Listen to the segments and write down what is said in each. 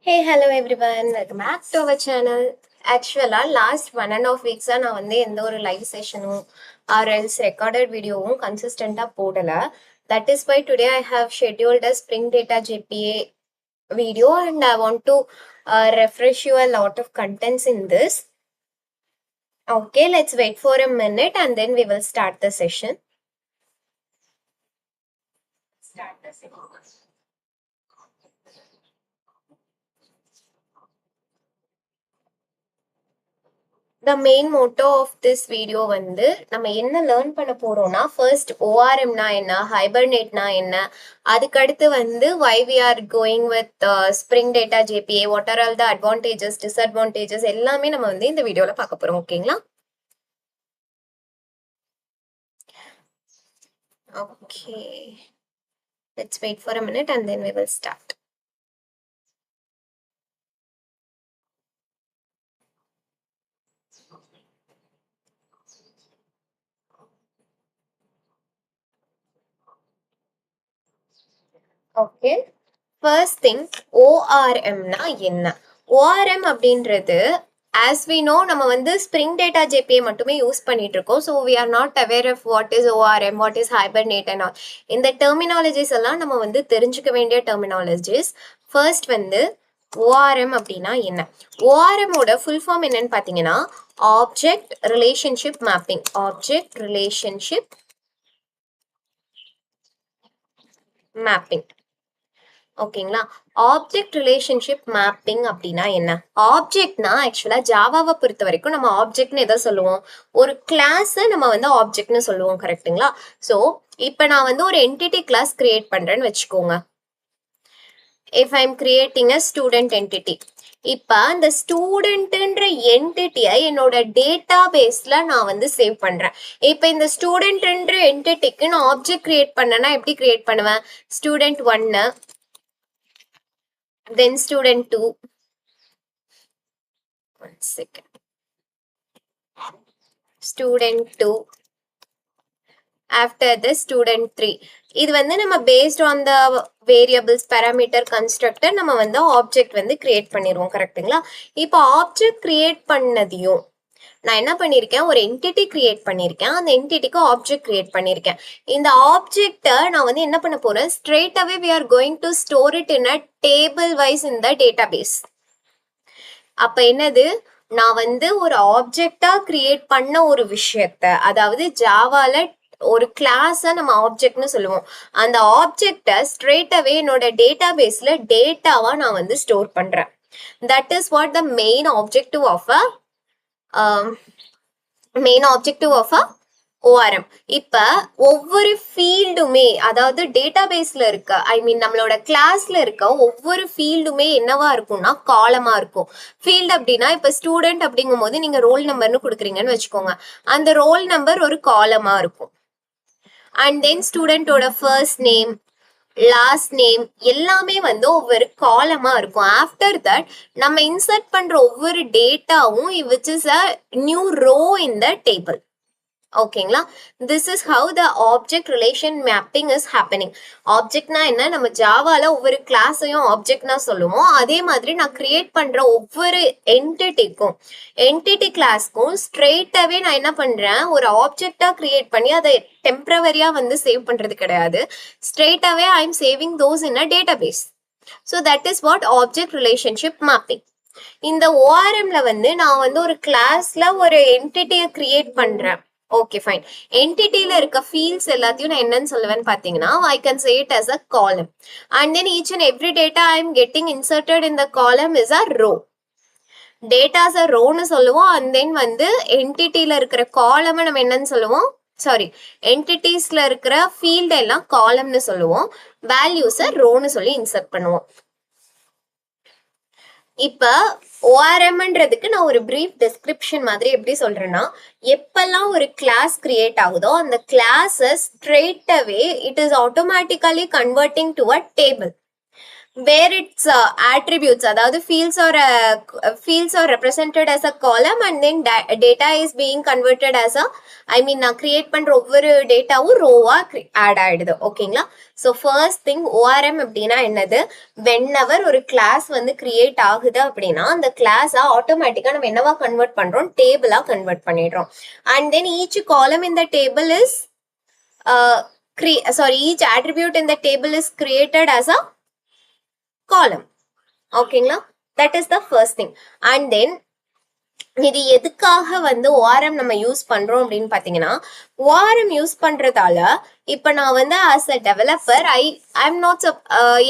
Hey, hello everyone. Welcome back to our channel. Actually, last 1.5 weeks நான் வந்து எந்த ஒரு லைவ் செஷனும் or else recorded வீடியோவும் கன்சிஸ்டண்டா போடல. That is why today I have scheduled a Spring Data JPA video and I want to refresh you a lot of contents in this. Okay, let's wait for a minute and then we will start the session. The main motto of this video வந்து நம்ம என்ன learn பண்ண போறோம்னா first ORM னா என்ன, Hibernate னா என்ன, அதுக்கடுத்து வந்து why we are going with Spring Data JPA, what are all the advantages, disadvantages எல்லாமே நம்ம வந்து இந்த வீடியோல பார்க்க போறோம். ஓகேங்களா? Okay. Let's wait for a minute and then we will start. Okay. First thing, ORM னா என்ன? ORM அப்படின்றது as we know நம்ம வந்து Spring Data JPA மட்டுமே யூஸ் பண்ணிட்டு இருக்கோம். So we are not aware of what is ORM, what is Hibernate and all. இந்த terminologies எல்லாம் நம்ம வந்து தெரிஞ்சுக்க வேண்டிய terminologies. First வந்து ORM அப்படின்னா என்ன? ORM ஓட full form என்னன்னு பார்த்தீங்கன்னா Object Relationship Mapping. Object Relationship Mapping. ஓகேங்களா? ஆப்ஜெக்ட் ரிலேஷன்ஷிப் மேப்பிங் அப்படின்னா என்ன? ஆப்ஜெக்ட்னா ஆக்சுவலா ஜாவாவை பொறுத்த வரைக்கும் நம்ம ஆப்ஜெக்ட்னு எதை சொல்லுவோம்? ஒரு கிளாஸ் நம்ம வந்து ஆப்ஜெக்ட்னு சொல்லுவோம், கரெக்ட்டுங்களா? ஸோ இப்போ நான் வந்து ஒரு என்டிட்டி கிளாஸ் கிரியேட் பண்றேன்னு வச்சுக்கோங்க. If I am creating a student entity, இப்போ அந்த ஸ்டூடெண்ட்ன்ற என்டிட்டியை என்னோட டேட்டா பேஸ்ல நான் வந்து சேவ் பண்றேன். இப்போ இந்த ஸ்டூடெண்ட்ன்ற என்டிட்டிக்கு நான் ஆப்ஜெக்ட் கிரியேட் பண்ணேன்னா எப்படி கிரியேட் பண்ணுவேன்? Student 1, then student 2, one second, student 2, after the student 3. இது வந்து நம்ம based on the variables parameter constructor நம்ம வந்து object வந்து create பண்ணிடுவோம், கரெக்ட்டுங்களா? இப்போ object create பண்ணதையும் நான் என்ன பண்ணியிருக்கேன், ஒரு என்டிட்டி கிரியேட் பண்ணியிருக்கேன், அந்த என்டிட்டிக்கு ஆப்ஜெக்ட் கிரியேட் பண்ணியிருக்கேன். இந்த ஆப்ஜெக்டை நான் வந்து என்ன பண்ண போறேன், straight away we are going to store it in a table wise in the database. அப்ப என்னது, நான் வந்து ஒரு ஆப்ஜெக்டா கிரியேட் பண்ண ஒரு விஷயத்த, அதாவது ஜாவால ஒரு கிளாஸை நம்ம ஆப்ஜெக்ட்னு சொல்லுவோம், அந்த ஆப்ஜெக்டை ஸ்ட்ரெயிட் அவே என்னோட டேட்டா பேஸ்ல டேட்டாவா நான் வந்து ஸ்டோர் பண்றேன். That is what the main objective of a ORM. இப்ப ஒவ்வொரு ஃபீல்டுமே, அதாவது டேட்டா பேஸ்ல இருக்க, ஐ மீன் நம்மளோட கிளாஸ்ல இருக்க ஒவ்வொரு ஃபீல்டுமே என்னவா இருக்கும்னா காலமா இருக்கும். ஃபீல்டு அப்படின்னா இப்ப ஸ்டூடெண்ட் அப்படிங்கும் போது நீங்க ரோல் நம்பர்னு கொடுக்குறீங்கன்னு வச்சுக்கோங்க, அந்த ரோல் நம்பர் ஒரு காலமா இருக்கும். அண்ட் தென் ஸ்டூடெண்டோட ஃபர்ஸ்ட் நேம், லாஸ்ட் நேம் எல்லாமே வந்து ஒவ்வொரு காலமா இருக்கும். ஆஃப்டர் தட் நம்ம இன்சர்ட் பண்ற ஒவ்வொரு டேட்டாவும் which is a new row in the table. ஓகேங்களா? This is how the object relation mapping is happening. ஆப்ஜெக்ட்னா என்ன, நம்ம ஜாவால ஒவ்வொரு கிளாஸையும் ஆப்ஜெக்ட்னா சொல்லுவோம். அதே மாதிரி நான் கிரியேட் பண்ற ஒவ்வொரு என்டிட்டிக்கும், என்டிட்டி கிளாஸ்க்கும் ஸ்ட்ரெயிட்டாவே நான் என்ன பண்றேன், ஒரு ஆப்ஜெக்டா கிரியேட் பண்ணி அதை டெம்பரவரியா வந்து சேவ் பண்றது கிடையாது. ஸ்ட்ரெயிட்டாவே I am saving those in a database. So that is what object relationship mapping. இந்த ஓஆர்எம்ல வந்து நான் வந்து ஒரு கிளாஸ்ல ஒரு என்டிட்டியை கிரியேட் பண்றேன். Okay fine. என்டிட்டியில இருக்க ஃபீல்ட்ஸ் எல்லாத்தையும் நான் என்னன்னு சொல்லுவேன்னு பார்த்தீங்கன்னா, I can say it as a column. And then each and every data I am getting inserted in the column is a row. Datas a ரோன்னு சொல்லுவோம். அண்ட் தென் வந்து என்டிட்டியில இருக்கிற காலமை நம்ம என்னன்னு சொல்லுவோம், சாரி, என்டிட்டிஸ்ல இருக்கிற ஃபீல்ட் எல்லாம் காலம்னு சொல்லுவோம், வேல்யூஸை ரோன்னு சொல்லி இன்சர்ட் பண்ணுவோம். இப்ப ஓஆர்எம்ன்றதுக்கு நான் ஒரு பிரீஃப் டெஸ்கிரிப்ஷன் மாதிரி எப்படி சொல்றேன்னா, எப்பெல்லாம் ஒரு கிளாஸ் கிரியேட் ஆகுதோ அந்த கிளாஸை straight away it is automatically converting to a table. where its attributes, அதாவது fields are represented as a column and then data is being converted as a, நான் கிரியேட் பண்ற ஒவ்வொரு டேட்டாவும் ரோவா ஆட் ஆயிடுது. ஓகேங்களா? ஸோ ஃபர்ஸ்ட் திங் ORM அப்படின்னா என்னது, whenever ஒரு கிளாஸ் வந்து கிரியேட் ஆகுது அப்படின்னா அந்த கிளாஸை ஆட்டோமேட்டிக்கா நம்ம என்னவா கன்வெர்ட் பண்றோம், டேபிளா கன்வெர்ட் பண்ணிடுறோம். அண்ட் தென் ஈச் காலம் in the table is each attribute in the table is created as a column. ஓகேங்களா? that is the first thing. and then இது எதுக்காக வந்து ORM நம்ம யூஸ் பண்றோம் அப்படின்னு பாத்தீங்கன்னா, ORM யூஸ் பண்றதால இப்ப நான் வந்து as a developer I'm not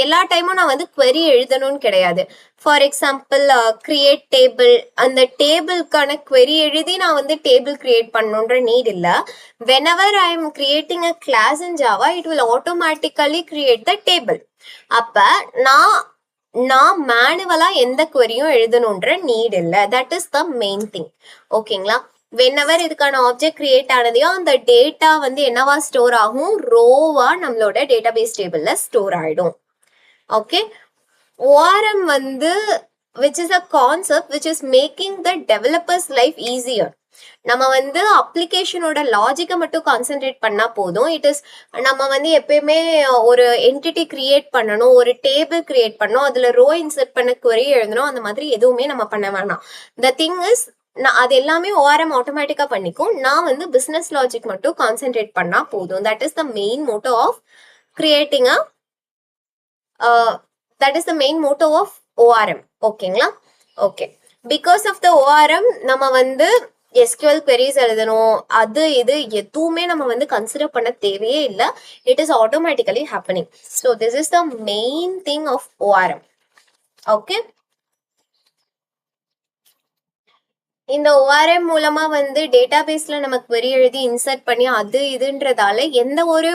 எல்லா டைமும் நான் வந்து query எழுதணும்னு கிடையாது. ஃபார் எக்ஸாம்பிள் கிரியேட் டேபிள், அந்த டேபிளுக்கான query எழுதி நான் வந்து டேபிள் கிரியேட் பண்ணணுன்ற நீட் இல்ல. whenever I am creating a class in Java, it will automatically create the table. அப்ப நான் மேனுவலா எந்த queryயும் எழுதணுன்ற நீட் இல்ல. That is the main thing. ஓகேங்களா? whenever இதுக்கான ஆப்ஜெக்ட் கிரியேட் ஆனதையோ அந்த டேட்டா வந்து என்னவா ஸ்டோர் ஆகும், ரோவா நம்மளோட டேட்டாபேஸ் டேபிள்ல ஸ்டோர் ஆயிடும். ஓகே, ORM வந்து which is a concept which is making the developers life easier. நம்ம வந்து அப்ளிகேஷனோட லாஜிக்கை மட்டும் கான்சென்ட்ரேட் பண்ணா போதும். இட் இஸ் நம்ம வந்து எப்பயுமே ஒரு என்டிட்டி கிரியேட் பண்ணணும், ஒரு டேபிள் கிரியேட் பண்ணணும், அதுல ரோ இன்சர்ட் பண்ண query எழுதணும், அந்த மாதிரி எதுவுமே நம்ம பண்ண வேணாம். த திங் இஸ் அது எல்லாமே ORM ஆட்டோமேட்டிக்கா பண்ணிக்கும். நான் வந்து பிசினஸ் லாஜிக் மட்டும் கான்சென்ட்ரேட் பண்ணா போதும். That is the main motto of creating ORM. ஓகேங்களா? Okay, because of the ORM நம்ம வந்து SQL queries எழுதணும், அது இது எதுவுமே நம்ம வந்து கன்சிடர் பண்ண தேவையே இல்லை. It is automatically happening. So this is the main thing of ORM. Okay, இந்த ORM மூலமா வந்து டேட்டாபேஸ்ல நம்ம query எழுதி இன்சர்ட் பண்ணி அது இதுன்றதால எந்த ஒரு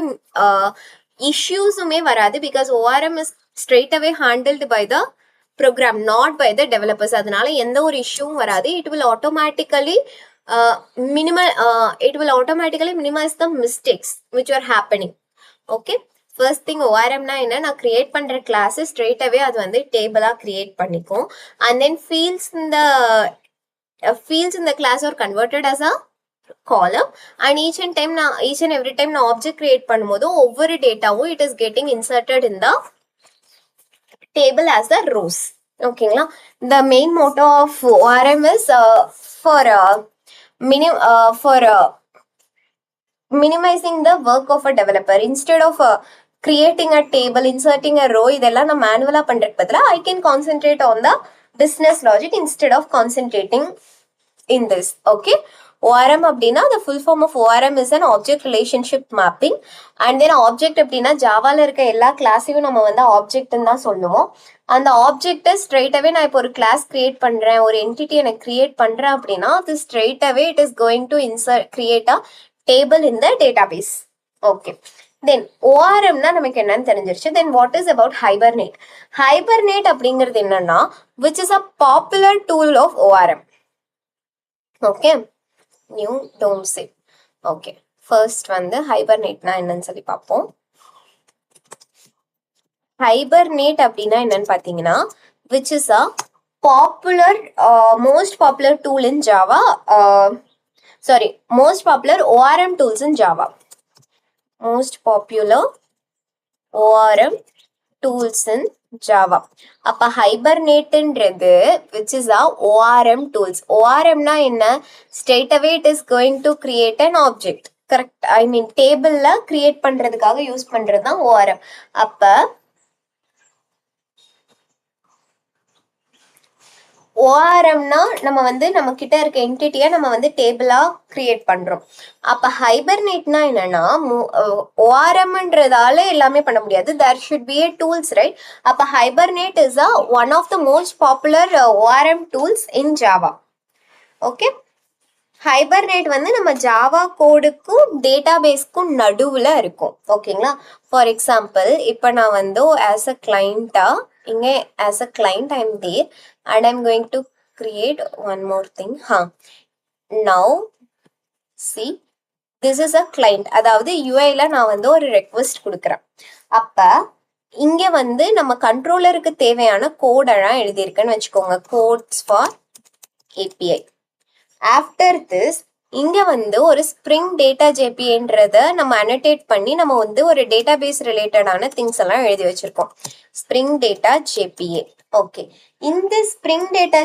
இஷ்யூஸுமே வராது. Because ORM is straight away handled by the program, not by the developers. அதனால எந்த ஒரு இஷ்யூவும் வராது. it will automatically minimize the mistakes which are happening. okay, first thing ORM னா என்ன, நான் கிரியேட் பண்ற கிளாஸ் ஸ்ட்ரெயிட் அவே அது வந்து டேபிளா கிரியேட் பண்ணிக்கும். and then fields in the class are converted as a column, and each and every time நான் object create பண்ணும்போது ஒவ்வொரு டேட்டாவும் it is getting inserted in the table as the rows. ஓகேங்களா? the main motto of ORM is for minimizing the work of a developer. Instead of creating a table, inserting a row, இதெல்லாம் நான் மேனுவலா பண்றதுக்கு பதிலா I can concentrate on the business logic instead of concentrating in this. okay, ORM அப்படின்னா the full form of ORM is an object relationship mapping. and then object அப்படின்னா ஜாவால இருக்க எல்லா கிளாஸையும் நம்ம வந்து ஆப்ஜெக்ட்னு தான் சொல்லுவோம். அந்த ஆப்ஜெக்டை ஸ்ட்ரெயிட் அவே நான் இப்போ ஒரு கிளாஸ் கிரியேட் பண்றேன், ஒரு என்டிட்டி எனக்கு கிரியேட் பண்றேன் அப்படின்னா அது straight away it is going to create a table in the database. Okay, then ORMனா நமக்கு என்னன்னு தெரிஞ்சிருச்சு. Then what is about hibernate? Hibernate அப்படிங்கிறது என்னன்னா which is a popular tool of ORM. Okay, new tom save. Okay, first வந்து ஹைபர்னேட்னா என்னன்னு சொல்லி பார்ப்போம். ஹைபர்னேட் அப்படின்னா என்னன்னு பார்த்தீங்கன்னா which is a popular most popular tool in Java, most popular ORM tools in Java. most popular ORM tools in Java. அப்ப ஹைபர்னேட்ன்றது which is a ORM tools. ORMனா என்ன? straight away it is going to create an object. Correct, டேபிள்ல create பண்றதுக்காக use பண்றது தான் ORM. அப்ப ORMனா நம்ம வந்து நம்ம கிட்ட இருக்க என்டிட்டியை நம்ம வந்து டேபிளா கிரியேட் பண்றோம். அப்ப ஹைபர்னேட்னா என்னன்னா ORMன்றதால எல்லாமே பண்ண முடியாது. there should be a tools, right? அப்ப hibernate is one of the most popular ORM tools in Java. okay, hibernate வந்து நம்ம ஜாவா கோடுக்கும் டேட்டாபேஸ்க்கும் நடுவில் இருக்கும். ஓகேங்களா? ஃபார் எக்ஸாம்பிள் இப்போ நான் வந்து ஆஸ் அ கிளைண்டா இங்கே as a client I am there and I'm going to create one more thing. now see, this is a client. அதாவது UIல நான் வந்து ஒரு ரெக்வெஸ்ட் கொடுக்குறேன். அப்ப இங்க வந்து நம்ம கண்ட்ரோலருக்கு தேவையான கோடெல்லாம் எழுதியிருக்குன்னு வச்சுக்கோங்க, quotes for API. After this இங்க வந்து ஒரு ஸ்ப்ரிங் டேட்டா ஜேபிஏன்றத நம்ம அனோட்டேட் பண்ணி நம்ம வந்து ஒரு டேட்டாபேஸ் ரிலேட்டடான திங்ஸ் எல்லாம் எழுதி வச்சிருக்கோம். Spring data JBA. ஓகே, இந்த ஸ்ப்ரிங் டேட்டா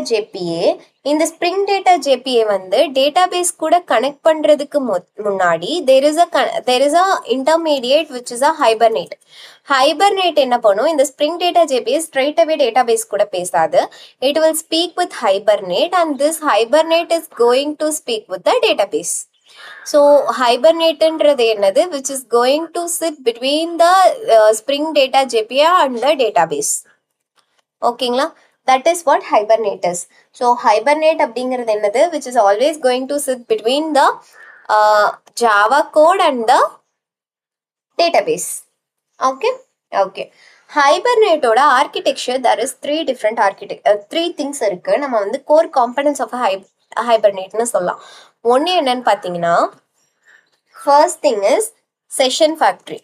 ஜேபிஏ வந்து டேட்டாபேஸ் கூட கனெக்ட் பண்றதுக்கு முன்னாடி there is a intermediate which is a hibernate. Hibernate என்ன பண்ணும், இந்த spring data JBA straight away database கூட பேசாது. It will speak with Hibernate and this Hibernate is going to speak with the database. So Hibernate என்றது என்னது, which is going to sit between the Spring Data JPA and the database. ஓகேங்களா, that is what Hibernate is. So Hibernate அப்படிங்கிறது என்னது, which is always going to sit between the Java code and the database. Okay. ஹைபர்னேட்டோட architecture there is three things இருக்கு. நம்ம வந்து core components of ஹைபர்னேட்னு சொல்லலாம். ஒன்று என்னன்னு பார்த்தீங்கன்னா, first thing is session factory.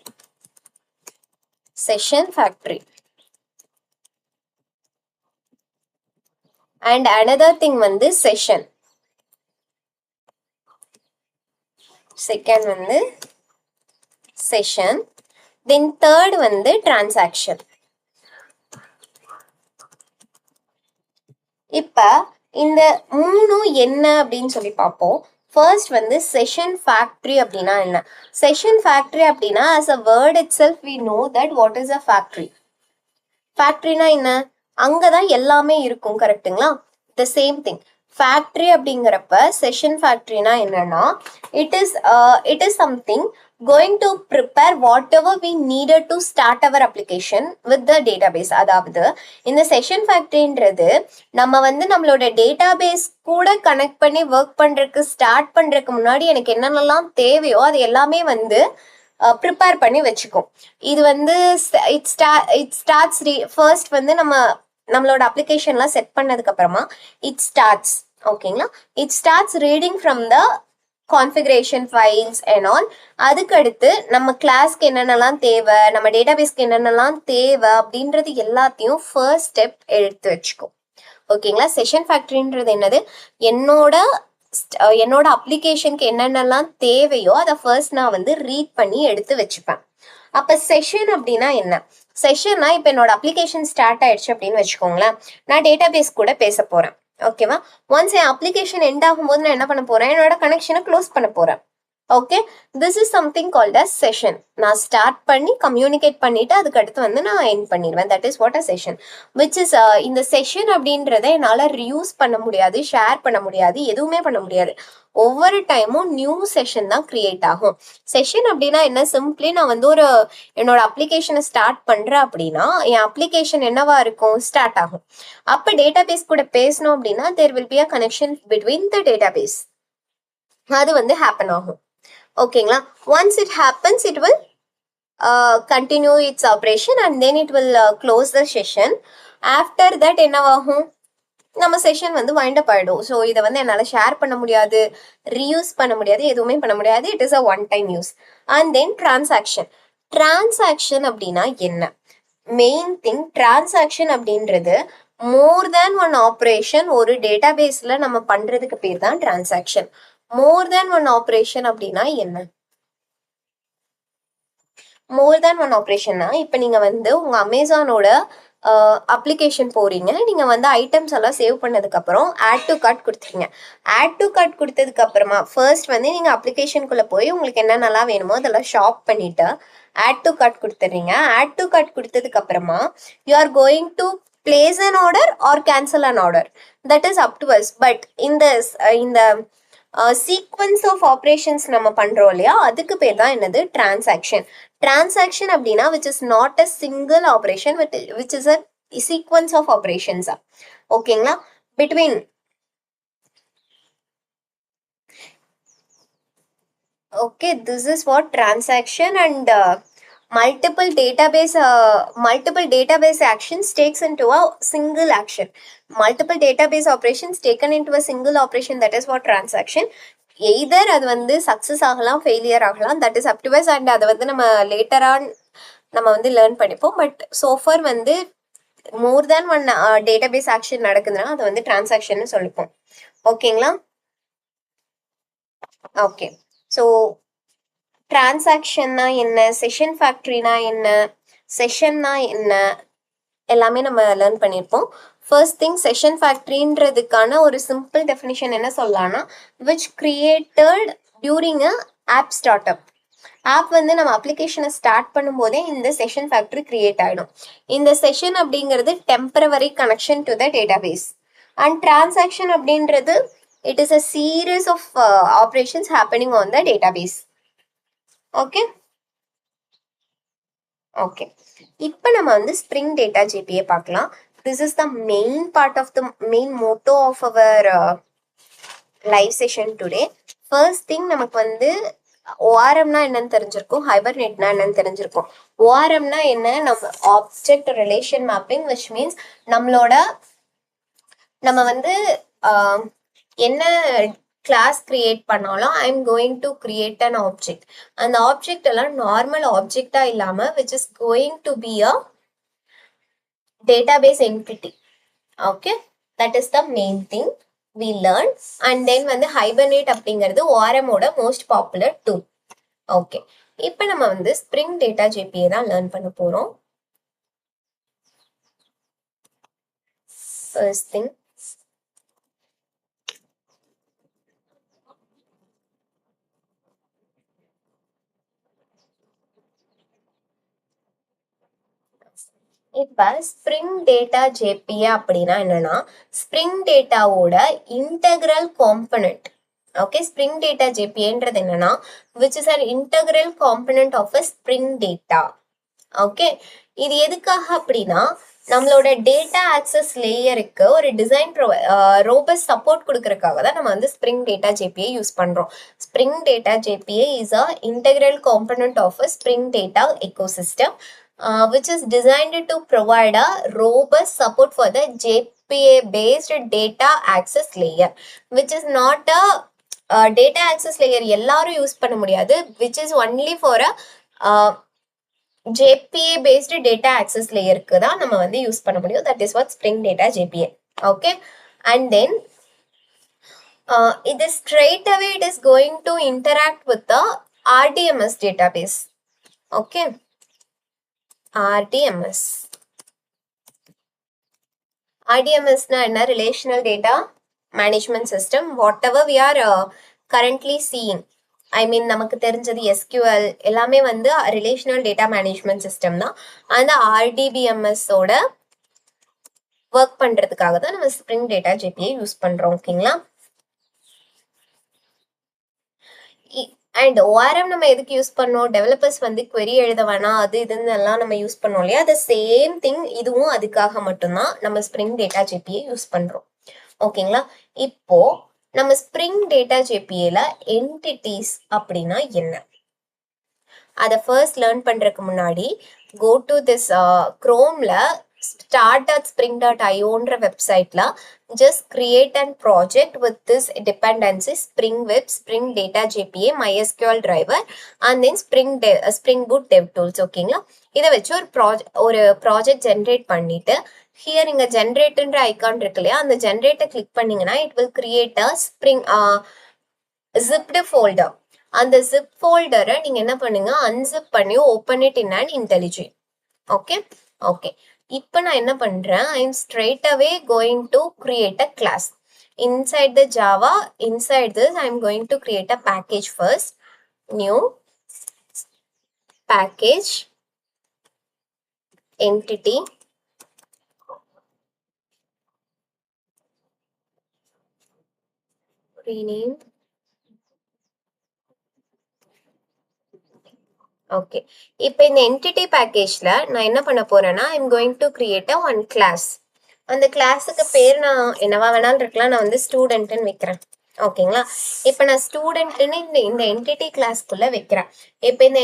And another thing வந்து செஷன். செகண்ட் வந்து செஷன். தென் தேர்ட் வந்து டிரான்சாக்ஷன். இப்ப இந்த மூணும் என்ன அப்படின்னு சொல்லி பார்ப்போம். ஃபர்ஸ்ட் வந்து செஷன் ஃபேக்டரி அப்படின்னா என்ன? செஷன் ஃபேக்டரி அப்படின்னா as a word itself we know that what is a factory. ஃபேக்டரினா என்ன? அங்கதான் எல்லாமே இருக்கும், கரெக்டுங்களா? the same thing. ஃபேக்டரி அப்படிங்கிறப்ப செஷன் ஃபேக்டரினா என்னன்னா, it is something going to prepare whatever we needed to start our application with the database. அதாவது இந்த session ஃபேக்டரின்றது நம்ம வந்து நம்மளோட டேட்டாபேஸ் கூட கனெக்ட் பண்ணி ஒர்க் பண்றதுக்கு ஸ்டார்ட் பண்றதுக்கு முன்னாடி எனக்கு என்னென்னலாம் தேவையோ அது எல்லாமே வந்து ப்ரிப்பேர் பண்ணி வச்சுக்கும். இது வந்து ஃபர்ஸ்ட் வந்து நம்மளோட அப்ளிகேஷன்லாம் செட் பண்ணதுக்கு அப்புறமா it starts reading from the configuration files and all. அதுக்கு அடுத்து நம்ம கிளாஸ்க்கு என்னென்னலாம் தேவை, நம்ம டேட்டாபேஸ்க்கு என்னென்னலாம் தேவை அப்படின்றது எல்லாத்தையும் ஃபர்ஸ்ட் ஸ்டெப் எடுத்து வச்சுக்கும். ஓகேங்களா, செஷன் ஃபேக்டரின்றது என்னது, என்னோட அப்ளிகேஷனுக்கு என்னென்னலாம் தேவையோ அதை ஃபர்ஸ்ட் நான் வந்து ரீட் பண்ணி எடுத்து வச்சுப்பேன். அப்ப செஷன் அப்படின்னா என்ன? செஷன்னா இப்ப என்னோட அப்ளிகேஷன் ஸ்டார்ட் ஆயிடுச்சு அப்படின்னு வச்சுக்கோங்களேன், நான் டேட்டாபேஸ் கூட பேச போறேன். ஓகேவா, ஒன்ஸ் என் அப்ளிகேஷன் எண்ட் ஆகும்போது நான் என்ன பண்ண போறேன், என்னோட கனெக்ஷனை க்ளோஸ் பண்ண போறேன். Okay, this is something called as session. நான் ஸ்டார்ட் பண்ணி கம்யூனிகேட் பண்ணிட்டு அதுக்கு அடுத்து வந்து நான் எண்ட் பண்ணிடுவேன். That is what a session. Which is இந்த செஷன் அப்படின்றத என்னால் ரியூஸ் பண்ண முடியாது, ஷேர் பண்ண முடியாது, எதுவுமே பண்ண முடியாது. ஒவ்வொரு டைமும் நியூ செஷன் தான் கிரியேட் ஆகும். செஷன் அப்படின்னா என்ன, சிம்பிளி நான் வந்து என்னோட அப்ளிகேஷனை ஸ்டார்ட் பண்றேன் அப்படின்னா என் அப்ளிகேஷன் என்னவா இருக்கும், ஸ்டார்ட் ஆகும். அப்ப டேட்டாபேஸ் கூட பேசணும் அப்படின்னா there will be a connection between the database. அது வந்து ஹேப்பன் ஆகும். ஓகேங்களா, once it happens it will continue its operation and then it will close the session. After that என்னவாகும், நம்ம செஷன் வந்து வைண்ட் அப் ஆயிடும். ஸோ இதை வந்து என்னால் ஷேர் பண்ண முடியாது, ரீயூஸ் பண்ண முடியாது, எதுவுமே பண்ண முடியாது. It is a one time use. And then transaction அப்படின்னா என்ன? மெயின் திங், டிரான்சாக்ஷன் அப்படின்றது மோர் தேன் ஒன் ஆப்ரேஷன் ஒரு டேட்டாபேஸ்ல நம்ம பண்றதுக்கு பேர் தான் டிரான்சாக்ஷன். மோர் தேன் ஒன் ஆப்ரேஷன் அப்படின்னா என்ன? மோர் தேன் ஒன் ஆப்ரேஷன்னா இப்போ நீங்க வந்து உங்க அமேசானோட அப்ளிகேஷன் போறீங்க, நீங்க வந்து ஐட்டம்ஸ் எல்லாம் சேவ் பண்ணதுக்கு அப்புறம் ஆட் டு கார்ட் கொடுத்துருங்க. ஆட் டு கார்ட் கொடுத்ததுக்கு அப்புறமா ஃபர்ஸ்ட் வந்து நீங்க அப்ளிகேஷனுக்குள்ள போய் உங்களுக்கு என்னென்னலாம் வேணுமோ அதெல்லாம் ஷாப் பண்ணிட்டு ஆட் டு கார்ட் கொடுத்துறீங்க. ஆட் டு கார்ட் கொடுத்ததுக்கு அப்புறமா you are going to place an order or cancel an order, that is up to us. But இந்த சீக்வன்ஸ் ஆஃப் ஆப்ரேஷன்ஸ் நம்ம பண்றோம் இல்லையா, அதுக்கு பேர் தான் என்னது, டிரான்சாக்ஷன். டிரான்சாக்ஷன் அப்படின்னா which is not a single operation which is a sequence of operations. ஓகேங்களா, between okay, this is what transaction and multiple database actions takes into a single action. Multiple database operations taken into a single operation, that is what transaction. Either அது வந்து success ஆகலாம், failure ஆகலாம், that is up to as. And அதை வந்து நம்ம later on நம்ம வந்து learn பண்ணிப்போம். பட் சோஃபார் வந்து மோர் தேன் ஒன் டேட்டாபேஸ் ஆக்ஷன் நடக்குதுன்னா அதை வந்து டிரான்சாக்ஷன் சொல்லிப்போம். ஓகேங்களா? ஓகே. ஸோ டிரான்சாக்ஷன்னா என்ன, செஷன் ஃபேக்டரினா என்ன, செஷன்னா என்ன, எல்லாமே நம்ம லேர்ன் பண்ணியிருப்போம். ஃபர்ஸ்ட் திங், செஷன் ஃபேக்டரின்றதுக்கான ஒரு சிம்பிள் டெஃபினிஷன் என்ன சொல்லலாம்னா, which created during a app start up. App வந்து நம்ம அப்ளிகேஷனை ஸ்டார்ட் பண்ணும்போதே இந்த செஷன் ஃபேக்டரி கிரியேட் ஆகிடும். இந்த செஷன் அப்படிங்கிறது temporary connection to the database. And transaction அப்படின்றது it is a series of operations happening on the database. Okay okay. இப்போ நம்ம வந்து ஸ்ப்ரிங் டேட்டா ஜேபிஏ பார்க்கலாம். This is the main part of the main motto of our live session today. First thing, நமக்கு வந்து ஓஆர்எம்னா என்னன்னு தெரிஞ்சிருக்கும், ஹைபர்நெட்னா என்னன்னு தெரிஞ்சிருக்கும். ஓஆர்எம்னா என்ன, நம்ம object relation mapping, which means நம்ம வந்து என்ன கிளாஸ் கிரியேட் பண்ணாலும் ஐ am going to create an object. அந்த ஆப்ஜெக்ட் எல்லாம் நார்மல் ஆப்ஜெக்டா இல்லாம which is going to be a database entity. Okay, that is the main thing we learn. And then வந்து Hibernate அப்படிங்கிறது ORM ஓட most popular tool. Okay, இப்போ நம்ம வந்து Spring Data JPA தான் லேர்ன் பண்ண போறோம். First thing, இப்ப ஸ்ப்ரிங் டேட்டா ஜேபிஏ அப்படின்னா என்னன்னா, ஸ்ப்ரிங் டேட்டாவோட integral component. Okay, spring data ஜேபிஏன்றது என்னன்னா, which is an integral component of a spring data. Okay, இது எதுக்காக அப்படின்னா, நம்மளோட டேட்டா ஆக்சஸ் லேயருக்கு ஒரு டிசைன் ரோபஸ் சப்போர்ட் கொடுக்கறதுக்காக தான் நம்ம வந்து ஸ்ப்ரிங் டேட்டா ஜேபிஏ யூஸ் பண்றோம். Spring data JPA is a integral component of a spring data ecosystem. Which is designed to provide a robust support for the JPA-based data access layer, which is not a data access layer எல்லாரும் use பண்ண முடியாது, which is only for a JPA-based data access layerக்கு தான் நம்ம வந்து use பண்ண முடியும். That is what Spring Data JPA. Okay, and then it is straight away it is going to interact with the RDMS database. Okay, RDMS. RDMS na enna, relational data management system. Whatever we are currently seeing, I mean நமக்கு தெரிஞ்சது SQL எல்லாமே வந்து relational data management system தான். அந்த RDBMS ஓட work பண்றதுக்காக தான் நம்ம Spring Data JPA யூஸ் பண்றோம். ஓகேங்களா? அண்ட் ORM நம்ம எதுக்கு யூஸ் பண்ணோம், டெவலப்பர்ஸ் வந்து query எழுத வேணாம் அது இதுன்னு எல்லாம் நம்ம யூஸ் பண்ணோம் இல்லையா, அது சேம் திங் இதுவும் அதுக்காக மட்டும்தான் நம்ம ஸ்ப்ரிங் டேட்டா ஜேபிஏ யூஸ் பண்றோம். ஓகேங்களா? இப்போ நம்ம ஸ்ப்ரிங் டேட்டா ஜேபிஏல என்டிட்டிஸ் அப்படின்னா என்ன, அதை ஃபர்ஸ்ட் லேர்ன் பண்றதுக்கு முன்னாடி கோ டு திஸ் குரோம்ல start.spring.ioன்ற வெப்சைட்ல just create an project with this dependency Spring Web, Spring Data JPA, MySQL driver and then Spring Boot DevTools. ஓகேங்களா? இதை வச்சு ஒரு ப்ராஜெக்ட் ஜென்ரேட் பண்ணிட்டு ஹியர் இங்க ஜென்ரேட்ன்ற ஐக்கான் இருக்கு இல்லையா, அந்த ஜென்ரேட்டை கிளிக் பண்ணீங்கன்னா it will create a Spring zipped folder. அந்த zip folder-ஐ நீங்க என்ன பண்ணுங்க, unzip பண்ணி open it in an IntelliJ. Okay okay. இப்போ நான் என்ன பண்றேன், I am straight away going to create a class. Inside the Java, inside this I am going to create a package first. New package entity rename. Okay, இப்போ இந்த entity பேக்கேஜ்ல நான் என்ன பண்ண போறேன்னா, I am going to create a one class. அந்த கிளாஸுக்கு பேர் நான் என்னவா வேணாலும் இருக்கலாம், நான் வந்து ஸ்டூடெண்ட்னு வைக்கிறேன். ஓகேங்களா? இப்போ நான் ஸ்டூடெண்ட்னு இந்த என்டிட்டி கிளாஸ்க்குள்ள வைக்கிறேன். இப்போ இந்த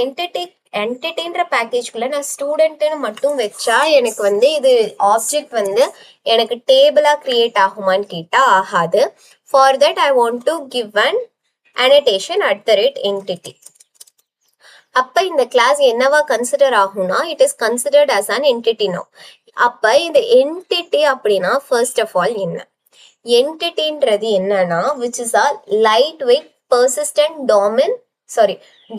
என்டிட்டின்ற பேக்கேஜ்குள்ள நான் ஸ்டூடெண்ட்னு மட்டும் வச்சா எனக்கு வந்து இது ஆப்ஜெக்ட் வந்து எனக்கு டேபிளா கிரியேட் ஆகுமான்னு கேட்டா ஆகாது. For that I want to give an annotation @entity. அப்ப இந்த கிளாஸ் என்னவா கன்சிடர் ஆகும்னா it is considered as an entity now. அப்ப இந்த entity அப்படின்னா ஃபர்ஸ்ட் ஆஃப் ஆல் என்ன என்டிட்டின்றது என்னன்னா which is a lightweight persistent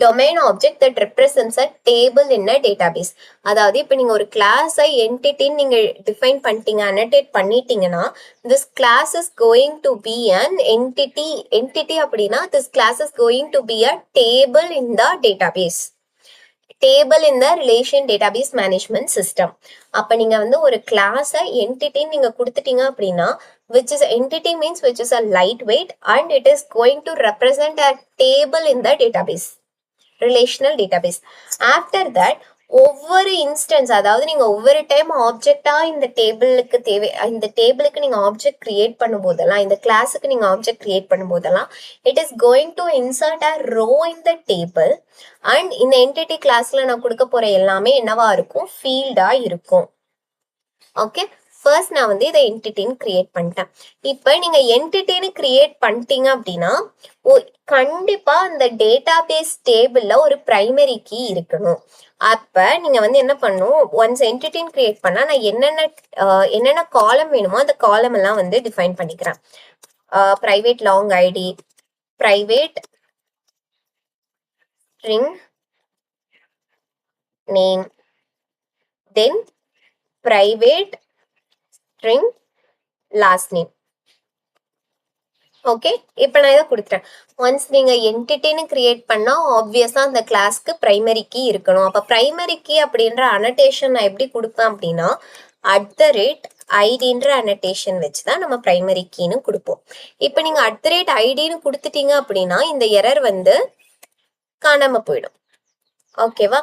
domain object that represents a table in a database. அதாவது இப்போ நீங்க ஒரு கிளாஸை என்டிட்டின்னு நீங்க டிஃபைன் பண்ணிட்டீங்க அனோடேட் பண்ணிட்டீங்கன்னா this class is going to be an entity அப்படின்னா this class is going to be a table in the database. Table in the relation database management system. அப்ப நீங்க வந்து ஒரு கிளாஸை என்டிட்டின்னு நீங்க கொடுத்துட்டீங்க அப்படின்னா which is entity means which is a lightweight and it is going to represent a table in the database, relational database. After that ஒவ்வொரு instance அதாவது நீங்க ஒவ்வொரு டைம் ஆப்ஜெக்டா இந்த டேபிளுக்கு இந்த டேபிளுக்கு நீங்க ஆப்ஜெக்ட் கிரியேட் பண்ணும் போதெல்லாம் இந்த கிளாஸுக்கு நீங்க ஆப்ஜெக்ட் கிரியேட் பண்ணும் போதெல்லாம் it is going to insert a row in the table and இந்த என்டிட்டி கிளாஸ்ல நான் கொடுக்க போற எல்லாமே என்னவா இருக்கும் ஃபீல்டா இருக்கும். ஓகே, ஃபர்ஸ்ட் நான் வந்து இதை என்டிட்டின்னு கிரியேட் பண்ணிட்டேன். இப்போ நீங்க என்டிட்டின்னு கிரியேட் பண்ணிட்டீங்க அப்படின்னா கண்டிப்பா அந்த டேட்டாபேஸ் டேபிள்ல ஒரு பிரைமரி கீ இருக்கணும். அப்ப நீங்க வந்து என்ன பண்ணும் ஒன்ஸ் என்டிட்டின்னு கிரியேட் பண்ணா நான் என்னென்ன காலம் வேணுமோ அந்த காலம் எல்லாம் வந்து டிஃபைன் பண்ணிக்கிறேன். Private long ID, private string name, then private string last name. Okay, இப்போ நான் இதை கொடுத்துறேன். ஒன்ஸ் நீங்க என்டிட்டின்னு கிரியேட் பண்ணா ஆப்வியஸா அந்த கிளாஸ்க்கு பிரைமரி கீ இருக்கணும். அப்ப பிரைமரி கீ அப்படின்ற அனோடேஷன் நான் எப்படி கொடுப்பேன் அப்படின்னா @id அனோடேஷன் வச்சுதான் நம்ம பிரைமரி கீன்னு கொடுப்போம். இப்போ நீங்க @id கொடுத்துட்டீங்க அப்படின்னா இந்த எரர் வந்து காணாம போயிடும். ஓகேவா?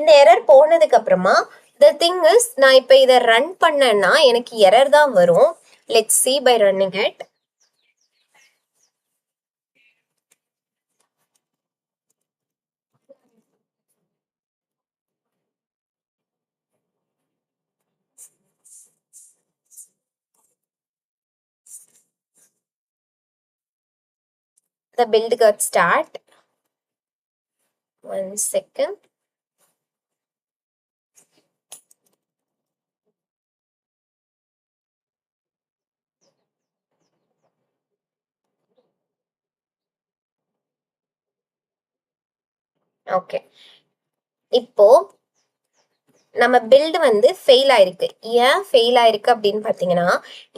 இந்த எரர் போனதுக்கு அப்புறமா the thing is நான் இப்போ இதை ரன் பண்ணேன்னா எனக்கு எரர் தான் வரும். let's see by running it. The build got start. 1 second. Okay, இப்போ நம்ம பில்டு வந்து ஃபெயில் ஆயிருக்கு. ஏன் ஃபெயில் ஆயிருக்கு அப்படின்னு பார்த்தீங்கன்னா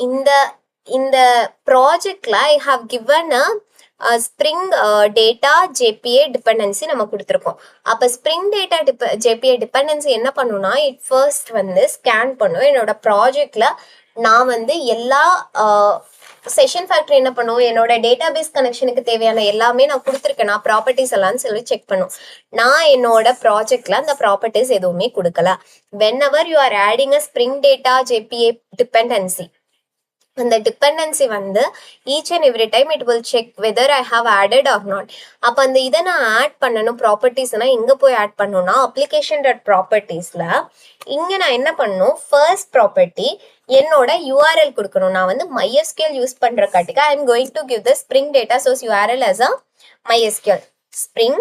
இந்த இந்த ப்ராஜெக்ட்ல I have given spring data JPA dependency நம்ம கொடுத்துருக்கோம். அப்போ ஸ்ப்ரிங் டேட்டா ஜேபிஏ டிபெண்டன்சி என்ன பண்ணுன்னா இட் ஃபர்ஸ்ட் வந்து ஸ்கேன் பண்ணும். என்னோட ப்ராஜெக்ட்ல நான் வந்து எல்லா செஷன் ஃபேக்டரி என்ன பண்ணும் என்னோட டேட்டாபேஸ் கனெக்ஷனுக்கு தேவையான எல்லாமே நான் கொடுத்துருக்கேன். நான் ப்ராப்பர்ட்டிஸ் எல்லாம் சொல்லி செக் பண்ணும். நான் என்னோட ப்ராஜெக்ட்ல அந்த ப்ராப்பர்ட்டிஸ் எதுவுமே கொடுக்கல. whenever you are adding a spring data JPA dependency, அந்த டிபெண்டன்சி வந்து each and every time it will check whether I have added or not. அப்போ அந்த இதை நான் ஆட் பண்ணணும் ப்ராப்பர்ட்டிஸ்னா எங்கே போய் ஆட் பண்ணணும்னா அப்ளிகேஷன் டாட் ப்ராப்பர்ட்டிஸில் இங்கே நான் என்ன பண்ணணும் ஃபர்ஸ்ட் ப்ராப்பர்ட்டி என்னோட யூஆர்எல் கொடுக்கணும். நான் வந்து MySQL யூஸ் பண்ணுற காட்டிக்கு I am going to give the spring data source URL as a MySQL spring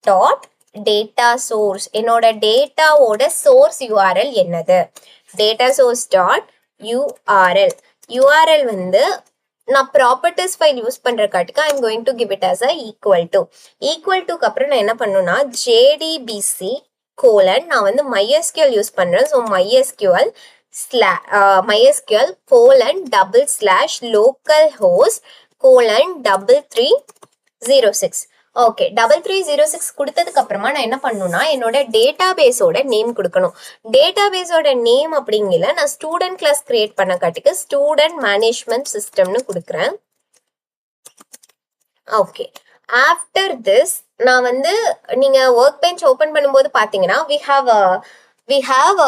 dot data source. என்னோட டேட்டாவோட சோர்ஸ் யூஆர்எல் என்னது data source dot URL. URL வந்து நான் ப்ராப்பர்ட்டிஸ் ஃபைல் யூஸ் பண்ற காட்டுக்கு I am going to give it as a equal to அப்புறம் நான் என்ன பண்ணணும்னா JDBC நான் வந்து MySQL யூஸ் பண்றேன். So MySQL :/localhost :3306. ஓகே, 3306 கொடுத்ததுக்கு அப்புறமா நான் என்ன பண்ணணும்னா என்னோட டேட்டாபேஸோட நேம் கொடுக்கணும். டேட்டாபேஸோட நேம் அப்படிங்கல நான் ஸ்டூடெண்ட் கிளாஸ் கிரியேட் பண்ண காட்டிக்கு ஸ்டூடெண்ட் மேனேஜ்மெண்ட் சிஸ்டம்னு கொடுக்குறேன். ஓகே, ஆஃப்டர் திஸ் நான் வந்து நீங்க ஒர்க் பெஞ்ச் ஓபன் பண்ணும்போது பாத்தீங்கன்னா we have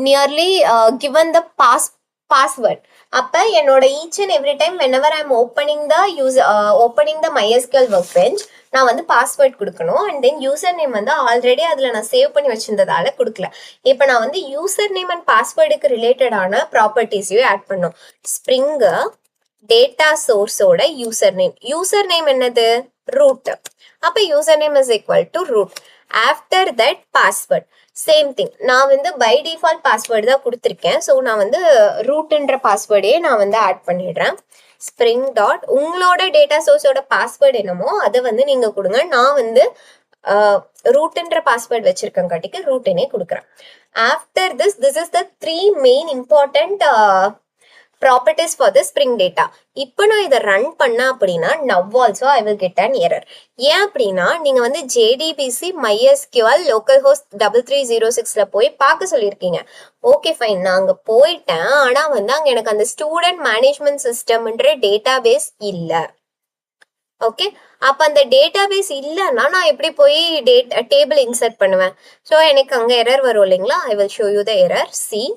nearly given the password. அப்ப என்னோட each and every time whenever I am opening the MySQL workbench நான் வந்து பாஸ்வேர்ட் கொடுக்கணும். அண்ட் தென் யூசர் நேம் வந்து ஆல்ரெடி அதுல நான் சேவ் பண்ணி வச்சிருந்ததால கொடுக்கல. இப்போ நான் வந்து யூசர் நேம் அண்ட் பாஸ்வேர்டுக்கு ரிலேட்டடான ப்ராப்பர்ட்டிஸையும் ஆட் பண்ணும். ஸ்ப்ரிங் டேட்டா சோர்ஸோட யூசர் நேம் என்னது root. அப்ப username is equal to root. After that password. Same thing. நான் வந்து by default password தான் கொடுத்திருக்கேன். So நான் வந்து rootன்ற password நான் வந்து add பண்ணிடுறேன். Spring dot உங்களோட data source ஓட password என்னமோ அதை வந்து நீங்க கொடுங்க. நான் வந்து rootன்ற password வச்சிருக்கேன் காட்டிக்கு rootனே கொடுக்குறேன். After this is the three main important properties for the Spring Data. இப்போ நான் இதை ரன் பண்ண அப்படின்னா now also I will get an error. ஏன் அப்படின்னா நீங்க வந்து JDBC MySQL localhost 3306ல போய் பார்க்க சொல்லியிருக்கீங்க. ஓகே ஃபைன், நான் அங்க போயிட்டேன். ஆனா வந்து அங்க எனக்கு அந்த ஸ்டூடெண்ட் மேனேஜ்மெண்ட் சிஸ்டம்ன்ற டேட்டாபேஸ் இல்ல. ஓகே, அப்ப அந்த டேட்டாபேஸ் இல்லைன்னா நான் எப்படி போய் டேபிள் இன்சர்ட் பண்ணுவேன்? ஸோ எனக்கு அங்க எரர் வரும் இல்லைங்களா? I will show you the error. See,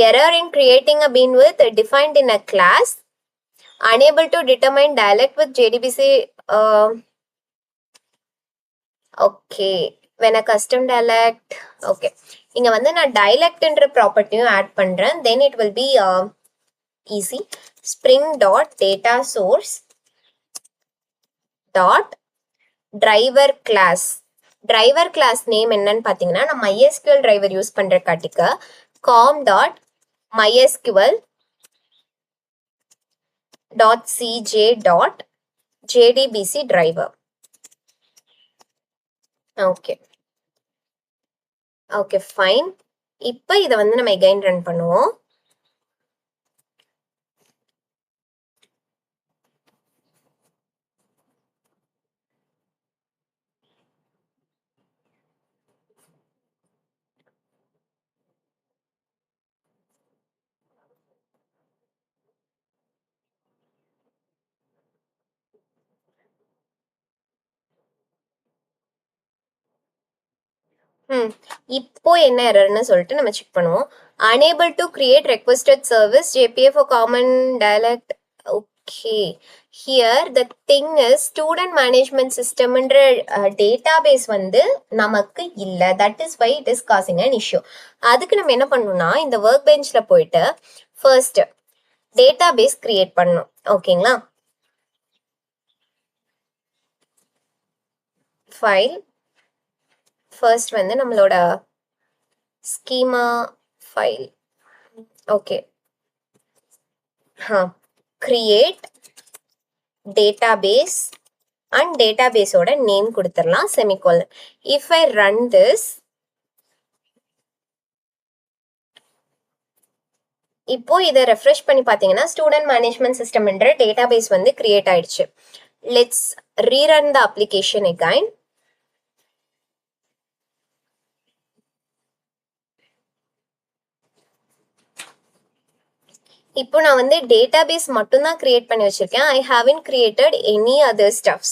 error in creating a bean with defined in a class, unable to determine dialect with JDBC. Okay, when a custom dialect. Okay, இங்க வந்து நான் dialectன்ற ப்ராப்பர்ட்டியும் add பண்றேன். Then it will be easy. Spring dot data source dot driver class. Driver class name என்னன்னு பாத்தீங்கன்னா நான் MySQL driver use பண்ற காட்டிக்கு com dot mysql dot cj dot jdbc driver. Okay, okay fine. இப்போ இதை வந்து நம்ம again run பண்ணுவோம். இப்போ என்ன எரர்னு சொல்லிட்டு நம்ம செக் பண்ணுவோம். unable to create requested service JPA for common dialect. Okay, here the thing is student management system என்ற database வந்து நமக்கு இல்ல. That is why it is causing an issue. அதுக்கு நம்ம என்ன பண்ணணும்னா இந்த workbenchல போயிட்டு first database create பண்ணணும். ஓகேங்களா? file first வந்து நம்மளோட schema file. Okay, create database and database ஓட name கொடுத்துடலாம் semicolon. If I run this, இப்போ இதை ரெஃப்ரெஷ் பண்ணி பார்த்தீங்கன்னா ஸ்டூடெண்ட் மேனேஜ்மெண்ட் சிஸ்டம் என்ற டேட்டாபேஸ் வந்து கிரியேட் ஆயிடுச்சு. Let's rerun the application again. இப்போ நான் வந்து டேட்டாபேஸ் மட்டும் தான் கிரியேட் பண்ணி வச்சிருக்கேன். I haven't created any other stuffs.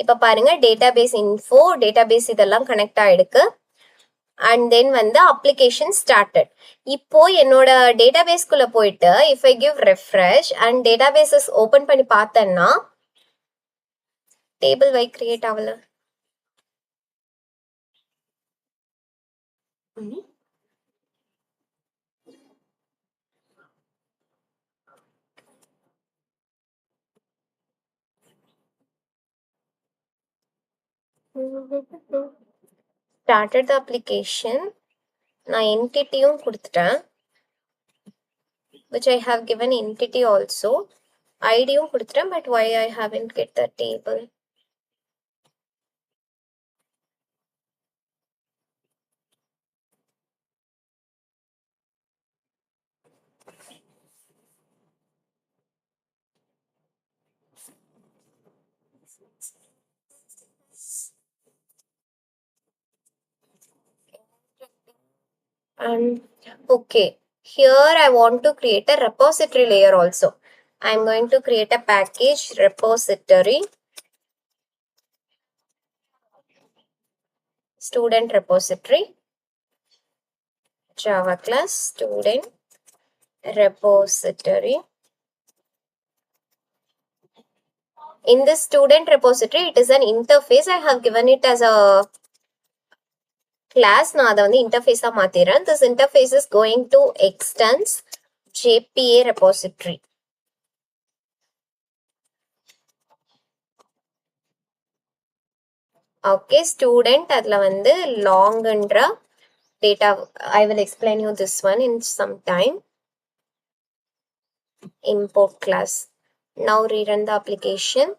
இப்போ பாருங்க டேட்டாபேஸ் இன்ஃபோ, டேட்டாபேஸ் இதெல்லாம் கனெக்ட் ஆயிடுக்கு. அண்ட் தென் வந்து அப்ளிகேஷன் ஸ்டார்டட். இப்போ என்னோட டேட்டாபேஸ்குள்ள போயிட்டு if I give refresh and databases open பண்ணி பார்த்தேன்னா டேபிள் வை கிரியேட் ஆகல. Started the application. நான் என்டிட்டியும் கொடுத்துட்டேன், which I have given entity also. ஐடியும் கொடுத்துட்டேன், but why I haven't get the table? Okay, here I want to create a repository layer also. I'm going to create a package repository, student repository, Java class student repository. In this student repository, it is an interface. I have given it as a class. நான் அதை வந்து இன்டர்ஃபேஸா மாத்திடுறேன். This interface is going to extends JPA repository. Okay, student அதில் வந்து longன்ற data, I will explain you this one in some time. Import class. Now rerun the application.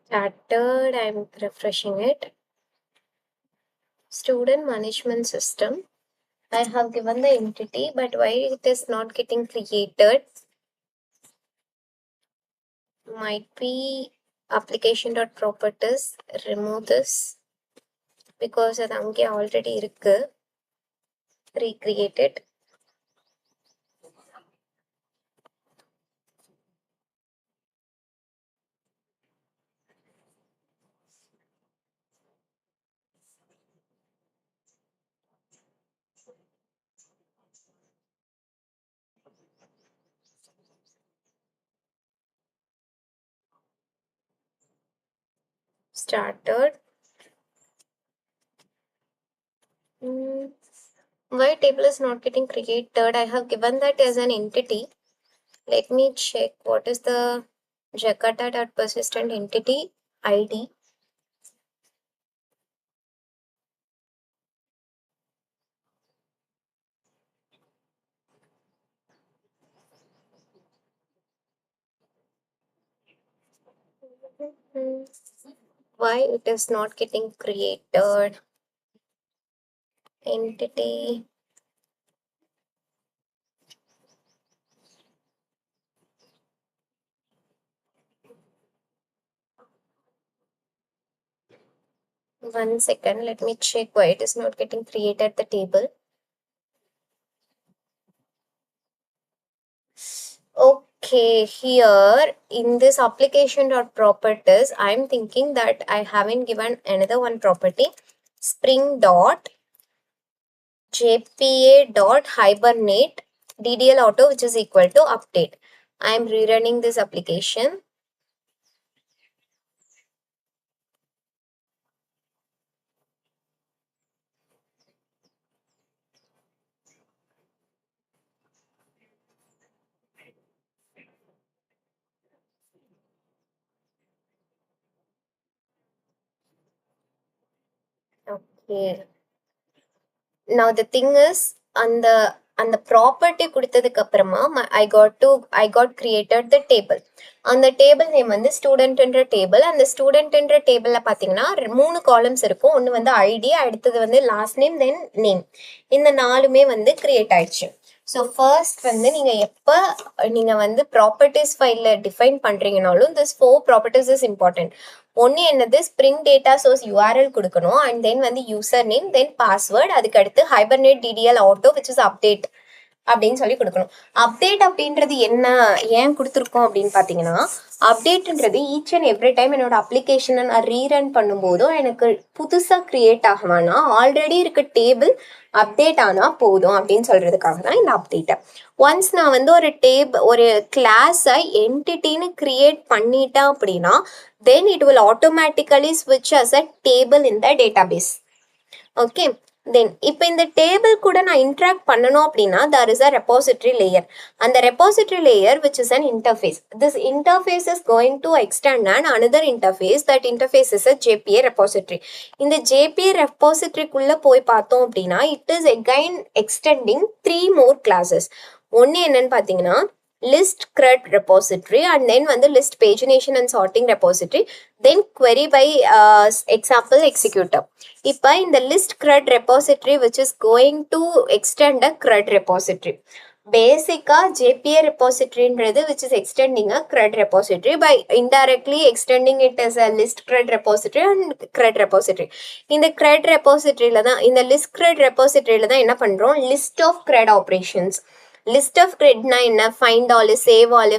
Started, I'm refreshing it. Student management system. I have given the entity, but why it is not getting created? Might be application.properties. Remove this because அது அங்கே already இருக்கு. Recreate it. Started. Why table is not getting created? I have given that as an entity. Let me check what is the jakarta.persistent entity ID. Why it is not getting created? Entity. One second, let me check why it is not getting created the table. Okay, here in this application.properties, I'm thinking that I haven't given another one property, Spring JPA Hibernate DDL auto, which is equal to update. I am rerunning this application. Okay. Now the thing is, அந்த property கொடுத்ததுக்கு அப்புறமா I got created the table. அந்த table name வந்து ஸ்டூடெண்ட்ன்ற table. அந்த ஸ்டூடெண்ட்ன்ற டேபிள்ல பாத்தீங்கன்னா 3 columns இருக்கும். ஒன்று வந்து ஐடி, அடுத்தது வந்து லாஸ்ட் நேம், தென் நேம். இந்த 4மே வந்து கிரியேட் ஆயிடுச்சு. ஸோ ஃபர்ஸ்ட் வந்து நீங்க எப்போ நீங்க வந்து ப்ராப்பர்ட்டிஸ் ஃபைல்ல டிஃபைன் பண்றீங்கனாலும் திஸ் 4 ப்ராப்பர்ட்டிஸ் இஸ் இம்பார்ட்டன்ட். ஒன்று என்னது, ஸ்ப்ரிங் டேட்டா சோர்ஸ் யூஆர்எல் கொடுக்கணும், அண்ட் தென் வந்து யூசர் நேம், தென் பாஸ்வேர்ட், அதுக்கு அடுத்து hibernate DDL auto which is update அப்படின்னு சொல்லி கொடுக்கணும். அப்டேட் அப்படின்றது என்ன, ஏன் கொடுத்துருக்கோம் அப்படின்னு பார்த்தீங்கன்னா, அப்டேட்ன்றது ஈச் அண்ட் எவ்ரி டைம் என்னோட அப்ளிகேஷனை நான் ரீரன் பண்ணும்போதும் எனக்கு புதுசாக கிரியேட் ஆகணும்னா ஆல்ரெடி இருக்க டேபிள் அப்டேட் ஆனால் போதும் அப்படின்னு சொல்றதுக்காக தான் இந்த அப்டேட்டை. ஒன்ஸ் நான் வந்து ஒரு கிளாஸை என்டிட்டின்னு கிரியேட் பண்ணிட்டேன் அப்படின்னா தென் இட் வில் ஆட்டோமேட்டிக்கலி ஸ்விட்ச் as a table in the database. Okay, then இப்போ இந்த டேபிள் கூட நான் இன்ட்ராக்ட் பண்ணணும் அப்படின்னா there is a repository layer. அந்த repository layer which is an interface. This interface is going to extend an another interface. That interface is a JPA repository. இந்த JPA repository குள்ள போய் பார்த்தோம் அப்படின்னா it is again extending 3 more classes. ஒன்று என்னன்னு பார்த்தீங்கன்னா list CRUD repository, and then வந்து list pagination and sorting repository, then query by example executor. இப்போ இந்த list CRUD repository which is going to extend a CRUD repository. பேசிக்கா JPA repositoryன்றது which is extending a CRUD repository by indirectly extending it as a list CRUD repository and CRUD repository. இந்த CRUD repositoryல தான், இந்த list CRUD repositoryல தான் என்ன பண்றோம், list of CRUD operations, list of கிரெட்னா என்ன, find all, save all,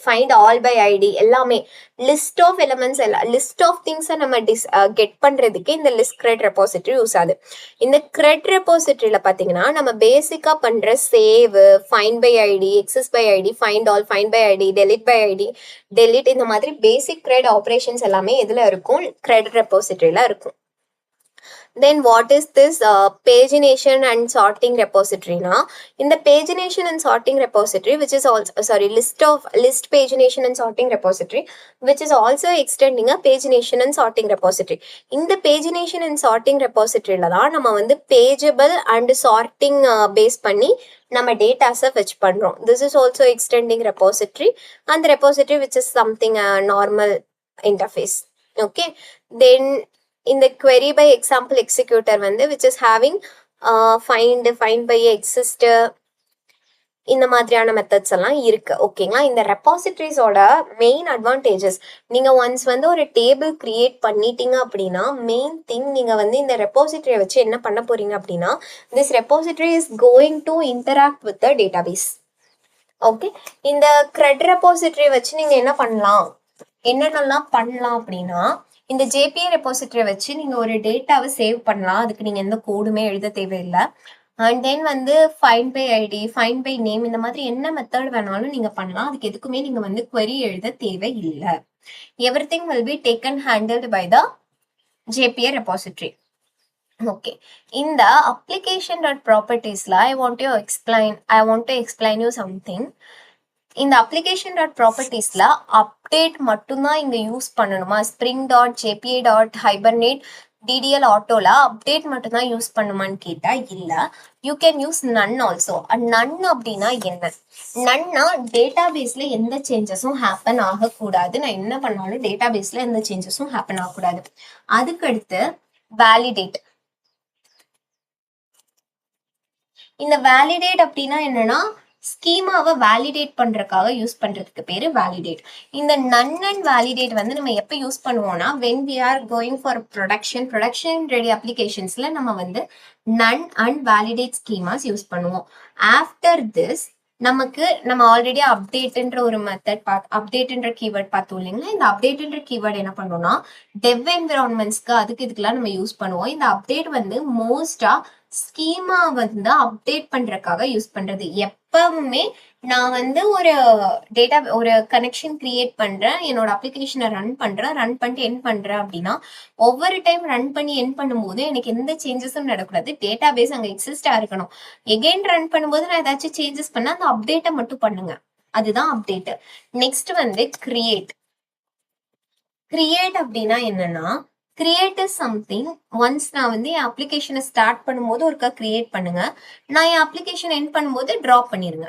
find all by ID எல்லாமே list of எலிமெண்ட்ஸ் எல்லாம் லிஸ்ட் ஆஃப் திங்ஸை நம்ம கெட் பண்றதுக்கு இந்த லிஸ்ட் கிரெட் ரெபாசிட்டரி யூஸ் ஆகுது. இந்த கிரெட் ரெபாசிட்டரியில பாத்தீங்கன்னா நம்ம பேசிக்கா பண்ற save, find by ID, access by ID, find all, find by ID, delete by ID, delete இந்த மாதிரி பேசிக் கிரெட் ஆப்ரேஷன்ஸ் எல்லாமே எதுல இருக்கும், கிரெட் ரெபாசிட்டரியில இருக்கும். Then what is this pagination and sorting repository? Now in the pagination and sorting repository, which is also list pagination and sorting repository, which is also extending a pagination and sorting repository. In the pagination and sorting repository la dhaan nama vandu pageable and sorting base panni நம்ம டேட்டாஸை fetch பண்றோம். This is also extending repository and the repository which is something normal interface. Okay, then in the query by example executor வந்து which is having find by exist இந்த மாதிரியான methods எல்லாம் இருக்கு. ஓகேங்களா, இந்த ரெபாசிட்டரிஸோட main advantages, நீங்க once வந்து ஒரு டேபிள் கிரியேட் பண்ணிட்டீங்க அப்படின்னா மெயின் திங் நீங்க வந்து இந்த ரெபாசிட்டரியை வச்சு என்ன பண்ண போறீங்க அப்படின்னா this repository is going to interact with the database. Okay, இந்த CRUD ரெபாசிட்டரி வச்சு நீங்க என்ன பண்ணலாம், என்னென்னலாம் பண்ணலாம் அப்படின்னா இந்த JPA ரெபாசிட்டரி வச்சு நீங்க ஒரு டேட்டாவை சேவ் பண்ணலாம். அதுக்கு நீங்க எந்த கோடுமே எழுத தேவையில்லை. அண்ட் தென் வந்து find by ID, find by name இந்த மாதிரி என்ன மெத்தட் வேணாலும் நீங்க பண்ணலாம். அதுக்கு எதுக்குமே நீங்க வந்து query எழுத தேவை இல்லை. everything will be taken handled by the JPA repository. Okay, in the application.properties I want to explain you something. இந்த application.propertiesல அப்டேட் மட்டும்தான் இங்க யூஸ் பண்ணணுமா, spring.jpa.hibernate DDL ஆட்டோல அப்டேட் மட்டும் தான் யூஸ் பண்ணுமான்னு கேட்டா இல்ல, you can use none also. None அப்படின்னா என்ன, நன்னா டேட்டாபேஸ்ல எந்த சேஞ்சஸும் ஹேப்பன் ஆகக்கூடாது. நான் என்ன பண்ணாலும் டேட்டாபேஸ்ல எந்த சேஞ்சஸும் ஹேப்பன் ஆகக்கூடாது. அதுக்கடுத்து வேலிடேட். இந்த வேலிடேட் அப்படின்னா என்னன்னா ஸ்கீமாவை வேலிடேட் பண்றதுக்காக யூஸ் பண்றதுக்கு பேரு வேலிடேட். இந்த நன் அண்ட் வேலிடேட் வந்து நம்ம எப்ப யூஸ் பண்ணுவோம்னா when we are going for production ready applicationsல நம்ம வந்து நன் அண்ட் வேலிடேட் ஸ்கீமாஸ் யூஸ் பண்ணுவோம். ஆஃப்டர் திஸ் நம்ம ஆல்ரெடி அப்டேட்ன்ற ஒரு மெத்தட் அப்டேட்ன்ற கீவேர்ட் பார்த்தோம் இல்லைங்களா. இந்த அப்டேட்ன்ற கீவேர்ட் என்ன பண்ணுவோம்னா டெவ் என்விரான்மெண்ட்ஸ்க்கு இதுக்கெல்லாம் நம்ம யூஸ் பண்ணுவோம். இந்த அப்டேட் வந்து மோஸ்டா ஸ்கீமா வந்து அப்டேட் பண்றதுக்காக யூஸ் பண்றது. எப்பவுமே நான் வந்து ஒரு கனெக்ஷன் கிரியேட் பண்றேன், என்னோட அப்ளிகேஷனை ரன் பண்ணிட்டு என் பண்றேன் அப்படின்னா ஒவ்வொரு டைம் ரன் பண்ணி என் பண்ணும்போது எனக்கு எந்த சேஞ்சஸும் நடக்கூடாது. டேட்டா பேஸ் அங்க எக்ஸிஸ்டா இருக்கணும். எகெயின் ரன் பண்ணும்போது நான் ஏதாச்சும் சேஞ்சஸ் பண்ணா அந்த அப்டேட்டை மட்டும் பண்ணுங்க, அதுதான் அப்டேட். நெக்ஸ்ட் வந்து கிரியேட் அப்படின்னா என்னன்னா கிரியேட் இஸ் சம்திங். ஒன்ஸ் நான் வந்து என் அப்ளிகேஷனை ஸ்டார்ட் பண்ணும்போது ஒருக்கா கிரியேட் பண்ணுங்க, நான் என் அப்ளிகேஷன் எண்ட் பண்ணும்போது ட்ராப் பண்ணிருங்க.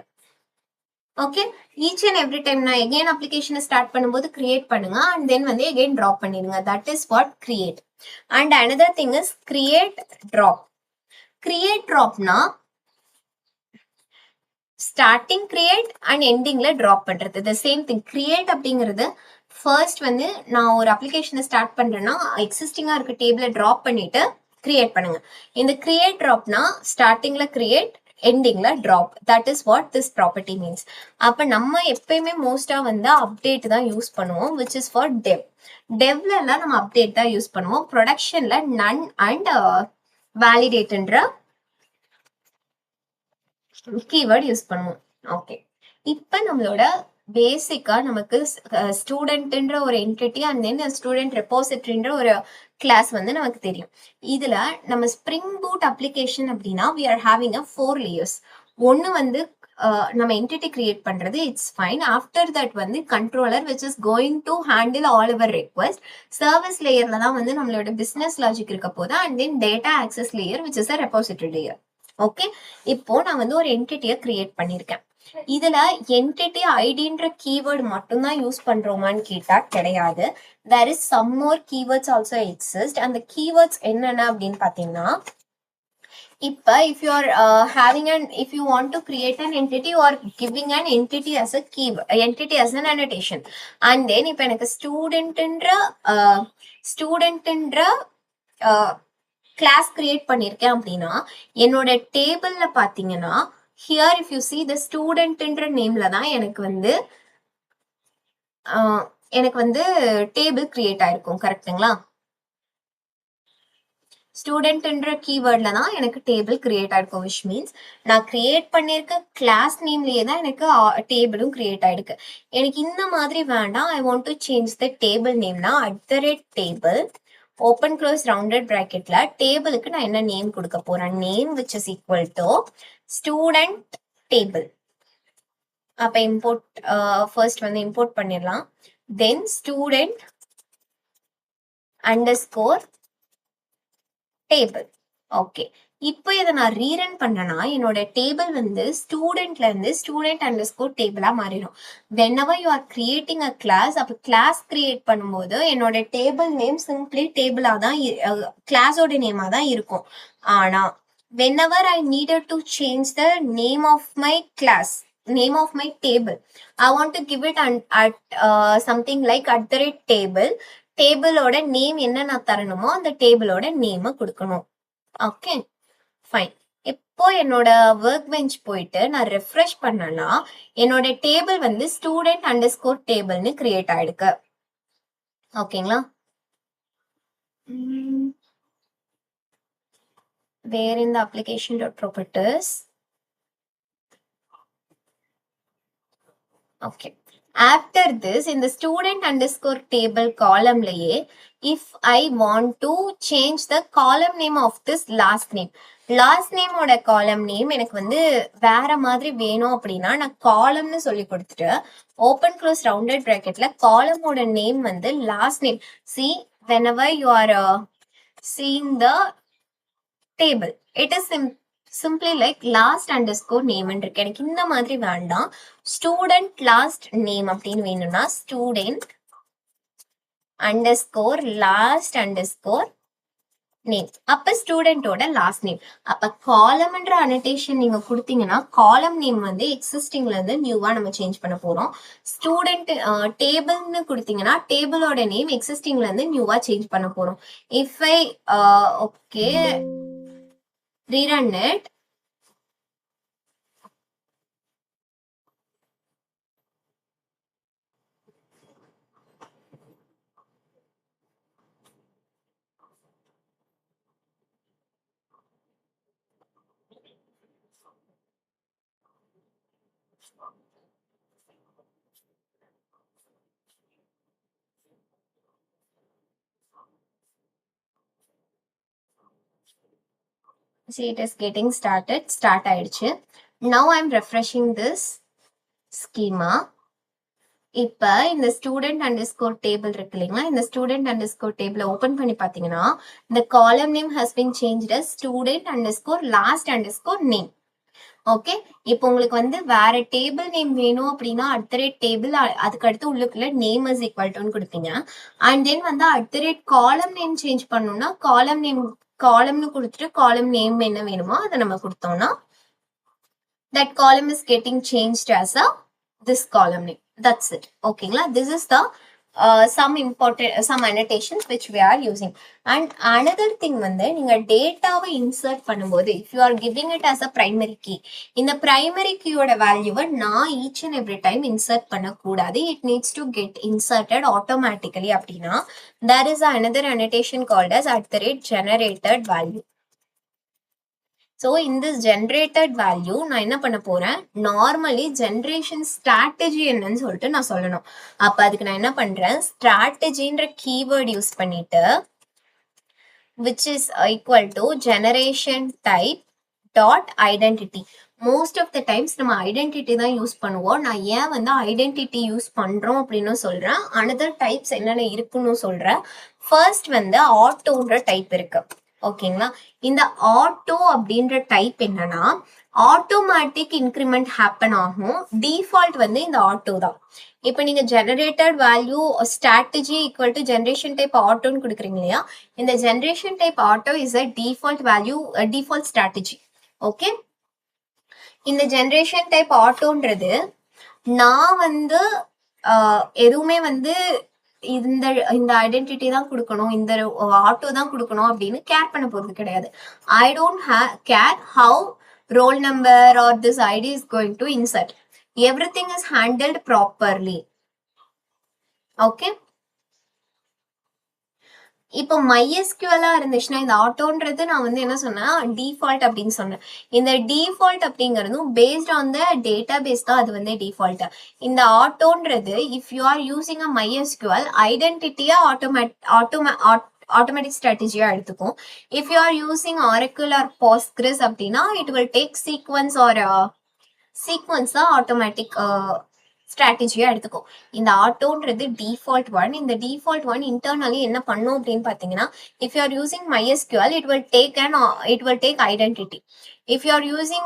Okay, each and every time நான் எகெயின் அப்ளிகேஷனை ஸ்டார்ட் பண்ணும்போது கிரியேட் பண்ணுங்க அண்ட் தென் வந்து எகெயின் ட்ராப் பண்ணிருங்க. That is what create. And another thing is create drop. Create ட்ராப்னா ஸ்டார்டிங் கிரியேட் அண்ட் எண்டிங்ல ட்ராப் பண்றது. The same thing. கிரியேட் அப்படிங்கிறது ஃபர்ஸ்ட் வந்து நான் ஒரு அப்ளிகேஷனை ஸ்டார்ட் பண்றேன்னா எக்ஸிஸ்டிங்கா இருக்க டேபிளை ட்ராப் பண்ணிட்டு கிரியேட் பண்ணுங்க. இந்த கிரியேட் ட்ராப்னா ஸ்டார்டிங்ல கிரியேட், எண்டிங்ல drop. That is what this property means. அப்ப நம்ம எப்பயுமே மோஸ்டா வந்து அப்டேட் தான் யூஸ் பண்ணுவோம், விச் இஸ் ஃபார் டெவ். டெவ்ல எல்லாம் நம்ம அப்டேட் தான் யூஸ் பண்ணுவோம். ப்ரொடக்ஷன்ல நன் அண்ட் வேலிடேட்ன்ற கீவேர்ட் யூஸ் பண்ணுவோம். ஓகே, இப்ப நம்மளோட பேசிக்கா நமக்கு ஸ்டூடெண்ட்ன்ற ஒரு என்டிட்டி அண்ட் தென் ஸ்டூடெண்ட் ரெபாசிட்டரின்ற ஒரு கிளாஸ் வந்து நமக்கு தெரியும். இதுல நம்ம ஸ்ப்ரிங் பூட் அப்ளிகேஷன் அப்படின்னா we are having a 4 layers. ஒன்னு வந்து நம்ம என்டிட்டி கிரியேட் பண்றது, இட்ஸ் ஃபைன். ஆஃப்டர் தட் வந்து controller which is going to handle all our request. Service லேயர்ல தான் வந்து நம்மளோட பிசினஸ் லாஜிக் இருக்க போது and then data access layer which is a repository layer. Okay, இப்போ நான் வந்து ஒரு என்டிட்டியை கிரியேட் பண்ணிருக்கேன். இதுல என்டிட்டி ஐடின்ற கீவேர்ட் மட்டும்தான் யூஸ் பண்றோமான்னு கேட்டா கிடையாது. there is some more keywords also exist. அந்த கீவேர்ட்ஸ் என்னென்ன அப்படின்னு பாத்தீங்கன்னா இப்ப if you are if you want to create an entity or giving an entity as a keyword, entity as an annotation, and then இப்ப எனக்கு ஸ்டூடெண்ட்ன்ற class create பண்ணிருக்கேன் அப்படின்னா என்னோட டேபிள்ல பாத்தீங்கன்னா here if you see the student என்ற நேம்ல தான் எனக்கு வந்து டேபிள் கிரியேட் ஆயிருக்கும். கரெக்ட்டுங்களா? ஸ்டூடெண்ட்ன்ற கீவேர்ட்ல தான் எனக்கு டேபிள் கிரியேட் ஆயிருக்கும், which means நான் கிரியேட் பண்ணிருக்க கிளாஸ் நேம்லயே தான் எனக்கு டேபிளும் கிரியேட் ஆயிருக்கு. எனக்கு இந்த மாதிரி வேண்டாம், I want to change the table நேம்னா @table ஓப்பன் க்ளோஸ் ரவுண்டட் பிராக்கெட்ல டேபிளுக்கு நான் என்ன நேம் கொடுக்க போறேன், name which is equal to student table. அப்ப இம்போர்ட் ஃபர்ஸ்ட் வந்து இம்போர்ட் பண்ணிடலாம். Then student underscore table. Okay, இப்போ இதை நான் ரீரன் பண்ணனா என்னோட டேபிள் வந்து ஸ்டூடெண்ட்ல இருந்து ஸ்டூடெண்ட் அண்டர்ஸ்கோர் டேபிளா மாறிடும். whenever you are creating a class, அப்ப கிளாஸ் கிரியேட் பண்ணும்போது என்னோட டேபிள் நேம் சிம்பிளி டேபிளா தான் கிளாஸோட நேமா தான் இருக்கும். ஆனா whenever I needed to change the name of my class, name of my table, I want to give it at something like @table. டேபிளோட name என்ன நான் தரணுமோ அந்த டேபிளோட நேமை கொடுக்கணும். Okay fine. இப்போ என்னோட ஒர்க் பெஞ்ச் போயிட்டு நான் ரெஃப்ரெஷ் பண்ணனா என்னோட டேபிள் வந்து ஸ்டூடெண்ட் அண்டர்ஸ்கோர் டேபிள்னு கிரியேட் ஆயிடுக்கு. ஓகேங்களா? வேர் இந்த application dot properties. Okay, after this in the student underscore table column laye, if I want to change the column name of this last name oda column name எனக்கு வந்து வேற மாதிரி வேணும் அப்படின்னா நான் காலம்னு சொல்லி கொடுத்துட்டு ஓப்பன் க்ளோஸ் ரவுண்டட் பிராக்கெட்ல காலம் ஓட நேம் வந்து last name. see whenever you are seeing the table, it is simply like last underscore name இருக்கு. எனக்கு இந்த மாதிரி வேண்டாம், ஸ்டூடெண்ட் லாஸ்ட் நேம் அப்படின்னு வேணும்னா student underscore last underscore name. அப்ப ஸ்டூடெண்டோட லாஸ்ட் நேம். அப்ப காலம்ன்ற அனோடேஷன் நீங்க கொடுத்தீங்கன்னா காலம் நேம் வந்து எக்ஸிஸ்டிங்ல இருந்து நியூவா நம்ம சேஞ்ச் பண்ண போறோம். ஸ்டூடெண்ட் டேபிள்னு கொடுத்தீங்கன்னா டேபிளோட நேம் எக்ஸிஸ்டிங்ல இருந்து நியூவா சேஞ்ச் பண்ண போறோம். If I okay rerun it. See, it is getting started. Start ஆயிடுச்சு. Now I'm refreshing this schema. இப்ப இந்த ஸ்டூடெண்ட் அண்டர்ஸ்கோர் டேபிள் இருக்கு இல்லைங்களா, இந்த ஸ்டூடெண்ட் அண்டர்ஸ்கோர் டேபிள ஓபன் பண்ணி பாத்தீங்கன்னா இந்த காலம் name has been changed as student underscore last underscore name. Okay, இப்போ உங்களுக்கு வந்து வேற டேபிள் நேம் வேணும் அப்படின்னா @table அதுக்கு அடுத்து உள்ளுக்குள்ள நேம் இஸ் ஈக்குவல் டுன்னு கொடுப்பீங்க. அண்ட் தென் வந்து காலம் நேம் சேஞ்ச் பண்ணணும்னா காலம் நேம் காலம்னு கொடுத்துட்டு காலம் நேம் என்ன வேணுமோ அதை நம்ம கொடுத்தோம்னா that column is getting changed as this column name. That's it. ஓகேங்களா? This is the some annotations which we are using. And another thing வந்து நீங்க டேட்டாவை இன்சர்ட் பண்ணும்போது if you are giving it as a primary key, இந்த primary keyயோட வேல்யூவை நான் each and every time insert பண்ணக்கூடாது. It needs to get inserted automatically அப்படின்னா there is another annotation called as @generated value. So in this generated value நான் என்ன பண்ண போறேன், normally generation strategy என்னன்னு சொல்லிட்டு நான் சொல்லணும். அப்ப அதுக்கு நான் என்ன பண்றேன், ஸ்ட்ராட்டஜின்ற கீவேர்ட் யூஸ் பண்ணிட்டு which is equal to generation type dot identity. Most of the times நம்ம ஐடென்டிட்டி தான் யூஸ் பண்ணுவோம். நான் ஏன் வந்து ஐடென்டிட்டி யூஸ் பண்றோம் அப்படின்னு சொல்றேன், அனதர் டைப்ஸ் என்னென்ன இருக்குன்னு சொல்றேன். ஃபர்ஸ்ட் வந்து ஆட்டோன்ற டைப் இருக்கு. ஓகேங்களா? இந்த ஆட்டோ அப்படின்ற டைப் என்னன்னா ஆட்டோமேட்டிக் இன்க்ரிமெண்ட் ஹேப்பன் ஆகும். டிஃபால்ட் வந்து இந்த ஆட்டோ தான். இப்போ நீங்க generated value strategy equal to generation type ஆட்டோன்னு கொடுக்குறீங்க இல்லையா, இந்த generation type auto is a default value default strategy. Okay, இந்த ஜெனரேஷன் டைப் ஆட்டோன்றது நான் வந்து எதுவுமே வந்து இந்த ஐடென்டிட்டி தான் கொடுக்கணும், இந்த ஆட்டோ தான் கொடுக்கணும் அப்படின்னு கேர் பண்ண போறது கிடையாது. I don't care how roll number or this ID is going to insert. Everything is handled properly. Okay. இப்போ MySQL இருந்துச்சுன்னா இந்த ஆட்டோன்றது நான் வந்து என்ன சொன்னேன் டிஃபால்ட் அப்படின்னு சொன்னேன். இந்த டிஃபால்ட் அப்படிங்கிறதும் based on the database தான் அது வந்து டிஃபால்ட். இந்த ஆட்டோன்றது if you are using a MySQL ஐடென்டிட்டியா ஆட்டோமேட்டிக் ஸ்ட்ராட்டஜியா எடுத்துக்கும். If you are using Oracle or Postgres அப்படின்னா it will take sequence or sequence தான் ஆட்டோமேட்டிக் ஸ்ட்ராட்டஜியா எடுத்துக்கும். இந்த ஆட்டோன்றது டிஃபால்ட் ஒன். இந்த டிஃபால்ட் ஒன் இன்டர்னலி என்ன பண்ணும் அப்படின்னு பாத்தீங்கன்னா if you are using MySQL it will take identity. if you are using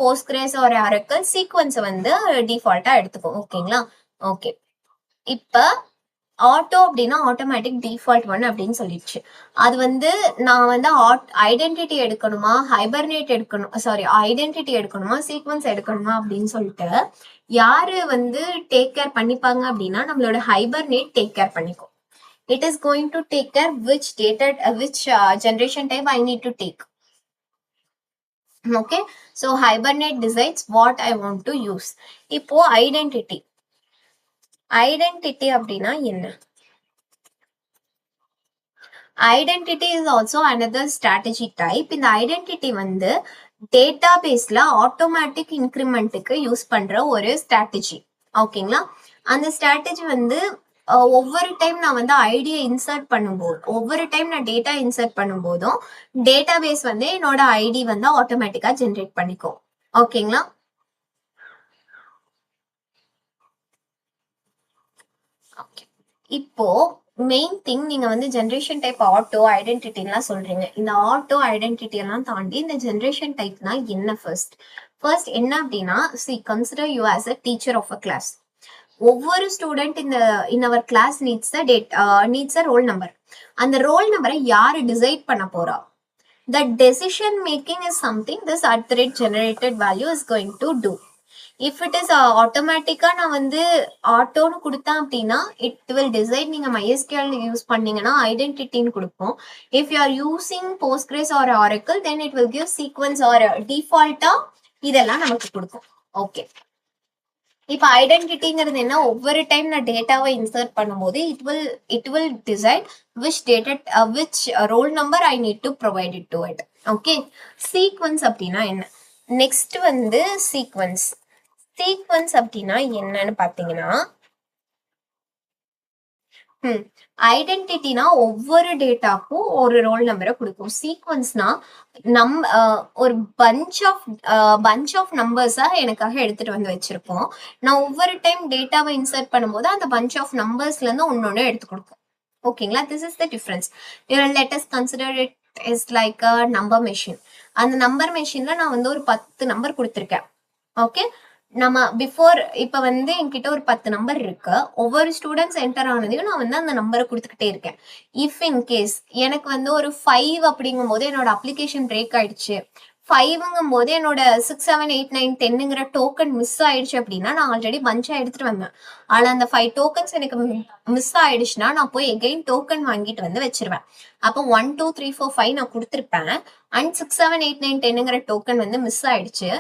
Postgres or Oracle sequence வந்து டிஃபால்ட்டா எடுத்துக்கும். ஓகேங்களா? ஓகே. இப்ப ஆட்டோ அப்படின்னா ஆட்டோமேட்டிக் டிஃபால்ட் ஒன் அப்படின்னு சொல்லிடுச்சு. அது வந்து நான் வந்து ஐடென்டிட்டி எடுக்கணுமா ஹைபர்னேட் எடுக்கணும் ஐடென்டிட்டி எடுக்கணுமா சீக்வன்ஸ் எடுக்கணுமா அப்படின்னு சொல்லிட்டு யாரு வந்து டேக் கேர் பண்ணிப்பாங்க அப்படின்னா நம்மளோட ஹைபர்னேட் டேக் கேர் பண்ணிக்கும். It is going to take care which generation type I need to take. Okay, so Hibernate decides what I want to use. இப்போ ஐடென்டிட்டி அப்படின்னா என்ன? Identity is also another strategy type. இந்த identity வந்து data பேஸ்ல automatic இன்க்ரிமெண்ட்டுக்கு use பண்ற ஒரு strategy. ஓகேங்களா? அந்த ஸ்ட்ராட்டஜி வந்து ஒவ்வொரு டைம் நான் வந்து ஐடியை இன்சர்ட் பண்ணும்போது ஒவ்வொரு டைம் நான் டேட்டா இன்சர்ட் பண்ணும்போதும் டேட்டா பேஸ் வந்து என்னோட ஐடி வந்து ஆட்டோமேட்டிக்கா ஜென்ரேட் பண்ணிக்கும். ஓகேங்களா? இப்போ மெயின் திங் நீங்க வந்து ஜென்ரேஷன் டைப் ஆட்டோ ஐடென்டிட்டிலாம் சொல்றீங்க. இந்த ஆட்டோ ஐடென்டிட்டி எல்லாம் தாண்டி இந்த ஜென்ரேஷன் டைப்னா என்ன? ஃபர்ஸ்ட் என்ன அப்படின்னா consider you as a teacher of a class. ஒவ்வொரு student in our class needs a roll number. அந்த ரோல் நம்பரை யாரு டிசைட் பண்ண போறா? The decision making is something this @generated value is going to do. If it is automatic நான் வந்து ஆட்டோன்னு கொடுத்தேன் அப்படின்னா it will decide. நீங்க MySQL யூஸ் பண்ணீங்கன்னா ஐடென்டிட்டின்னு கொடுப்போம். if you are using Postgres or Oracle then it will give sequence or default-ஆ இதெல்லாம் நமக்கு கொடுக்கும். ஓகே. இப்ப ஐடென்டிட்டிங்கிறது என்ன? ஒவ்வொரு டைம் நான் டேட்டாவை இன்சர்ட் பண்ணும்போது it will decide which roll number I need to provide it to it. Okay. Sequence அப்படின்னா என்ன? நெக்ஸ்ட் வந்து சீக்வன்ஸ் அப்படின்னா என்னன்னு பாத்தீங்கன்னா ஐடென்டிட்டினா ஒவ்வொரு டேட்டாக்கும் ஒரு ரோல் நம்பரை கொடுக்கும். சீக்வன்ஸ்னா ஒரு பஞ்ச் ஆஃப் நம்பர்ஸா எனக்காக எடுத்துட்டு வந்து வச்சிருப்போம். நான் ஒவ்வொரு டைம் டேட்டாவை இன்சர்ட் பண்ணும்போது அந்த பஞ்ச் ஆஃப் நம்பர்ஸ்ல இருந்து ஒன்னொன்னு எடுத்து கொடுக்கும். ஓகேங்களா? This is the difference. Let us consider it is like a number machine. அந்த நம்பர் மெஷின்ல நான் வந்து ஒரு 10 நம்பர் கொடுத்துருக்கேன். ஓகே. நம்ம இப்ப வந்து என்கிட்ட ஒரு 10 நம்பர் இருக்கு. ஒவ்வொரு ஸ்டூடெண்ட்ஸ் என்டர் ஆனதையும் நான் வந்து அந்த நம்பரை கொடுத்துக்கிட்டே இருக்கேன். இஃப் இன் கேஸ் எனக்கு வந்து ஒரு 5 அப்படிங்கும் போது என்னோட அப்ளிகேஷன் பிரேக் ஆயிடுச்சு, 5ங்கும் போது என்னோட 6, 7, 8, 9, 10ங்கிற டோக்கன் மிஸ் ஆயிடுச்சு அப்படின்னா நான் ஆல்ரெடி பஞ்சா எடுத்துட்டு வந்தேன். ஆனா அந்த 5 டோக்கன்ஸ் எனக்கு மிஸ் ஆயிடுச்சுன்னா நான் போய் எகைன் டோக்கன் வாங்கிட்டு வந்து வச்சிருவேன். அப்போ 1, 2, 3, 4, 5 நான் கொடுத்துருப்பேன். அண்ட் 6, 7, 8, 9, 10ங்கிற டோக்கன் வந்து மிஸ் ஆயிடுச்சு.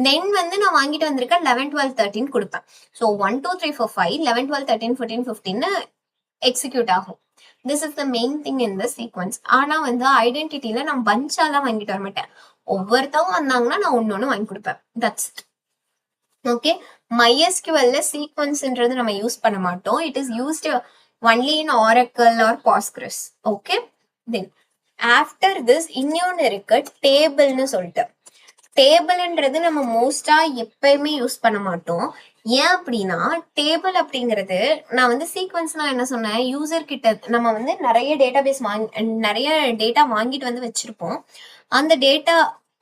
தென் வந்து நான் வாங்கிட்டு வந்திருக்கேன் 11, 12, 13 கொடுப்பேன். ஸோ 1, 2, 3, 4, 5, 11, 12, 13, 14, 15 எக்ஸிக்யூட் ஆகும். This is the main thing in the sequence. ஆனா வந்து ஐடென்டிட்டியில நான் பஞ்சாலாம் வாங்கிட்டு வர மாட்டேன். ஒவ்வொருத்தவங்க வந்தாங்கன்னா நான் ஒன்னொன்னு வாங்கி கொடுப்பேன். That's it. ஓகே. MySQL சீக்வன்ஸ்ன்றது நம்ம யூஸ் பண்ண மாட்டோம். It is used only in Oracle or Postgres. Okay. Then after this இன்னொன்னு இருக்கு டேபிள்னு சொல்லிட்டு. டேபிள்ன்றது நம்ம மோஸ்டா எப்பயுமே யூஸ் பண்ண மாட்டோம். ஏன் அப்படின்னா டேபிள் அப்படிங்கிறது நான் வந்து சீக்வன்ஸ்னா என்ன சொன்னேன், யூசர் கிட்ட நம்ம வந்து நிறைய டேட்டா வாங்கிட்டு வந்து வச்சிருப்போம்.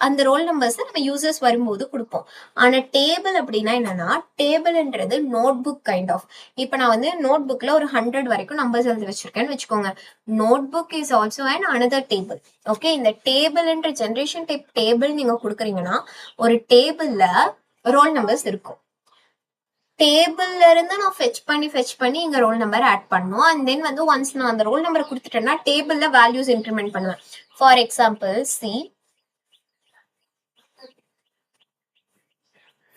அந்த ரோல் நம்பர்ஸ் நம்ம யூசர்ஸ் வரும்போது கொடுப்போம். ஆனா டேபிள் அப்படின்னா என்னன்னா டேபிள்ன்றது நோட் புக் கைண்ட் ஆஃப். இப்ப நான் வந்து நோட் புக்ல ஒரு 100 வரைக்கும் நம்பர்ஸ் எழுதி வச்சிருக்கேன்னு வச்சுக்கோங்க. Note book is also an another table. Okay. இந்த டேபிள்ன்ற ஜென்ரேஷன் டைப் டேபிள் நீங்க கொடுக்குறீங்கன்னா ஒரு டேபிள்ல ரோல் நம்பர்ஸ் இருக்கும். டேபிள்ல இருந்து நான் ஃபெச் பண்ணி இங்க ரோல் நம்பர் ஆட் பண்ணும். அண்ட் தென் வந்து ஒன்ஸ் நான் அந்த ரோல் நம்பர் கொடுத்துட்டேன்னா டேபிள்ல வேல்யூஸ் இன்க்ரிமெண்ட் பண்ணுவேன். For example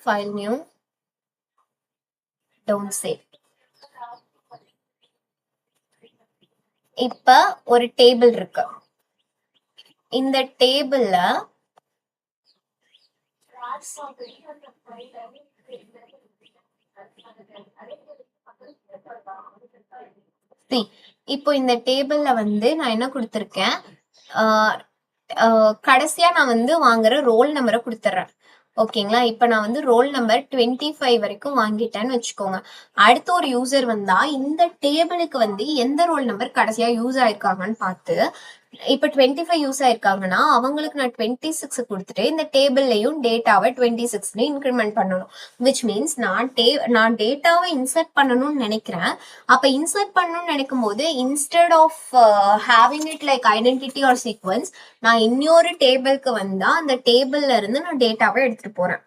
file new, don't save. இப்ப ஒரு டேபிள் இருக்கு. இந்த டேபிள்ல இப்போ இந்த டேபிள்ல வந்து நான் என்ன கொடுத்திருக்கேன், கடைசியா நான் வந்து வாங்குற ரோல் நம்பரை கொடுத்துட்றேன். ஓகேங்களா? இப்ப நான் வந்து ரோல் நம்பர் 25 வரைக்கும் வாங்கிட்டேன்னு வச்சுக்கோங்க. அடுத்த ஒரு யூசர் வந்தா இந்த டேபிளுக்கு வந்து எந்த ரோல் நம்பர் கடைசியா யூஸ் ஆயிருக்காங்கன்னு பார்த்து, இப்ப 25 யூஸ் ஆயிருக்காங்கன்னா அவங்களுக்கு நான் 26 கொடுத்துட்டு இந்த டேபிள்லயும் டேட்டாவை 26 இன்க்ரிமெண்ட் பண்ணணும். விச் மீன்ஸ் நான் டேட்டாவை இன்சர்ட் பண்ணணும்னு நினைக்கிறேன். அப்ப இன்சர்ட் பண்ணணும்னு நினைக்கும் போது instead of having it like identity or sequence, நான் இன்னொரு டேபிளுக்கு வந்தா அந்த டேபிள்ல இருந்து நான் டேட்டாவை எடுத்துட்டு போறேன்.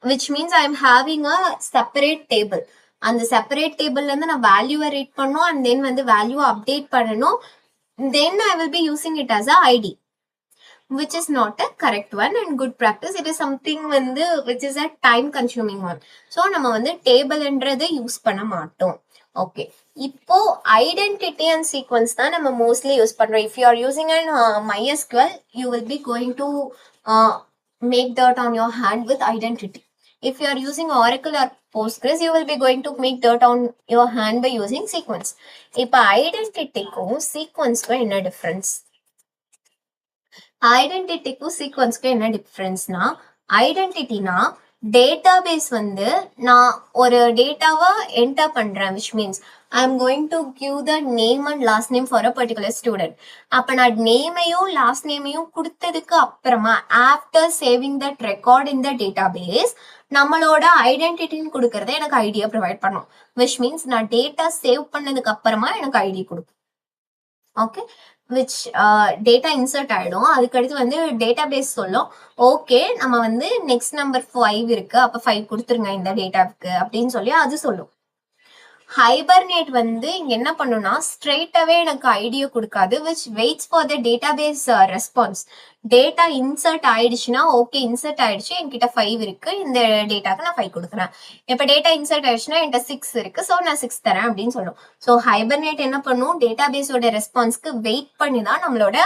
which means I am having a separate table. அந்த செப்பரேட் டேபிள்ல இருந்து நான் வேல்யூவை ரீட் பண்ணணும் and then வந்து வேல்யூவை அப்டேட் பண்ணணும். Then I will be using it as a ID, which is not a correct one and good practice. It is something வந்து which is a time consuming one. So நம்ம வந்து டேபிள்ன்றதை use பண்ண மாட்டோம். Okay, இப்போ identity and sequence தான் நம்ம mostly use பண்றோம். If you are using an MySQL, you will be going to make that on your hand with identity. If you are using Oracle or Postgres, you will be going to make that on your hand by using sequence. இப்ப ஐடென்டிட்டிக்கும் சீக்வன்ஸ்க்கும் என்ன difference? ஐடென்டிட்டிக்கும் சீக்வன்ஸ்க்கும் என்ன டிஃபரன்ஸ்னா, ஐடென்டிட்டினா database வந்து நான் ஒரு டேட்டாவை enter பண்றேன், which means I am going to give the name and last name for a particular student. அப்ப நான் நேமையும் லாஸ்ட் நேமையும் கொடுத்ததுக்கு அப்புறமா after saving that record in the database, நம்மளோட ஐடென்டிட்டின்னு கொடுக்கறத எனக்கு ஐடியா ப்ரொவைட் பண்ணும். which means நான் டேட்டா சேவ் பண்ணதுக்கு அப்புறமா எனக்கு ஐடி கொடுக்கும். ஓகே, which டேட்டா இன்சர்ட் ஆயிடும். அதுக்கடுத்து வந்து டேட்டாபேஸ் சொல்லும், ஓகே நம்ம வந்து நெக்ஸ்ட் நம்பர் 5 இருக்கு, அப்ப 5 கொடுத்துருங்க இந்த டேட்டாவுக்கு அப்படின்னு சொல்லி அது சொல்லும். ஹைபர்னேட் வந்து இங்க என்ன பண்ணுனா ஸ்ட்ரெயிட்டாவே எனக்கு ஐடியா கொடுக்காது, which waits for the database response. Data insert ஆயிடுச்சுன்னா ஓகே இன்சர்ட் ஆயிடுச்சு, என்கிட்ட 5 இருக்கு, இந்த டேட்டாக்கு நான் 5 கொடுக்குறேன். இப்ப டேட்டா இன்சர்ட் ஆயிடுச்சுன்னா என்கிட்ட 6 இருக்கு, ஸோ நான் 6 தரேன் அப்படின்னு சொல்லும். ஸோ ஹைபர்னேட் என்ன பண்ணும், டேட்டாபேஸோட ரெஸ்பான்ஸ்க்கு வெயிட் பண்ணி தான் நம்மளோட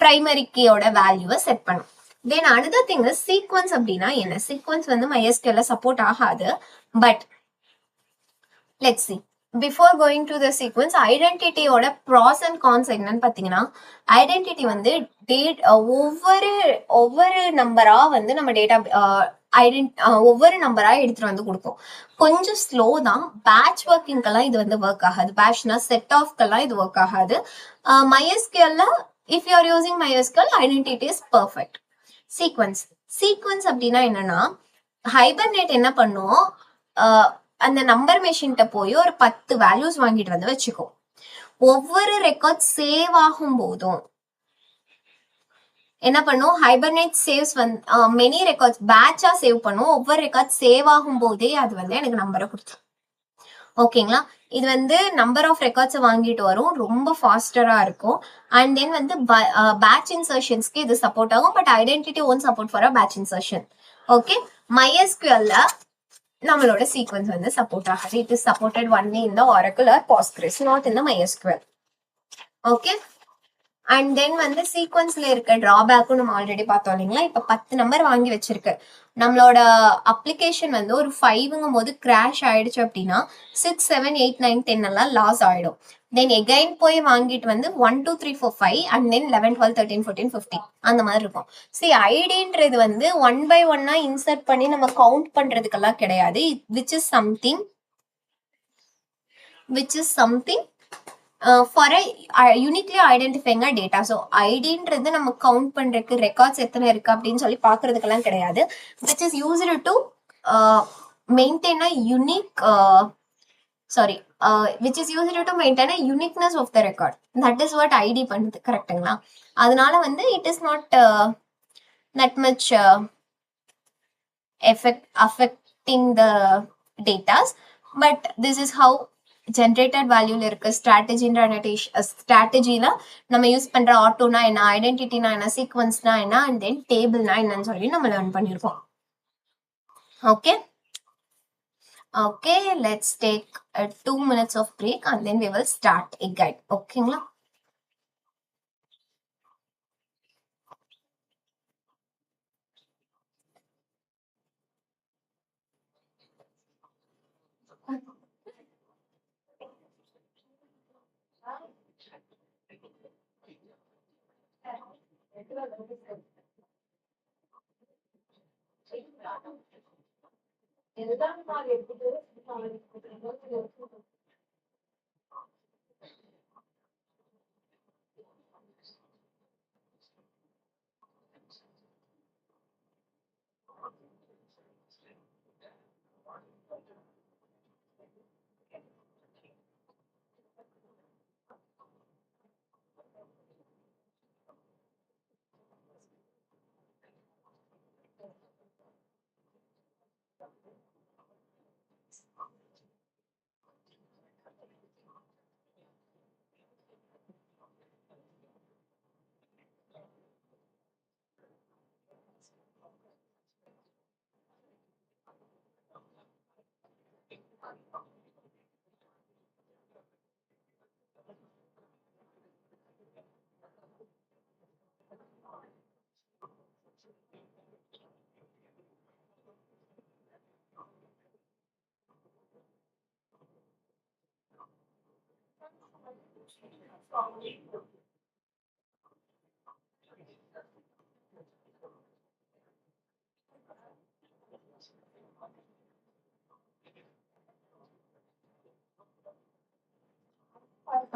பிரைமரி கீயோட வேல்யூவை செட் பண்ணும். தென் அனதர் திங் சீக்வன்ஸ் அப்படின்னா என்ன? சீக்வன்ஸ் வந்து MySQL சப்போர்ட் ஆகாது. But let's see. Before going to the sequence, identity ஓட pros and cons என்னன்னு பாத்தீங்கன்னா, ஐடென்டிட்டி வந்து ஒவ்வொரு நம்பரா வந்து நம்ம டேட்டா ஒவ்வொரு நம்பரா எடுத்துட்டு வந்து கொடுக்கும். கொஞ்சம் ஸ்லோ தான். பேட்ச் ஒர்க்கிங்கெல்லாம் இது வந்து ஒர்க் ஆகாது. பேட்ச்னா செட் ஆஃப்க்கெல்லாம் இது ஒர்க் ஆகாது. MySQL if you are using MySQL, identity is perfect. Sequence அப்படின்னா என்னன்னா, ஹைபர்னேட் என்ன பண்ணும், அந்த நம்பர் மெஷின்கிட்ட போய் ஒரு 10 வேல்யூஸ் வாங்கிட்டு வந்து வச்சுக்கோ. ஒவ்வொரு ரெக்கார்ட் சேவ் ஆகும் போதும் என்ன பண்ணும், ஹைபர்னேட் சேவ்ஸ் வந்து மெனி ரெக்கார்ட்ஸ் பேட்சா சேவ் பண்ணும். ஒவ்வொரு ரெக்கார்ட் சேவ் ஆகும் போதே அது வந்து எனக்கு நம்பரை கொடுத்துரும். ஓகேங்களா? இது வந்து நம்பர் ஆஃப் ரெக்கார்ட்ஸை வாங்கிட்டு வரும், ரொம்ப ஃபாஸ்டரா இருக்கும். அண்ட் தென் வந்து பேட்ச் இன்சர்ஷன்ஸ்க்கு இது சப்போர்ட் ஆகும். But identity won't support for a batch insertion. Okay, MySQL நம்மளோட சீக்வன்ஸ் வந்து சப்போர்ட் ஆகாது. It is supported only in the Oracle or Postgres, not in the MySQL. Okay, and then வந்து சீக்வன்ஸ்ல இருக்க டிராபேக்கும் நம்ம ஆல்ரெடி பார்த்தோம் இல்லைங்களா? இப்ப 10 நம்பர் வாங்கி வச்சிருக்கு, நம்மளோட அப்ளிகேஷன் வந்து ஒரு 5ங்கும் போது கிராஷ் ஆயிடுச்சு அப்படின்னா 6, 7, 8, 9, 10 எல்லாம் லாஸ் ஆயிடும். தென் எகைன் போய் வாங்கிட்டு வந்து 1, 2, 3, 4, 5 அண்ட் தென் 11, 12, 13, 14, 15 அந்த மாதிரி இருக்கும். சரி, ஐடின்றது வந்து 1 by 1 இன்சர்ட் பண்ணி நம்ம கவுண்ட் பண்றதுக்கெல்லாம் கிடையாது. which is something for a uniquely identifying a data. So ஐடின்றது நம்ம கவுண்ட் பண்றதுக்கு ரெக்கார்ட்ஸ் எத்தனை இருக்கு அப்படின்னு சொல்லி பாக்குறதுக்கெல்லாம் கிடையாது. which is used to maintain a unique which is used to maintain a uniqueness of the record. That is what ID பண்ணுது. கரெக்ட்டுங்களா? அதனால வந்து it is not that much affecting the data. But this is how generated வேல்யூல இருக்க ஸ்ட்ராட்டஜில நம்ம use பண்ற ஆட்டோனா என்ன, ஐடென்டிட்டினா என்ன, சீக்வன்ஸ்னா என்ன, அண்ட் தென் டேபிள்னா என்னன்னு சொல்லி நம்ம லேர்ன் பண்ணிருக்கோம். Okay. Okay, let's take 2 minutes of break and then we will start again. Okay.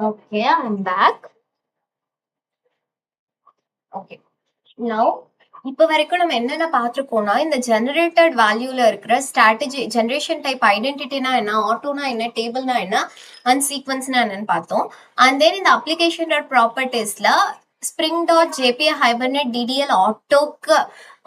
Okay, I'm back. Okay. Now, இப்போ வரைக்கும் நம்ம என்னென்ன பார்த்துருக்கோம்னா இந்த ஜெனரேட்டட் வேல்யூல இருக்கிற ஸ்ட்ராட்டஜி ஜெனரேஷன் டைப் ஐடென்டிட்டினா என்ன, ஆட்டோனா என்ன, டேபிள்னா என்ன, அண்ட் சீக்வன்ஸ்னா என்னன்னு பார்த்தோம். அண்ட் தென் இந்த அப்ளிகேஷன் ப்ராப்பர்ட்டிஸ்ல Spring dot JPA Hibernate DDL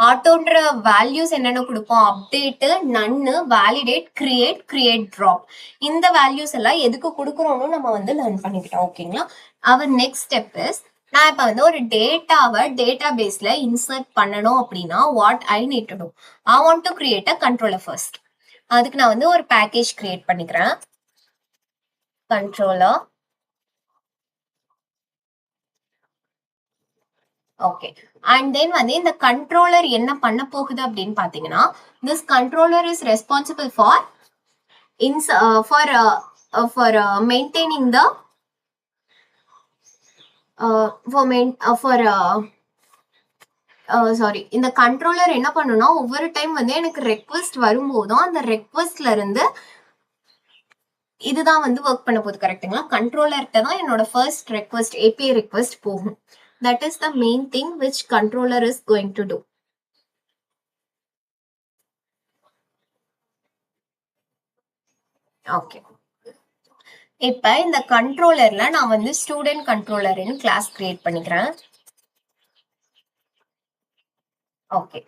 ஆட்டோன்ற வேல்யூஸ் என்னென்ன கொடுப்போம், update, none, validate, create drop. இந்த வேல்யூஸ் எல்லாம் எதுக்கு கொடுக்குறோம்னு நம்ம வந்து லேர்ன் பண்ணிக்கிட்டோம். ஓகேங்களா. அவர் நெக்ஸ்ட் ஸ்டெப் இஸ், நான் இப்போ வந்து ஒரு டேட்டாவை டேட்டா பேஸ்ல இன்சர்ட் பண்ணணும் அப்படின்னா what I need to do, I want to create a controller first. அதுக்கு நான் வந்து ஒரு பேக்கேஜ் கிரியேட் பண்ணிக்கிறேன், கண்ட்ரோலர். ஓகே. அண்ட் தென் வந்து இந்த கண்ட்ரோலர் என்ன பண்ண போகுது அப்படின்னு பாத்தீங்கன்னா, this controller is responsible for maintaining the sorry, இந்த கண்ட்ரோலர் என்ன பண்ணுனா ஒவ்வொரு டைம் வந்து எனக்கு ரெக்வெஸ்ட் வரும்போதும் அந்த ரெக்வெஸ்ட்ல இருந்து இதுதான் வந்து ஒர்க் பண்ண போகுது. கரெக்ட்டுங்களா. கண்ட்ரோலர்கிட்ட தான் என்னோட ஃபர்ஸ்ட் ரெக்வெஸ்ட் ஏபிஐ ரெக்வெஸ்ட் போகும். That is the main thing which controller is going to do. Okay. இப்ப இந்த கண்ட்ரோலர்ல நான் வந்து ஸ்டூடெண்ட் கண்ட்ரோலர்னு கிளாஸ் கிரியேட் பண்ணிக்கிறேன். ஓகே.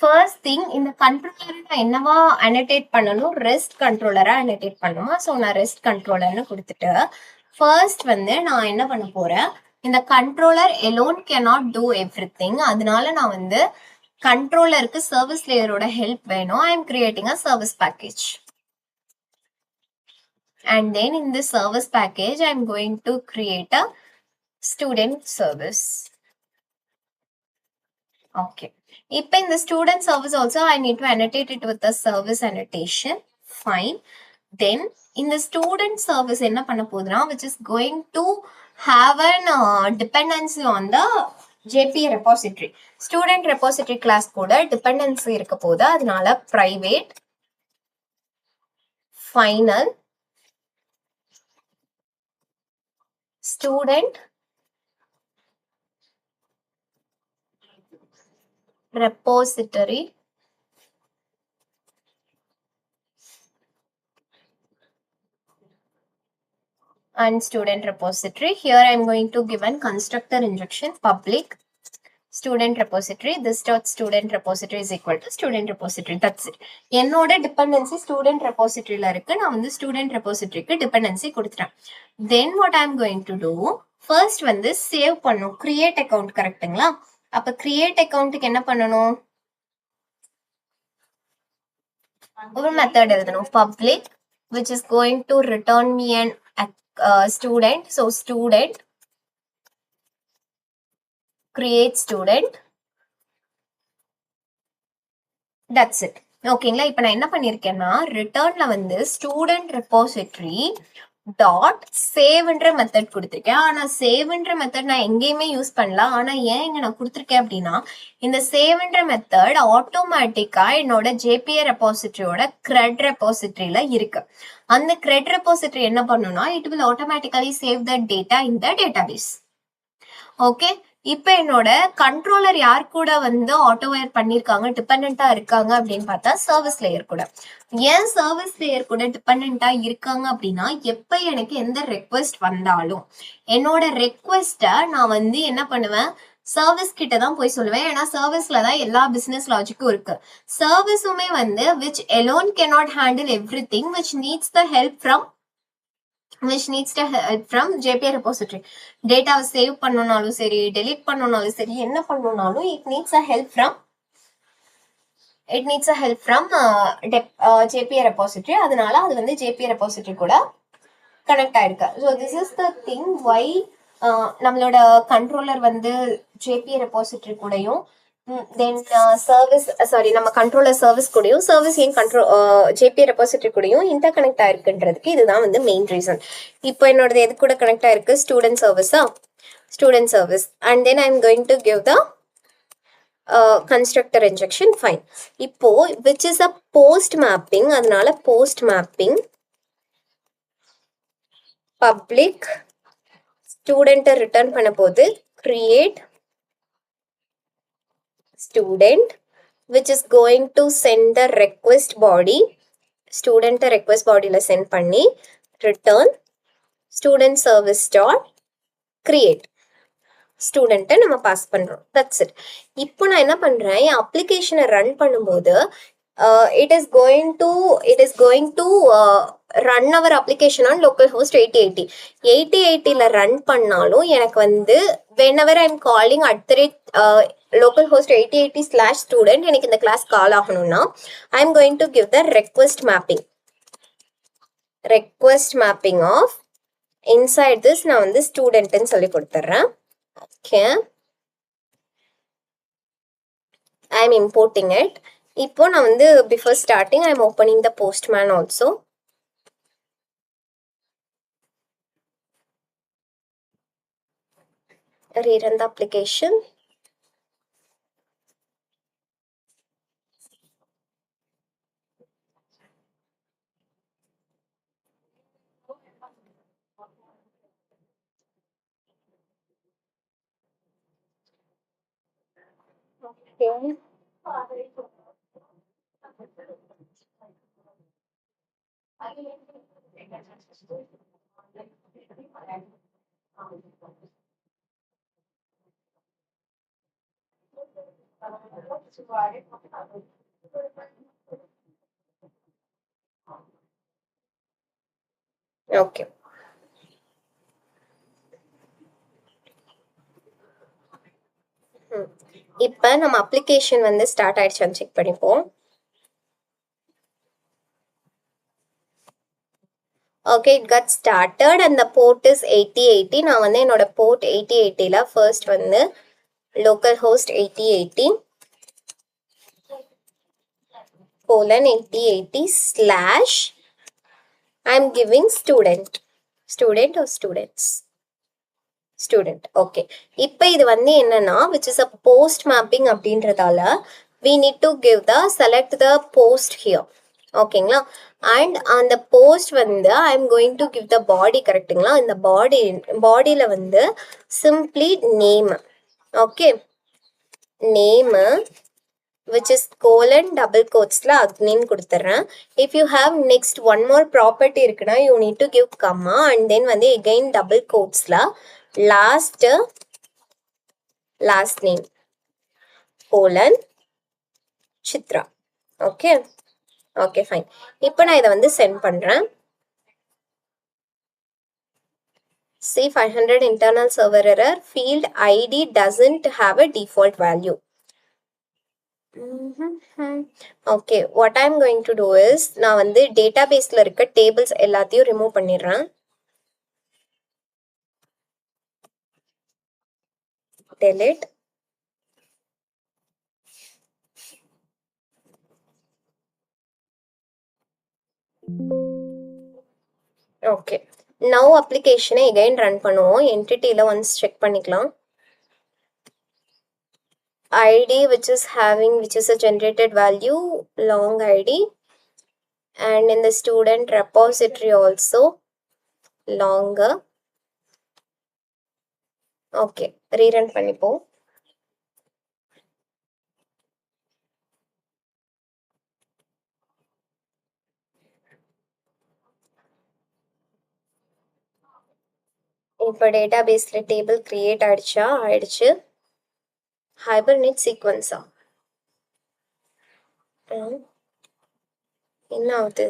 ஃபர்ஸ்ட் திங், இந்த கண்ட்ரோலரை நான் என்னவா அனோட்டேட் பண்ணணும், ரெஸ்ட் கண்ட்ரோலரா அனோட்டேட் பண்ணுமா. ஸோ நான் ரெஸ்ட் கண்ட்ரோலர்னு கொடுத்துட்டு ஃபர்ஸ்ட் வந்து நான் என்ன பண்ண போறேன், இந்த controller alone cannot do everything. அதனால நான் வந்து கண்ட்ரோலருக்கு சர்வீஸ் லேயரோட ஹெல்ப் வேணும். I am creating a service package. And then in this service package, I am going to create a student service. Okay. If in the student service also, I need to annotate it with the service annotation. Fine. Then in the student service, enna panna poduna, which is going to have an dependency on the JPA repository. Student repository class koda dependency irukka poda, adnala private final student repository and student repository. Here I am going to give an constructor injection public student repository. This dot student repository is equal to student repository. That's it. என்னோட dependency student repository ல இருக்கு. நான் வந்து student repository க்கு dependency கொடுத்துட்டேன். Then what I am going to do, first வந்து save பண்ணும், create account. கரெக்ட்டுங்களா. அப்ப create account க்கு என்ன பண்ணணும், ஒரு method எழுதணும் public which is going to return me an student. So student create student. That's it. ஓகேங்களா? இப்போ நான் என்ன பண்ணியிருக்கேன்னா ரிட்டர்ன்ல வந்து ஸ்டூடெண்ட் ரெபாசிட்டரி டாட் சேவ்ன்ற மெத்தட் கொடுத்துருக்கேன். ஆனா சேவ்ன்ற மெத்தட் நான் எங்கேயுமே யூஸ் பண்ணல. ஆனா ஏன் இங்க நான் கொடுத்துருக்கேன் அப்படின்னா இந்த சேவ்ன்ற மெத்தட் ஆட்டோமேட்டிக்கா என்னோட ஜேபிஏ ரெபாசிட்டரியோட CRUD ரெபாசிட்டரியில இருக்கு. அந்த CRUD ரெபாசிட்டரி என்ன பண்ணும்னா it will automatically save the data in the database. Okay, இப்போ என்னோட கண்ட்ரோலர் யார் கூட வந்து ஆட்டோவேர் பண்ணிருக்காங்க டிபெண்டா இருக்காங்க அப்படின்னு பார்த்தா சர்வீஸ் லேயர் கூட. ஏன் சர்வீஸ் லேயர் கூட டிபெண்டா இருக்காங்க அப்படின்னா எப்ப எனக்கு எந்த ரெக்வெஸ்ட் வந்தாலும் என்னோட ரெக்வெஸ்ட நான் வந்து என்ன பண்ணுவேன் சர்வீஸ் கிட்ட தான் போய் சொல்லுவேன். ஏன்னா சர்வீஸ்ல தான் எல்லா பிசினஸ் லாஜிக்கும் இருக்கு. சர்வீஸுமே வந்து which alone cannot handle everything which needs the help from JPA repository. Data save பண்ணனும்னாலும் சரி, delete பண்ணனும்னாலும் சரி, என்ன பண்ணனும்னாலும் it needs a help from JPA repository. அதனால அது வந்து JPA repository கூட கனெக்ட் ஆயிருக்கு. So this is the thing why நம்மளோட controller வந்து JPA repository கூடயும் தென் நம்ம கண்ட்ரோலர் சர்வீஸ் கூடயும் சர்வீஸ் ஏன் JPA ரெபாசிட்டரி கூடயும் இன்டர் கனெக்ட் ஆயிருக்குன்றதுக்கு இதுதான் வந்து மெயின் ரீசன். இப்போ என்னோடது எது கூட கனெக்ட் ஆயிருக்கு student service and then I am going to give the constructor injection. Fine. இப்போ which is a post mapping, அதனால போஸ்ட் மேப்பிங் பப்ளிக் ஸ்டூடெண்ட்டை ரிட்டர்ன் பண்ண போது create student which is going to send the request body. Student request body la send பண்ணி return student service dot create student நம்ம pass பண்றோம். That's it. இப்போ நான் என்ன பண்றேன் என் அப்ளிகேஷனை ரன் பண்ணும்போது it is going to run our application on localhost 8080ல ரன் பண்ணாலும் எனக்கு வந்து whenever I'm calling localhost 8080/student எனக்கு இந்த கிளாஸ் கால் ஆகணும்னா I'm going to give the request mapping of inside this நான் வந்து studentன்னு சொல்லி கொடுத்துறேன். Okay, I'm importing it. இப்போ நான் வந்து before starting I'm opening the postman also. Rerun the application. Okay. Okay. இப்போ நம்ம அப்ளிகேஷன் வந்து ஸ்டார்ட் ஆயிடுச்சான்னு செக் பண்ணிப்போம். Okay, it got started and the port is 8080. நான் வந்து என்னோட port 8080ல first வந்து localhost 8080 :8080/ I'm giving student or students. Student. Okay. இப்போ இது வந்து என்னன்னா which is a post mapping அப்படின்றதால we need to give select the post here. ஓகேங்களா? அண்ட் அந்த போஸ்ட் வந்து I am going to give the body. கரெக்டுங்களா? இந்த பாடியில் வந்து simply name. Okay, name which is :double quotesல அக்னின்னு கொடுத்துட்றேன். If you have next one more property இருக்குன்னா you need to give comma and then வந்து எகெயின் டபுள் கோட்ஸ்ல last name :Chitra. Okay, okay, fine. இப்போ நான் இதை வந்து சென்ட் பண்ணுறேன். See 500 internal server error, field ID doesn't have a default value. Okay, what I'm going to do is நான் வந்து டேட்டாபேஸ்ல இருக்க டேபிள்ஸ் எல்லாத்தையும் ரிமூவ் பண்ணிடுறேன். Delete. Okay. Now application again run பண்ணுவோம். Entityல once check பண்ணிக்கலாம். ID which is a generated value, long ID, and in the student repository also longer. Okay, rerun பண்ணிப்போம். இப்போ டேட்டாபேஸ்ல table create ஆயிடுச்சு. ஹைபர்நெட் சீக்வன்ஸா என்ன ஆகுது?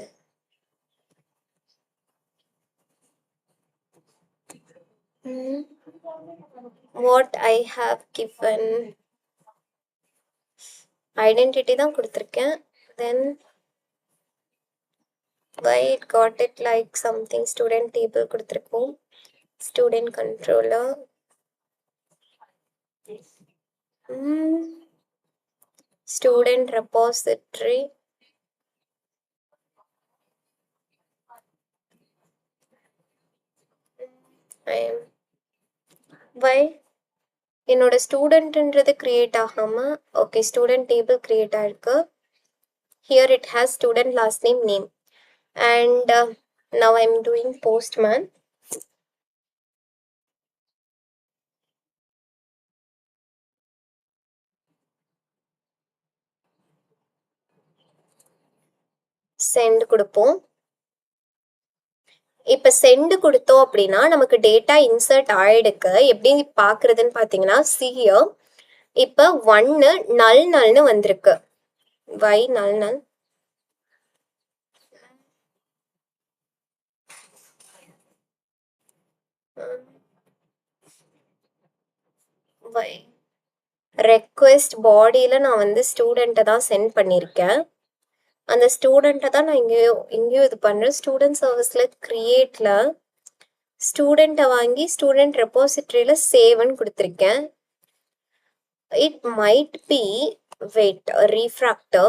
What I have given identity தான் கொடுத்துருக்கேன். Then why it got it like something student table கொடுத்துருக்கோம். Student controller. Student repository. Why என்னோட ஸ்டூடெண்ட்ன்றது create ஆகாம ஓகே ஸ்டூடெண்ட் டேபிள் கிரியேட் ஆயிருக்கு. Here it has student last name and now I'm doing postman. Send கொடுப்போம். இப்ப send கொடுத்தோம் அப்படின்னா நமக்கு data insert ஆயிடுக்கு. எப்படி பாக்குறதுன்னு பாத்தீங்கன்னா see here. இப்ப 1 நல்னு வந்திருக்கு. Why நல்? Why request bodyல நான் வந்து ஸ்டூடெண்ட்டை தான் சென்ட் பண்ணியிருக்கேன். அந்த ஸ்டூடெண்ட்டை தான் நான் இங்கேயும் இது பண்றேன். ஸ்டூடெண்ட் சர்வீஸ்ல கிரியேட்ல ஸ்டூடெண்ட்டை வாங்கி ஸ்டூடெண்ட் ரெப்போசிட்டரியில சேவ்னு கொடுத்துருக்கேன். It might be wait refactor,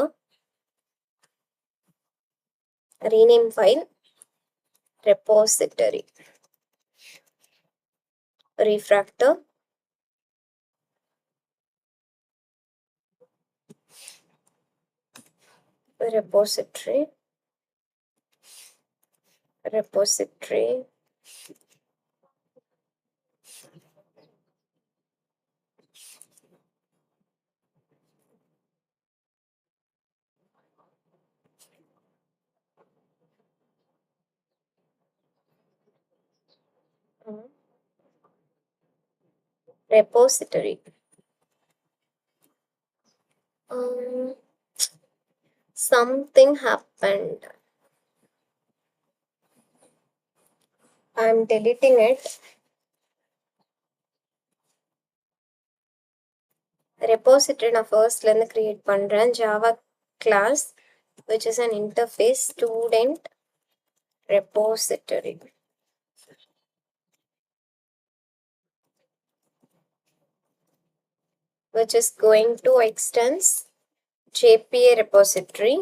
rename file, repository, refactor, repository, repository. Something happened. I'm deleting it. Repository நான் firstல இருந்து create பண்றேன். Java class which is an interface student repository. Which is going to extends JPA repository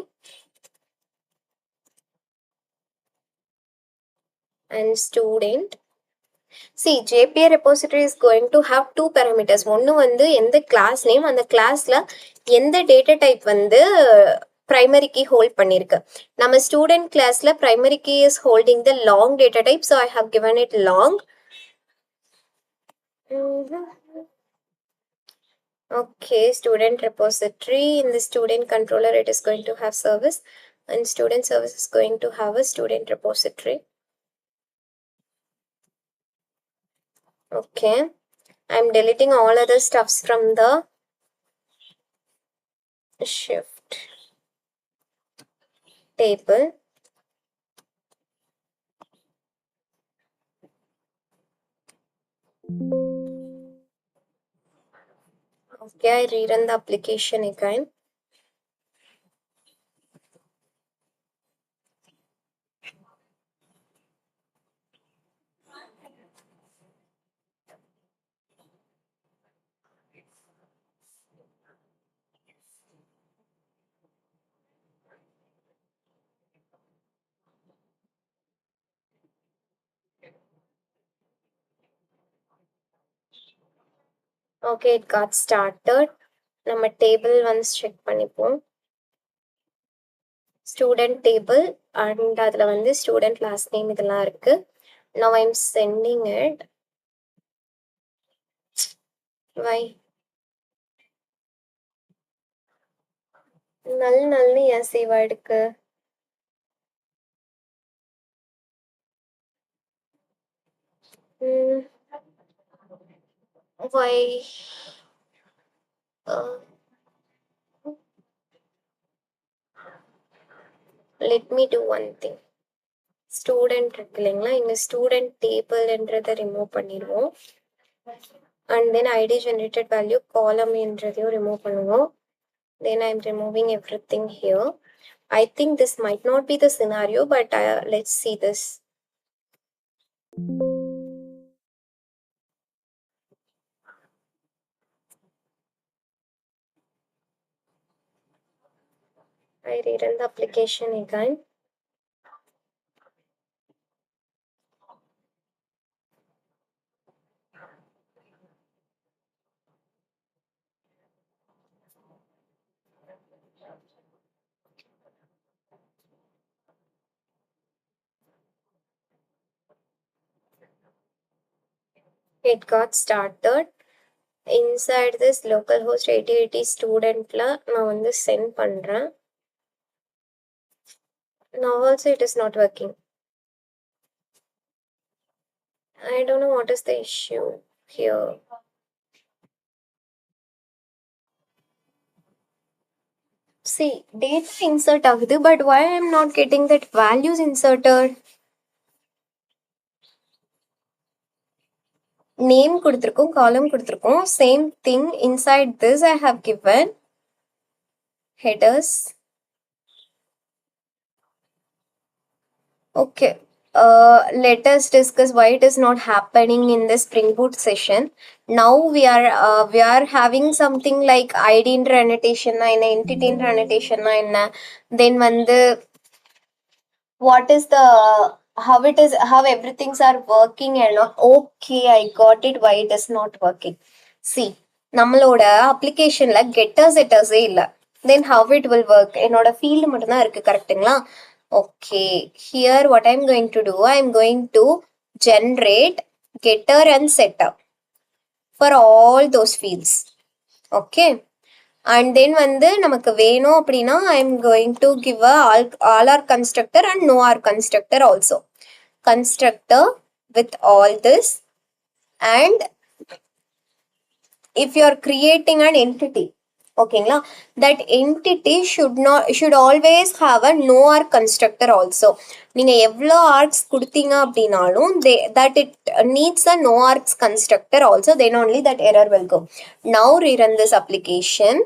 and student. See, JPA repository is going to have two parameters. ஒன்னு வந்து எந்த class name, அந்த classல எந்த data type வந்து primary key hold பண்ணிருக்கு. நம்ம student classல primary key is holding the long data type, so I have given it long. Okay, student repository. In the student controller, it is going to have service, and student service is going to have a student repository. Okay, I'm deleting all other stuffs from the shift table. Okay, I rerun the application again. Okay, it got started. நம்ம table once check பண்ணிப்போம். Student table and அதுல வந்து student last name இதெல்லாம் இருக்கு. Now I'm sending it. Why? நல்னு ஏன் சேவா இருக்கு? Why? Let me do one thing. Student இருக்கு இல்லைங்களா, இங்க student table என்றதை remove பண்ணிடுவோம். And then id generated value column என்றதையும் remove பண்ணுவோம். Then I'm removing everything here. I think this might not be the scenario, but let's see this. I rerun the application again. It got started. Inside this localhost 8080 studentல நான் வந்து send பண்றேன். Now also it is not working. I don't know what is the issue here. See, data insert ஆகுது, but why I'm not getting that values inserted? Name கொடுத்திருக்கோம், column கொடுத்திருக்கோம். Same thing inside this I have given headers. Okay. Let us discuss why it is not happening in the Spring Boot session. Now we are having something like ID annotation na enna, entity annotation na enna, then வந்து what is the how everything's are working and all. Okay, I got it, why it is not working. See, நம்மளோட applicationல getters setters இல்ல, then how it will work? என்னோட field மட்டும் தான் இருக்கு, கரெக்ட்டுங்களா? Okay, here what I'm going to do, I'm going to generate getter and setter for all those fields. Okay, and then வந்து நமக்கு வேணும் அப்படின்னா I'm going to give a all our constructor and no our constructor also. Constructor with all this, and if you are creating an entity, ஓகேங்களா, that entity should always have a no arc constructor also. நீங்க எவ்வளோ arcs கொடுத்தீங்க அப்படின்னாலும் that it needs a no arcs constructor also, then only that error will go. Now rerun this application.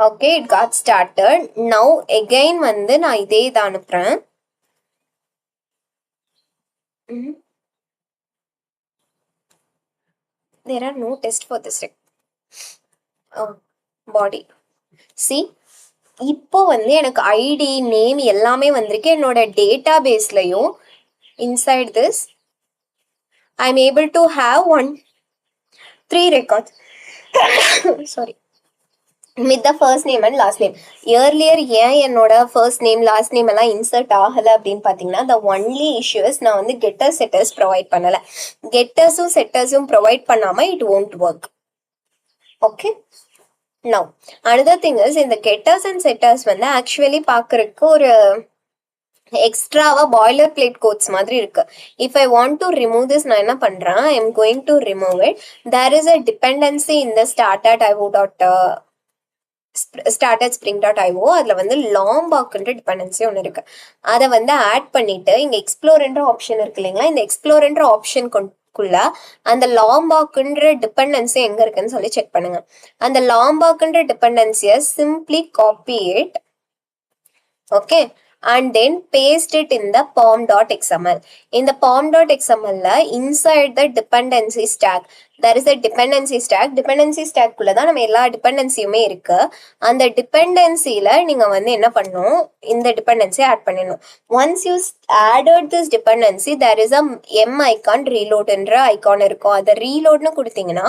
Okay, it got started. Now again வந்து நான் இதே தான் அனுப்புறேன். There are no tests for this body. See, இப்போ வந்து எனக்கு ID name எல்லாமே வந்திருக்கு. என்னோட data பேஸ்லையும் inside this I'm able to have 3 records. Sorry, with the first name and last name. Earlier ஏன் என்னோட first name last name எல்லாம் insert ஆகலை அப்படின்னு பார்த்தீங்கன்னா, the only issue is நான் வந்து getter setters ப்ரொவைட் பண்ணலை. கெட்டர்ஸும் செட்டர்ஸும் ப்ரொவைட் பண்ணாமல் it won't work. Okay, now another thing is இந்த getters and setters வந்து ஆக்சுவலி பார்க்கறதுக்கு ஒரு எக்ஸ்ட்ராவா பாய்லர் பிளேட் கோட்ஸ் மாதிரி இருக்கு. If I want to remove this, நான் என்ன பண்றேன், I am going to remove it. There is a dependency in the start@spring.io. அதுல வந்து லாம்பாக்ன்ற டிபெண்டன்சி ஒன்று இருக்கு. அதை வந்து ஆட் பண்ணிட்டு இங்க எக்ஸ்ப்ளோர்ன்ற ஆப்ஷன் இருக்கு இல்லைங்களா, இந்த எக்ஸ்ப்ளோர்ன்ற ஆப்ஷன் குள்ள அந்த லாம்பாக்ன்ற டிபெண்டன்சி எங்க இருக்குன்னு சொல்லி செக் பண்ணுங்க. அந்த லாம்பாக்ன்ற டிபெண்டன்சியை simply copy it. Okay, and then paste it in the pom.xml. In the pom.xml, inside the dependency stack, there is a dependency stack. Dependency stack குள்ள தான் நம்ம எல்லா டிபெண்டன்சியுமே இருக்கு. அந்த டிபெண்டன்சில நீங்க வந்து என்ன பண்ணணும், இந்த டிபெண்டன்சி ஆட் பண்ணிடணும். once you added this dependency, there is a m icon, reload என்ற ஐகான் இருக்கும். அதை reloadனு கொடுத்தீங்கன்னா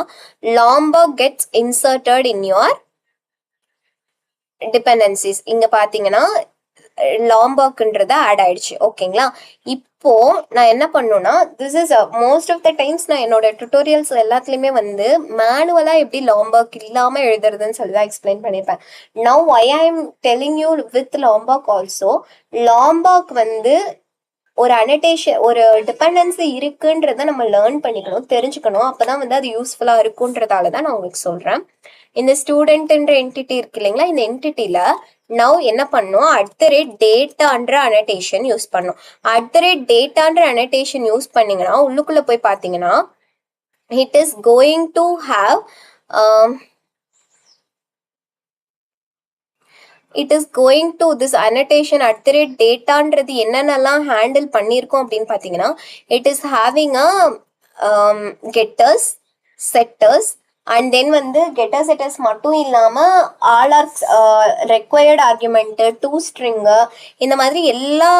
lombok gets inserted in your dependencies. இங்க பாத்தீங்கன்னா lombokன்றது ஆட் ஆயிடுச்சு. ஓகேங்களா? இப்போ நான் என்ன பண்ணணும்னா, this is most of the times நான் என்னோட டுட்டோரியல்ஸ் எல்லாத்துலயுமே வந்து மேனுவலா எப்படி lombok இல்லாம எழுதுறதுன்னு சொல்லி தான் explain பண்ணிருப்பேன். Now I am telling you with lombok also. lombok வந்து ஒரு அனடேஷன், ஒரு டிபெண்டன்சி இருக்குன்றத நம்ம லேர்ன் பண்ணிக்கணும், தெரிஞ்சுக்கணும். அப்பதான் வந்து அது யூஸ்ஃபுல்லா இருக்குன்றதால தான் நான் உங்களுக்கு சொல்றேன். இந்த ஸ்டூடெண்ட்ன்ற என்டிட்டி இருக்கு இல்லைங்களா, இந்த என்டிட்டில நவ் என்ன பண்ணும், @dataன்ற அனடேஷன் யூஸ் பண்ணும். @dataன்ற அனடேஷன் யூஸ் பண்ணீங்கன்னா உள்ளுக்குள்ள போய் பாத்தீங்கன்னா it is going to have it is going to this annotation @dataன்றது என்னென்னலாம் ஹேண்டில் பண்ணியிருக்கோம் அப்படின்னு பார்த்தீங்கன்னா, it is having a getters, setters, and then வந்து getter setters மட்டும் இல்லாம all are required argument, toString, இந்த மாதிரி எல்லா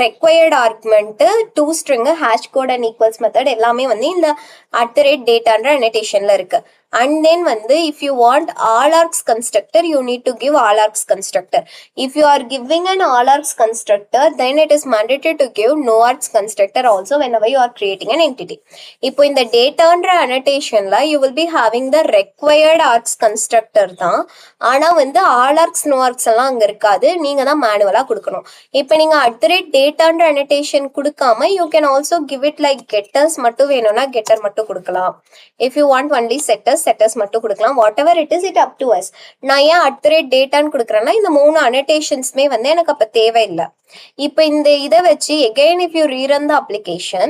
required argument, toString, hash code and equals method எல்லாமே வந்து இந்த @dataன்ற annotationல இருக்கு. And then வந்து if you want all args constructor, you need to give all args constructor. If you are giving an all args constructor, then it is mandatory to give no args constructor also whenever you are creating an entity. இப்போ இந்த dataன்ற annotationல you will be having the required args constructor தான். ஆனா வந்து all args no args எல்லாம் அங்க இருக்காது, நீங்க தான் மேனுவலா கொடுக்கணும். இப்போ நீங்க @dataன்ற annotation கொடுக்காம you can also give it like getters மட்டும் வேணும்னா getter மட்டும் கொடுக்கலாம். If you want only setters மட்டும் கொடுக்கலாம். whatever it is, it up to us. நான் ஏன் @dataன்னு கொடுக்குறேன்னா, இந்த 3 அனடேஷன்ஸ்மே வந்து எனக்கு அப்ப தேவையில்லை. இப்போ இந்த இதை வச்சு again if you rerun the application,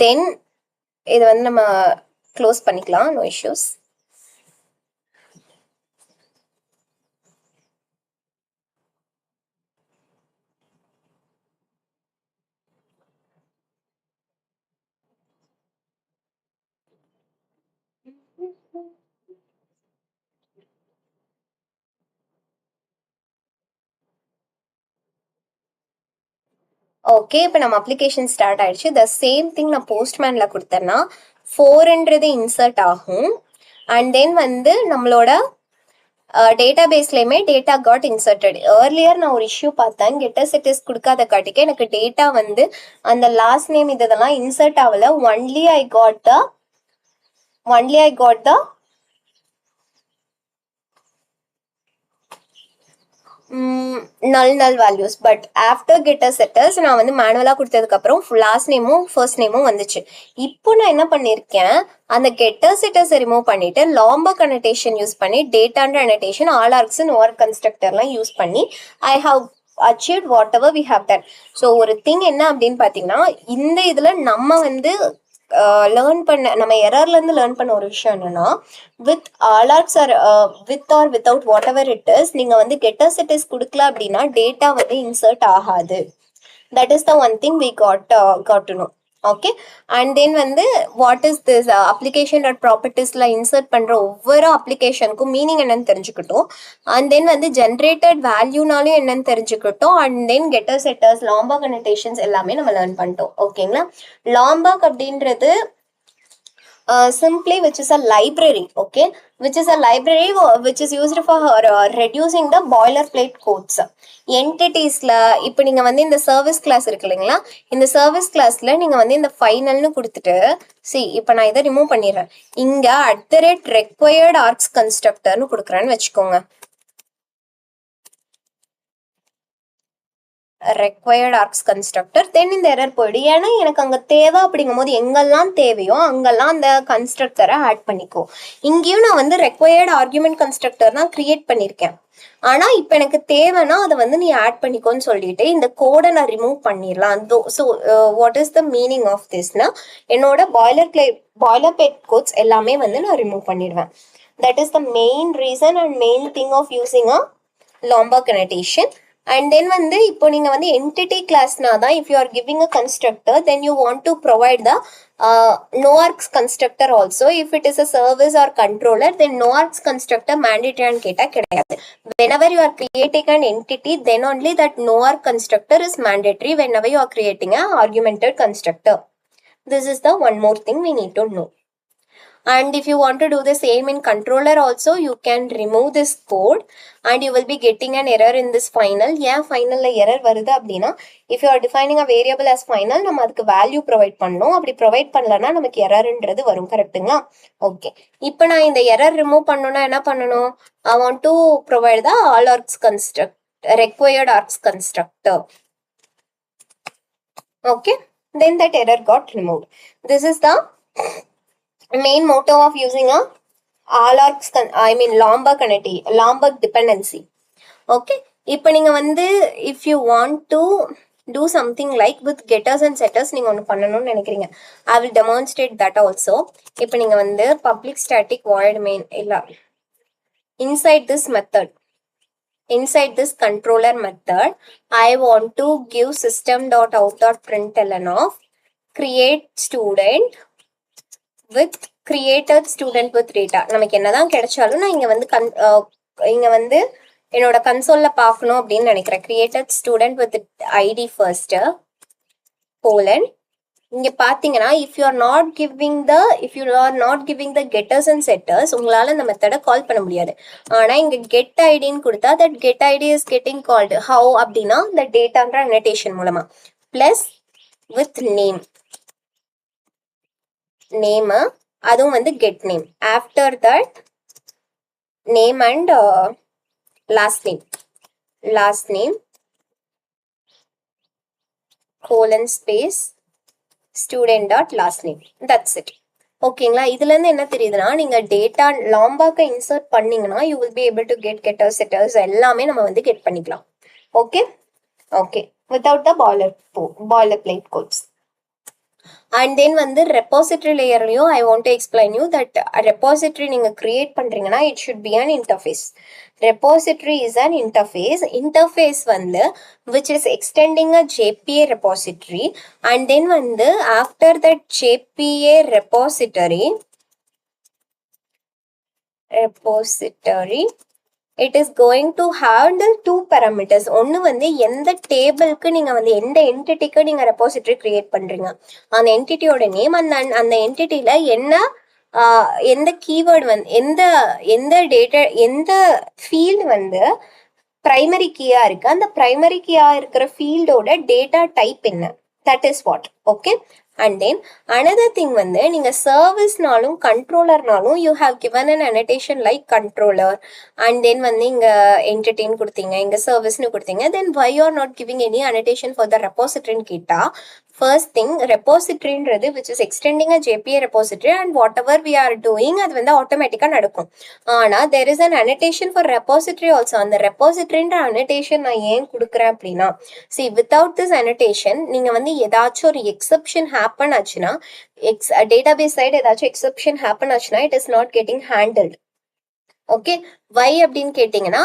then இதை வந்து நம்ம க்ளோஸ் பண்ணிக்கலாம், no issues. ஓகே, இப்போ நம்ம அப்ளிகேஷன் ஸ்டார்ட் ஆயிடுச்சு. த சேம் திங் நான் போஸ்ட்மேன்ல கொடுத்தேன்னா 4ன்றது இன்சர்ட் ஆகும். அண்ட் தென் வந்து நம்மளோட டேட்டாபேஸ்லையுமே டேட்டா காட் இன்சர்டட். ஏர்லியர் நான் ஒரு இஷ்யூ பார்த்தேன், கெட்டர் செட்டர்ஸ் கொடுக்காத காட்டிக்க எனக்கு டேட்டா வந்து அந்த லாஸ்ட் நேம் இதெல்லாம் இன்சர்ட் ஆகல. Only I got the null values. But after getter setters நான் வந்து மேனுவலா கொடுத்ததுக்கு அப்புறம் லாஸ்ட் நேமும் ஃபர்ஸ்ட் நேமும் வந்துச்சு. இப்போ நான் என்ன பண்ணிருக்கேன், அந்த கெட்டர் செட்டர்ஸ் ரிமூவ் பண்ணிட்டு lombok annotation யூஸ் பண்ணி டேட்டான்ற annotation, all args no arg constructorலாம் யூஸ் பண்ணி I have achieved whatever we have done. So ஒரு திங் என்ன அப்படின்னு பார்த்தீங்கன்னா, இந்த இதில் நம்ம வந்து லேர்ன் பண்ண, நம்ம எரர்ல இருந்து லேர்ன் பண்ண ஒரு விஷயம் என்னன்னா, with all args or with or without whatever it is, நீங்க வந்து கெட்டர் செட்டர்ஸ் கொடுக்கல அப்படின்னா டேட்டா வந்து இன்சர்ட் ஆகாது. That is the one thing we got to know. Okay, and then வந்து what is this application dot ப்ராப்பர்ட்டிஸ்ல insert பண்ற ஒவ்வொரு அப்ளிகேஷனுக்கும் மீனிங் என்னன்னு தெரிஞ்சுக்கிட்டோம். அண்ட் தென் வந்து ஜென்ரேட்டட் வேல்யூனாலும் என்னன்னு தெரிஞ்சுக்கிட்டோம். And then getter setters, lombok annotations எல்லாமே நம்ம லேர்ன் பண்ணிட்டோம். ஓகேங்களா? lombok அப்படின்றது simply which is a library, okay, which is a library which is used for reducing the boilerplate codes. என்டிட்டிஸ்ல இப்போ நீங்க வந்து இந்த சர்வீஸ் கிளாஸ் இருக்கு இல்லைங்களா, இந்த சர்வீஸ் கிளாஸ்ல நீங்க வந்து இந்த ஃபைனல்னு கொடுத்துட்டு இப்போ நான் இதை ரிமூவ் பண்ணிடுறேன். இங்க @required args constructorன்னு கொடுக்குறேன்னு வச்சுக்கோங்க. required args constructor then இந்த எரர் போயிடும். ஏன்னா எனக்கு அங்க தேவை அப்படிங்கும் போது எங்கெல்லாம் தேவையோ அங்கெல்லாம் அந்த கன்ஸ்ட்ரக்டரை ஆட் பண்ணிக்கோ. இங்கேயும் நான் வந்து ரெக்வயர்ட் ஆர்குமெண்ட் கன்ஸ்ட்ரக்டர் தான் கிரியேட் பண்ணியிருக்கேன். ஆனா இப்ப எனக்கு தேவைன்னா அதை வந்து நீ ஆட் பண்ணிக்கோன்னு சொல்லிட்டு இந்த கோடை நான் ரிமூவ் பண்ணிடலாம். So what is the meaning of திஸ்னா என்னோட பாய்லர் பிளேட் கோட்ஸ் எல்லாமே வந்து நான் ரிமூவ் பண்ணிடுவேன். That is the main reason and main thing of using a Lombard annotation. And then வந்து இப்போ நீங்க வந்து entity classனா தான் if you are giving a constructor then you want to provide the no args constructor also. If it is a service or controller then no args constructor mandatory and கேட்டா கிடையாது. Whenever you are creating an entity then only that no arg constructor is mandatory whenever you are creating an argumented constructor. This is the one more thing we need to know. And if you want to do the same in controller also, you can remove this code and you will be getting an error in this final. Yeah, final la error வருது அப்படின்னா if you are defining a variable as final நம்ம அதுக்கு value provide பண்ணணும். அப்படி provide பண்ணலன்னா நமக்கு errorன்றது வரும். கரெக்ட்டுங்களா? ஓகே, இப்போ நான் இந்த error remove பண்ணணும்னா என்ன பண்ணணும்? I want to provide the all args construct required args constructor. Okay, then that error got removed. This is the main motto of using a all args Lombard dependency. Okay, இப்போ நீங்க வந்து if you want to do something like with getters and setters நீங்க ஒன்று பண்ணணும்னு நினைக்கிறீங்க, I will demonstrate that also. இப்போ நீங்க வந்து public static void main இல்ல inside this controller method I want to give system.out.println of create student with created student with data. நமக்கு என்னதான் கிடைச்சாலும் நான் இங்க வந்து என்னோட கன்சோல்ல பார்க்கணும் அப்படின்னு நினைக்கிறேன். created student with id first colon. இங்க பாத்தீங்கன்னா if you are not giving the getters and setters உங்களால இந்த மெத்தட கால் பண்ண முடியாது. ஆனா இங்க get id ன்னு கொடுத்தா that get id is getting called how அப்படின்னா the dataன்ற annotation மூலமா plus with name அதுவும் வந்து get name. After that name and last name colon space student dot last name. That's it. ஓகேங்களா? இதுல இருந்து என்ன தெரியுதுன்னா நீங்க டேட்டா லாம்பாக்க இன்சர்ட் பண்ணீங்கன்னா you will be able to get getters setters எல்லாமே நம்ம வந்து கெட் பண்ணிக்கலாம். Okay without the boilerplate codes. And then வந்து repository layerலையும் I want to explain you that a repository நீங்க create பண்றீங்கன்னா it should be an interface. Repository is an interface வந்து which is extending a JPA repository and then வந்து after that JPA repository it is going to handle two parameters. ஒன்னு வந்து எந்த டேபிளுக்கு நீங்க வந்து எந்த என்டிட்டிக்கு நீங்க ரெபாசிட்டரி கிரியேட் பண்றீங்க அந்த என்டிட்டியோட நேம் அந்த என்டிட்டில என்ன எந்த கீவேர்டு வந்து எந்த டேட்டா எந்த ஃபீல்டு வந்து பிரைமரி கீயா இருக்கு அந்த பிரைமரி கீயா இருக்கிற ஃபீல்டோட டேட்டா டைப் என்ன, that is what. Okay, and then another thing வந்து நீங்க சர்வீஸ்னாலும் கண்ட்ரோலர்னாலும் you have given an annotation like controller and then வந்து இங்க entity-ன்னு கொடுத்தீங்க இங்க சர்வீஸ்னு கொடுத்தீங்க, then why you are not giving any annotation for the repository-ன்னு கேட்டா first thing repository-ன்றது which is extending a JPA repository and whatever we are doing அது வந்து ஆட்டோமேட்டிக்கா நடக்கும். ஆனா there is an annotation for repository also. அந்த repository-ன்ற annotation நான் ஏன் கொடுக்குறேன் அப்படின்னா see without this annotation நீங்க வந்து ஏதாச்சும் ஒரு exception happen ஆச்சுன்னா database side ஏதாச்சும் exception happen ஆச்சுன்னா it is not getting handled. Okay, why அப்படின்னு கேட்டீங்கன்னா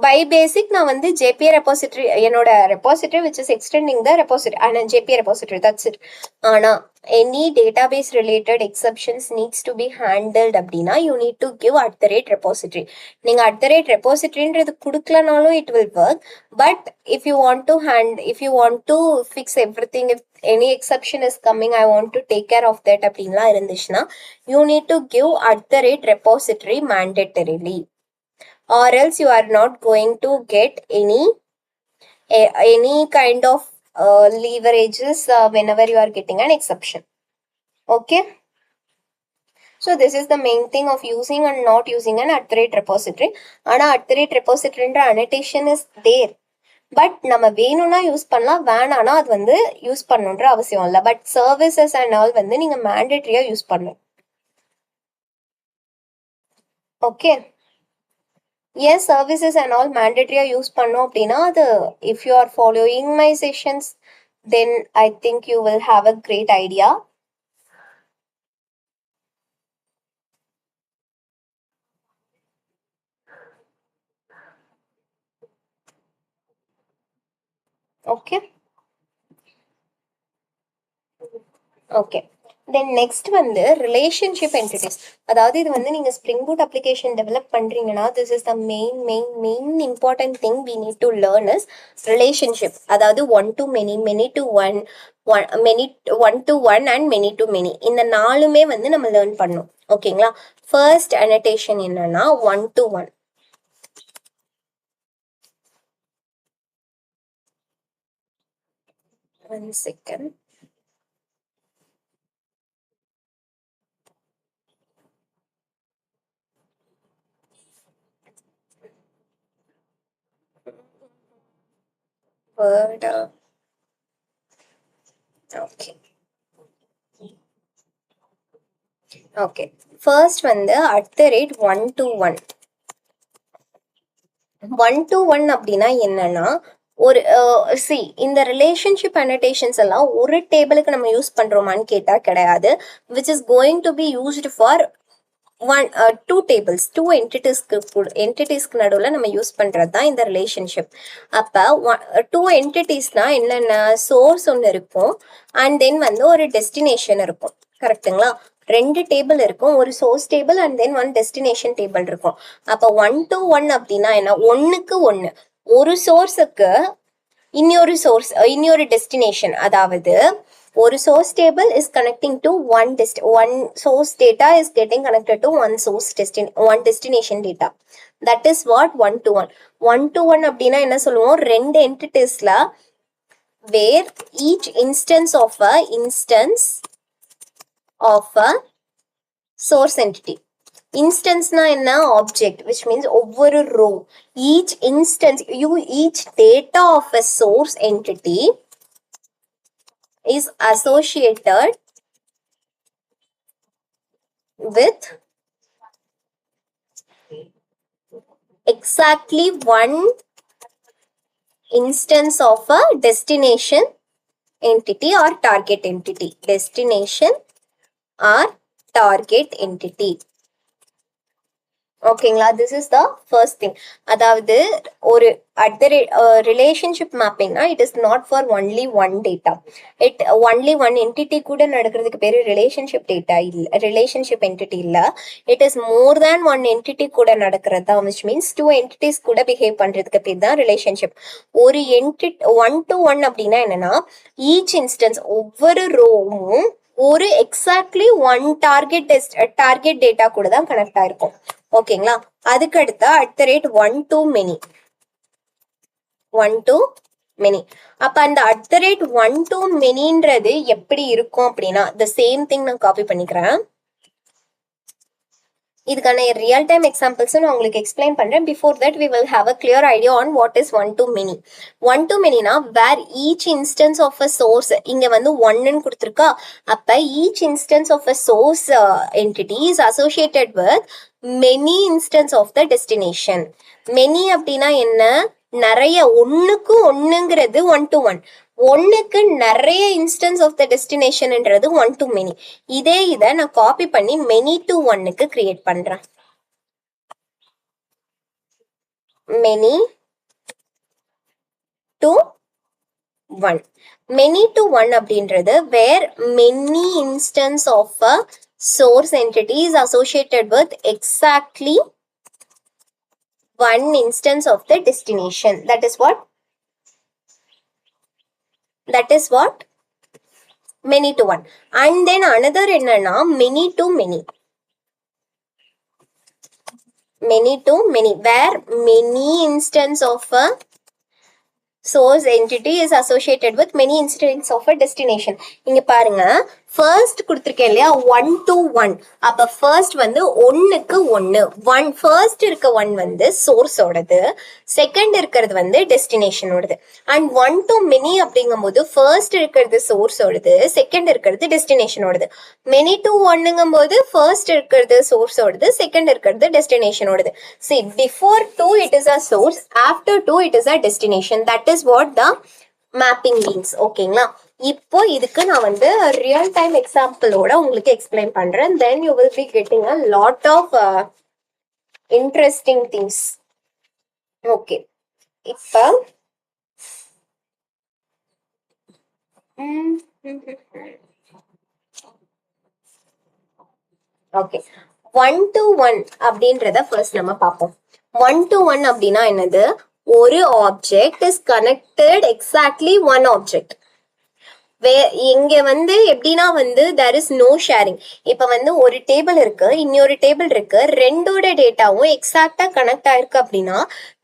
by basic நான் வந்து JPA repository என்னோட repository which is extending the repository and JPA repository, that's it. ஆனா any database related exceptions needs to be handled அப்படின்னா you need to give @repository. நீங்க @repositoryன்றது கொடுக்கலனாலும் it will work, but if you want to fix everything, if any exception is coming, I want to take care of that அப்படின்லாம் இருந்துச்சுன்னா you need to give @repository mandatorily, or else you are not going to get any kind of leverages whenever you are getting an exception. Okay, so this is the main thing of using and not using an @repository. Ana @repository annotation is there, but நம்ம வேணும்னா use பண்ணலாம், வேணானா அது வந்து use பண்ணணுன்ற அவசியம் இல்லை. But services and all வந்து நீங்க மேண்டேட்டரியா யூஸ் பண்ணணும். ஓகே, ஏன் சர்வீசஸ் அண்ட் ஆல் மேண்டேட்டரியா யூஸ் பண்ணோம் அப்படின்னா, அது if you are following my sessions then I think you will have a great idea. Okay okay, then next வந்து ரிலேஷன்ஷிப் என்டிட்டிஸ். அதாவது இது வந்து நீங்க ஸ்ப்ரிங் பூட் அப்ளிகேஷன் டெவலப் பண்றீங்கன்னா this is the main important thing we need to learn is relationship. அதாவது one to many, many to one, one to one and many to many, இந்த நாலுமே வந்து நம்ம லேர்ன் பண்ணணும். ஓகேங்களா? ஃபர்ஸ்ட் அனடேஷன் என்னன்னா one to one. One second. Word. Okay. Okay, first வந்து @1 to 1. 1 to 1 அப்படின்னா என்னன்னா, ஒரு இந்த ரிலேஷன்ஷிப் அனடேஷன்ஸ் எல்லாம் ஒரு டேபிளுக்கு நம்ம யூஸ் பண்றோமான்னு கேட்டா கிடையாது. Which is going to be used for two tables, two என்டிட்டிஸ்க்கு நடுவில் நம்ம யூஸ் பண்றது தான் இந்த ரிலேஷன்ஷிப். அப்போ டூ என்டிட்டிஸ்னா என்னென்ன, சோர்ஸ் ஒன்று இருக்கும் அண்ட் தென் வந்து ஒரு டெஸ்டினேஷன் இருக்கும். கரெக்டுங்களா? ரெண்டு டேபிள் இருக்கும், ஒரு source table and then one destination table இருக்கும். அப்போ 1 to 1 அப்படின்னா என்ன, ஒன்னுக்கு ஒன்று, ஒரு சோர்ஸுக்கு இன்னொரு டெஸ்டினேஷன். அதாவது ஒரு source table is connecting to one source data is getting connected to one destination data. That is what one to one. One to one அப்படின்னா என்ன சொல்லுவோம், ரெண்டு என்டிட்டிஸ்ல where each instance of a source entity. இன்ஸ்டன்ஸ்னா என்ன, object, which means ஒவ்வொரு row, each data of a source entity is associated with exactly one instance of a destination entity or target entity. Destination or target entity. ஓகேங்களா? This is the first thing. அதாவது ஒரு relationship மேப்பிங்னா it is not for only one data. Only one entity கூட நடக்கிறதுக்கு பேரு relationship data இல்லை, relationship entity இல்லை. It is more than one entity கூட நடக்கிறது தான், விச் மீன்ஸ் டூ என்டிட்டிஸ் கூட பிஹேவ் பண்றதுக்கு பேர் தான் ரிலேஷன்ஷிப். ஒரு ஒன் டு ஒன் அப்படின்னா என்னன்னா, ஈச் இன்ஸ்டன்ஸ், ஒவ்வொரு ரோவும் ஒரு எக்ஸாக்ட்லி ஒன் டார்கெட் டேட்டா கூட தான் கனெக்ட் ஆயிருக்கும். ஓகேங்களா? அதுக்கு அடுத்த @1 to many. 1 to many. அப்ப அந்த @1 to manyன்றது எப்படி இருக்கும் அப்படின்னா, the same thing நான் காப்பி பண்ணிக்கிறேன். இதுக்கான ரியல் டைம் எக்ஸாம்பிள்ஸ் நான் உங்களுக்கு எக்ஸ்பிளைன் பண்றேன். Before that we will have a clear idea on what is one to many. One to மெனினா where each instance of a source, இங்க வந்து ஒன்னு கொடுத்துருக்கா, அப்ப each instance of a source entity is associated with many instance of the destination. Many அப்படின்னா என்ன, நிறைய, ஒன்னுக்கு ஒன்னுங்கிறது ஒன் டு ஒன், ஒன்னுக்கு நிறைய இன்ஸ்டன்ஸ் ஆஃப் த டெஸ்டினேஷன்ன்றது ஒன் டு மெனி. இதை நான் காப்பி பண்ணி மெனி டு ஒன்னுக்கு கிரியேட் பண்றேன். Many to one. Many to one அப்படின்றது where many instance of a source entity is associated with exactly one instance of the destination. That is what many to one. And then another என்னன்னா many to many. Many to many, where many instance of a source entity is associated with many instance of a destination. இங்க பாருங்க, first கொடுத்துருக்கேன் இல்லையா 1 to 1. அப்ப first வந்து 1க்கு 1. First இருக்க 1 வந்து சோர்ஸோடது, செகண்ட் இருக்கிறது வந்து டெஸ்டினேஷனோடது. அண்ட் 1 to many அப்படிங்கும் போது ஃபர்ஸ்ட் இருக்கிறது சோர்ஸோடது, செகண்ட் இருக்கிறது டெஸ்டினேஷனோடது. many to 1ங்கும் போது ஃபர்ஸ்ட் இருக்கிறது சோர்ஸோடது, செகண்ட் இருக்கிறது டெஸ்டினேஷனோடது. See, before 2 it is a source, after 2 it is a destination. That is what the mapping means. ஓகேங்களா? இப்போ இதுக்கு நான் வந்து ரியல் டைம் எக்ஸாம்பிளோட உங்களுக்கு எக்ஸ்பிளைன் பண்றேன். then you will be getting a lot of interesting things. Okay, இப்போ okay, 1 to 1 அப்படின்றத first நம்ம பார்ப்போம். 1 to 1 அப்படின்னா என்னது? ஒரு object is connected exactly one object. இங்க வந்து எப்படின்னா வந்து there is no sharing. இப்ப வந்து ஒரு டேபிள் இருக்கு, இன்னொரு டேபிள் இருக்கு, ரெண்டோட டேட்டாவும் எக்ஸாக்டா கனெக்ட் ஆயிருக்கு அப்படின்னா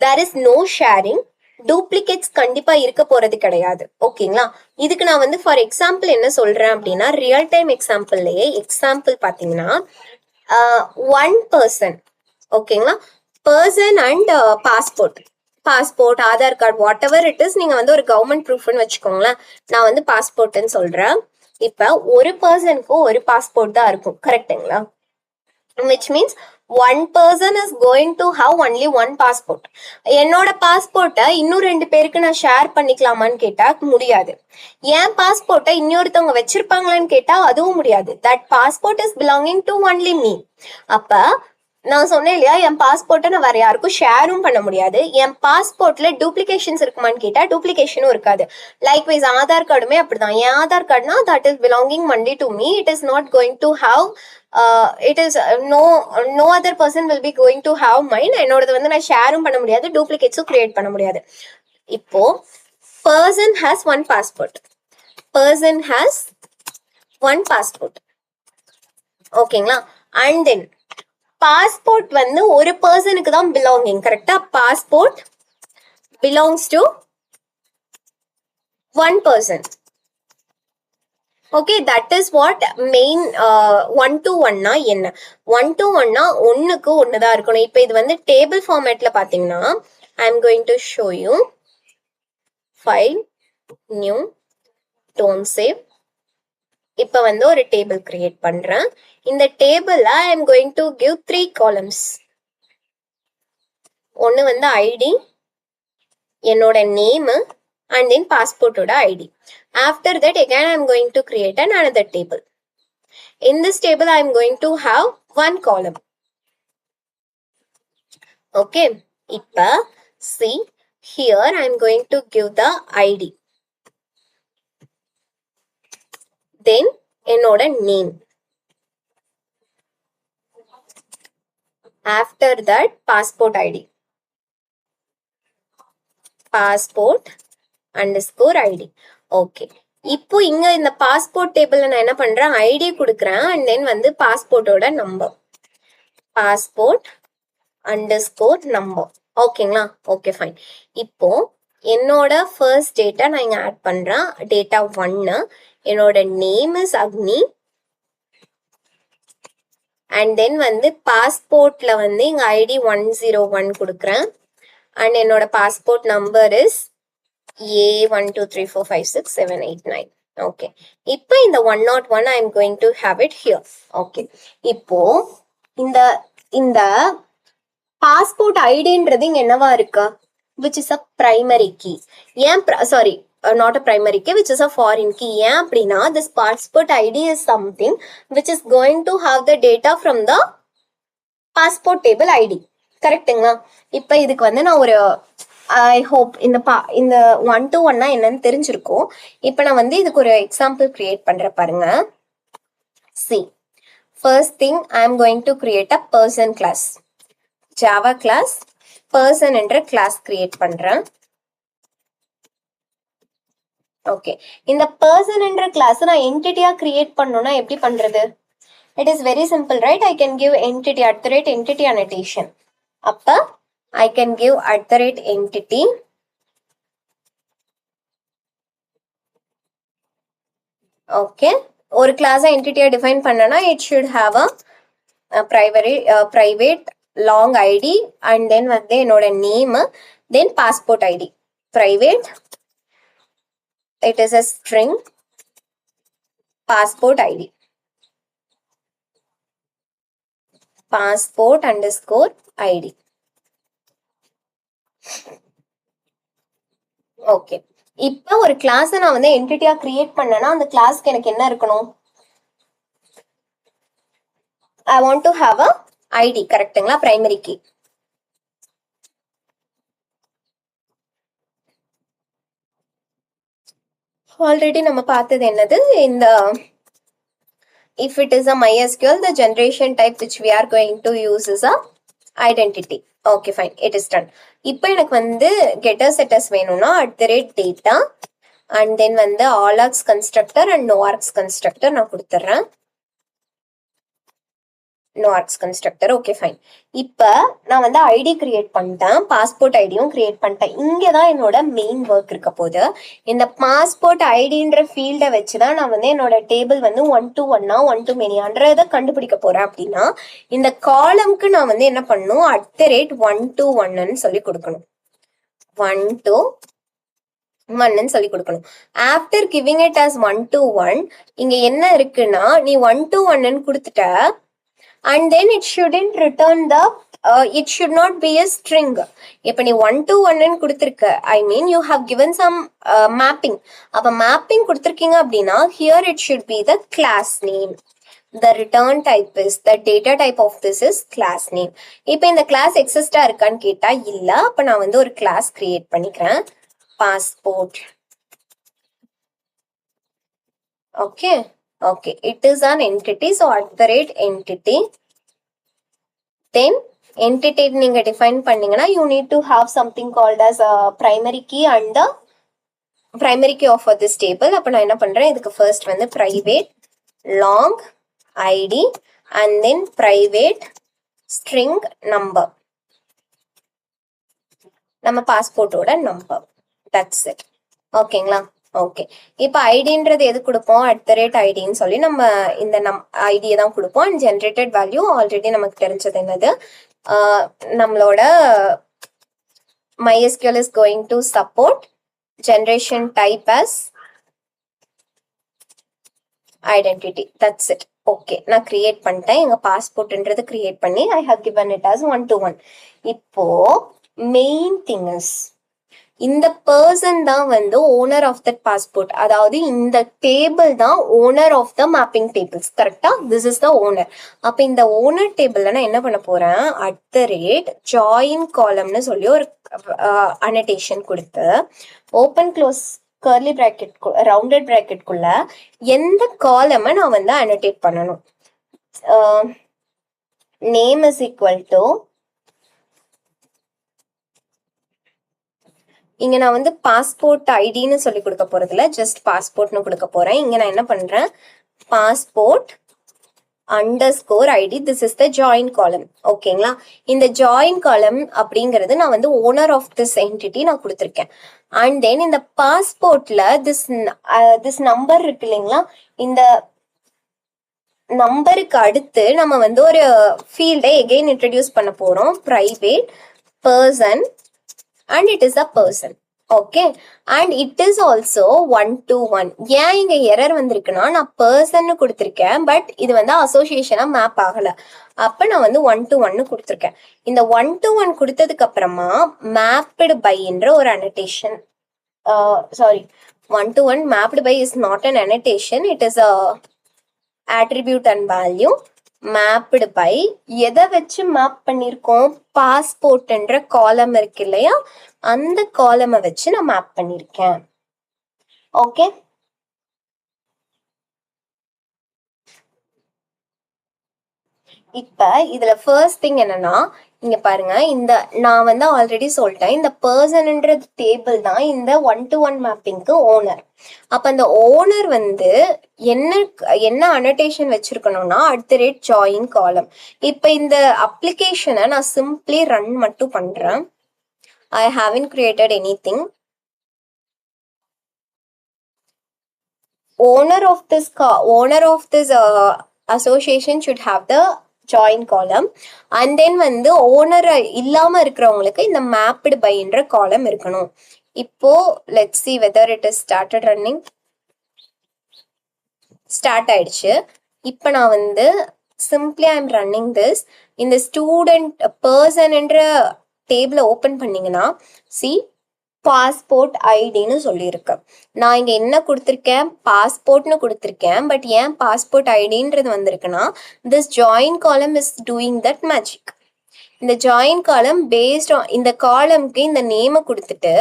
there is no sharing. Duplicates கண்டிப்பா இருக்க போறது கிடையாது. ஓகேங்களா? இதுக்கு நான் வந்து ஃபார் எக்ஸாம்பிள் என்ன சொல்றேன் அப்படின்னா, ரியல் டைம் எக்ஸாம்பிள்லயே எக்ஸாம்பிள் பாத்தீங்கன்னா ஒன் பர்சன், ஓகேங்களா, person and passport, Aadhaar card, what ever it is, நீங்க வந்து ஒரு கவர்மெண்ட் ப்ரூஃப்னு வச்சுக்கோங்களேன். நான் வந்து பாஸ்போர்ட்னு சொல்றேன். இப்ப ஒரு பர்சனுக்கு ஒரு பாஸ்போர்ட் தான் இருக்கும், கரெக்டுங்களா? which means one person is going to have only one passport. என்னோட பாஸ்போர்ட்டை இன்னும் 2 பேருக்கு நான் ஷேர் பண்ணிக்கலாமான்னு கேட்டா முடியாது. என் பாஸ்போர்ட்டை இன்னொருத்தவங்க வச்சிருப்பாங்களான்னு கேட்டா அதுவும் முடியாது. that passport is belonging to only me. அப்ப நான் சொன்னேன் இல்லையா, என் பாஸ்போர்ட்டை நான் வேற யாருக்கும் ஷேரும் பண்ண முடியாது. என் பாஸ்போர்ட்ல டூப்ளிகேஷன்ஸ் இருக்குமான்னு கேட்டா டூப்ளிகேஷனும் இருக்காது. லைக்வைஸ் ஆதார் கார்டுமே அப்படிதான். என் ஆதார் கார்டுனா that is belonging only to me. It is not going to have it is no other person will be going to have mine. என்னோடது வந்து நான் ஷேரும் பண்ண முடியாது, டூப்ளிகேட்ஸும் கிரியேட் பண்ண முடியாது. இப்போ person has one passport, ஓகேங்களா? அண்ட் தென் பாஸ்போர்ட் வந்து ஒரு பர்சனுக்கு தான் பிலாங்கிங், கரெக்டா? Passport belongs to one person. Okay, that is what main 1 to 1னா என்ன? 1 to 1னா ஒன்னுக்கு ஒண்ணுதான் இருக்கணும். இப்போ இது வந்து டேபிள் ஃபார்மேட்ல பாத்தீங்கன்னா ஐ am going to show you. File, new, don't save. இப்போ வந்து ஒரு டேபிள் கிரியேட் பண்றேன். இந்த டேபிள்ல ஐ am going to give 3 columns. ஒன்னு வந்து ஐடி, என்னோட name, and then passport oda ID. After that again I am going to create another table. In this table I am going to have one column. Okay, இப்ப see here I am going to give the ID, then என்னோட name, after that passport ID, passport underscore ID. Okay, இப்போ இங்க இந்த passport டேபிள்ல நான் என்ன பண்றேன், ID கொடுக்குறேன் அண்ட் தென் வந்து பாஸ்போர்ட்டோட நம்பர், பாஸ்போர்ட் அண்டர்ஸ்கோர் நம்பர். ஓகேங்களா? Okay, fine. இப்போ என்னோட ஃபர்ஸ்ட் டேட்டா நான் இங்க ஆட் பண்றேன், டேட்டா 1. என்னோட name is Agni and then வந்து பாஸ்போர்ட்ல வந்து இங்க ஐடி 101 கொடுக்குறேன் அண்ட் என்னோட passport number is A123456789. Okay, இப்போ இந்த 101 I am going to have it here. Okay, இப்போ இந்த இந்த பாஸ்போர்ட் ஐடின்றது இங்க என்னவா இருக்கு, which is a primary key. ஏன் sorry, not a primary key, which is a foreign key. ஏன் அப்படின்னா this passport ID is something which is going to have the data from the passport table ID. கரெக்டுங்களா? இப்போ இதுக்கு வந்து நான் ஒரு I hope இந்த 1 to 1னா என்னன்னு தெரிஞ்சிருக்கும். இப்போ நான் வந்து இதுக்கு ஒரு எக்ஸாம்பிள் கிரியேட் பண்ற பாருங்க. see, first thing I am going to create a person class, java class person என்ற கிளாஸ் கிரியேட் பண்றேன். ஓகே, இந்த person என்ற கிளாஸ் நான் என்டிட்டியா கிரியேட் பண்ணனும்னா எப்படி பண்றது? it is very simple, right? I can give entity @entity annotation. அப்ப I can give @entity okay ஒரு கிளாஸை என்டிட்டியா டிஃபைன் பண்ணனா it should have a private long id and then வந்து என்னோட name, then passport id. Private, it is a string, passport id, passport underscore id. Okay, இப்போ ஒரு கிளாஸை நான் வந்து என்டிட்டியா கிரியேட் பண்ணனா அந்த கிளாஸ்க்கு எனக்கு என்ன இருக்கணும்? I want to have a id, கரெக்ட்டுங்களா? Primary key. ஆல்ரெடி நம்ம பார்த்தது என்னது? இந்த if it is a MySQL, the generation type which we are going to use is a identity. Okay, fine, it is done. இப்போ எனக்கு வந்து getter setters வேணும்னா @data and then வந்து allargs constructor and noargs constructor நான் கொடுத்துறேன். noargs constructor. Okay fine. இப்போ நான் வந்து ஐடி கிரியேட் பண்ணிட்டேன், பாஸ்போர்ட் ஐடியும் கிரியேட் பண்ணிட்டேன். இங்கே தான் என்னோட மெயின் ஒர்க் இருக்க போது. இந்த பாஸ்போர்ட் ஐடின்ற ஃபீல்டை வச்சு தான் நான் வந்து என்னோட டேபிள் வந்து 1-to-1 1-to-manyன்றதை கண்டுபிடிக்க போறேன். அப்படின்னா இந்த காலம்க்கு நான் வந்து என்ன பண்ணணும்? @1-to-1 சொல்லி கொடுக்கணும். 1-to-1 சொல்லி கொடுக்கணும். After giving it as 1-to-1 இங்க என்ன இருக்குன்னா, நீ 1-to-1 கொடுத்துட்ட and then it shouldn't return the it should not be a string. இப்போ நீ 1-to-1 கொடுத்திருக்க, I mean you have given some mapping. அப்ப mapping கொடுத்திருக்கீங்க அப்படின்னா here it should be the class name. The return type is, the data type of this is class name. இப்போ இந்த class exist இருக்கான்னு கேட்டா இல்ல. அப்ப நான் வந்து ஒரு class create பண்ணிக்கிறேன், passport. Okay, okay, it is an entity, so @entity. Then entity நீங்க define பண்ணீங்கன்னா you need to have something called as a primary key and the primary key of this table. அப்ப நான் என்ன பண்றேன், இதுக்கு first வந்து private long id and then private string number, நம்ம பாஸ்போர்ட்டோட number. that's it. ஓகேங்களா? ஓகே, இப்போ ஐடின்றது எது கொடுப்போம்? @id சொல்லி நம்ம இந்த ஐடியை தான் கொடுப்போம். அண்ட் ஜென்ரேட்டட் வேல்யூ ஆல்ரெடி நமக்கு தெரிஞ்சது என்னது? நம்மளோட MySQL is going to support generation type as identity. That's it. Okay, நான் கிரியேட் பண்ணிட்டேன். எங்க பாஸ்போர்ட்ன்றது கிரியேட் பண்ணி I have given it as 1-to-1. இப்போ மெயின் திங் இஸ் இந்த பர்சன் தான் வந்து ஓனர் ஆஃப் தட் பாஸ்போர்ட். அதாவது இந்த டேபிள் தான் owner of the mapping tables. கரெக்டா? This is the owner. அப்ப இந்த ஓனர் டேபிள்ல நான் என்ன பண்ண போறேன்? @join columnனு சொல்லி ஒரு அனடேஷன் கொடுத்து open close curly bracket rounded பிராக்கெட்குள்ள எந்த காலமை நான் வந்து அனடேட் பண்ணணும்? நேம் இஸ் ஈக்குவல் டு, இங்க நான் வந்து பாஸ்போர்ட் ஐடின்னு சொல்லி கொடுக்க போறதுல ஜஸ்ட் பாஸ்போர்ட்னு கொடுக்க போறேன். இங்க நான் என்ன பண்றேன்? Passport underscore ID, this is the join column. ஓகேங்களா? இந்த ஜாயின் காலம் அப்படிங்கிறது நான் வந்து ஓனர் ஆஃப் திஸ் என்டிட்டி நான் கொடுத்துருக்கேன். அண்ட் தென் இந்த பாஸ்போர்ட்ல திஸ் நம்பர் இருக்கு இல்லைங்களா? இந்த நம்பருக்கு அடுத்து நம்ம வந்து ஒரு ஃபீல்டை எகெயின் இன்ட்ரடியூஸ் பண்ண போறோம், private person and it is a person. Okay, and it is also 1-to-1. ஏன் இங்க எரர் வந்திருக்குன்னா, நான் பர்சன் கொடுத்திருக்கேன், பட் இது வந்து அசோசியேஷனா மேப் ஆகல. அப்ப நான் வந்து 1-to-1 கொடுத்திருக்கேன். இந்த 1-to-1 கொடுத்ததுக்கு அப்புறமா mapped byன்ற ஒரு annotation, sorry, 1-to-1 mapped by is not an annotation, it is a attribute and value. mapped by எதை வச்சு மேப் பண்ணிருக்கோம்? பாஸ்போர்ட்ன்ற காலம் இருக்கு இல்லையா, அந்த காலமை வச்சு நான் மேப் பண்ணிருக்கேன். ஓகே, இப்ப இதுல ஃபர்ஸ்ட் திங் என்னன்னா, இங்க பாருங்க, இந்த நான் வந்து ஆல்ரெடி சொல்லிட்டேன், இந்த பர்சன்ன்ற டேபிள் தான் இந்த 1-to-1 மேப்பிங்க்கு ஓனர். அப்ப அந்த ஓனர் வந்து என்ன அனோடேஷன் வச்சிருக்கணும்னா @join column. இப்ப இந்த அப்ளிகேஷனை நான் சிம்பிளி ரன் மட்டும் பண்றேன். I haven't created anything. owner of this association should have the join column, and then வந்து ஓனர் இல்லாம இருக்கிறவங்களுக்கு இந்த மேப்டு பைன்ற காலம் இருக்கணும். இப்போ let's see whether it is started running. Start ஆயிடுச்சு. இப்போ நான் வந்து simply I am running this. இந்த ஸ்டூடெண்ட் பர்சன் என்ற டேபிளை ஓப்பன் பண்ணீங்கன்னா சி பாஸ்போர்ட் ஐடின்னு சொல்லியிருக்கு. நான் இங்கே என்ன கொடுத்துருக்கேன், பாஸ்போர்ட்னு கொடுத்துருக்கேன். பட் ஏன் பாஸ்போர்ட் ஐடின்றது வந்திருக்குன்னா திஸ் ஜாயின் காலம் இஸ் டூயிங் தட் மேஜிக். இந்த ஜாயின் காலம் பேஸ்ட் ஆன் இந்த காலம்க்கு இந்த நேமை கொடுத்துட்டு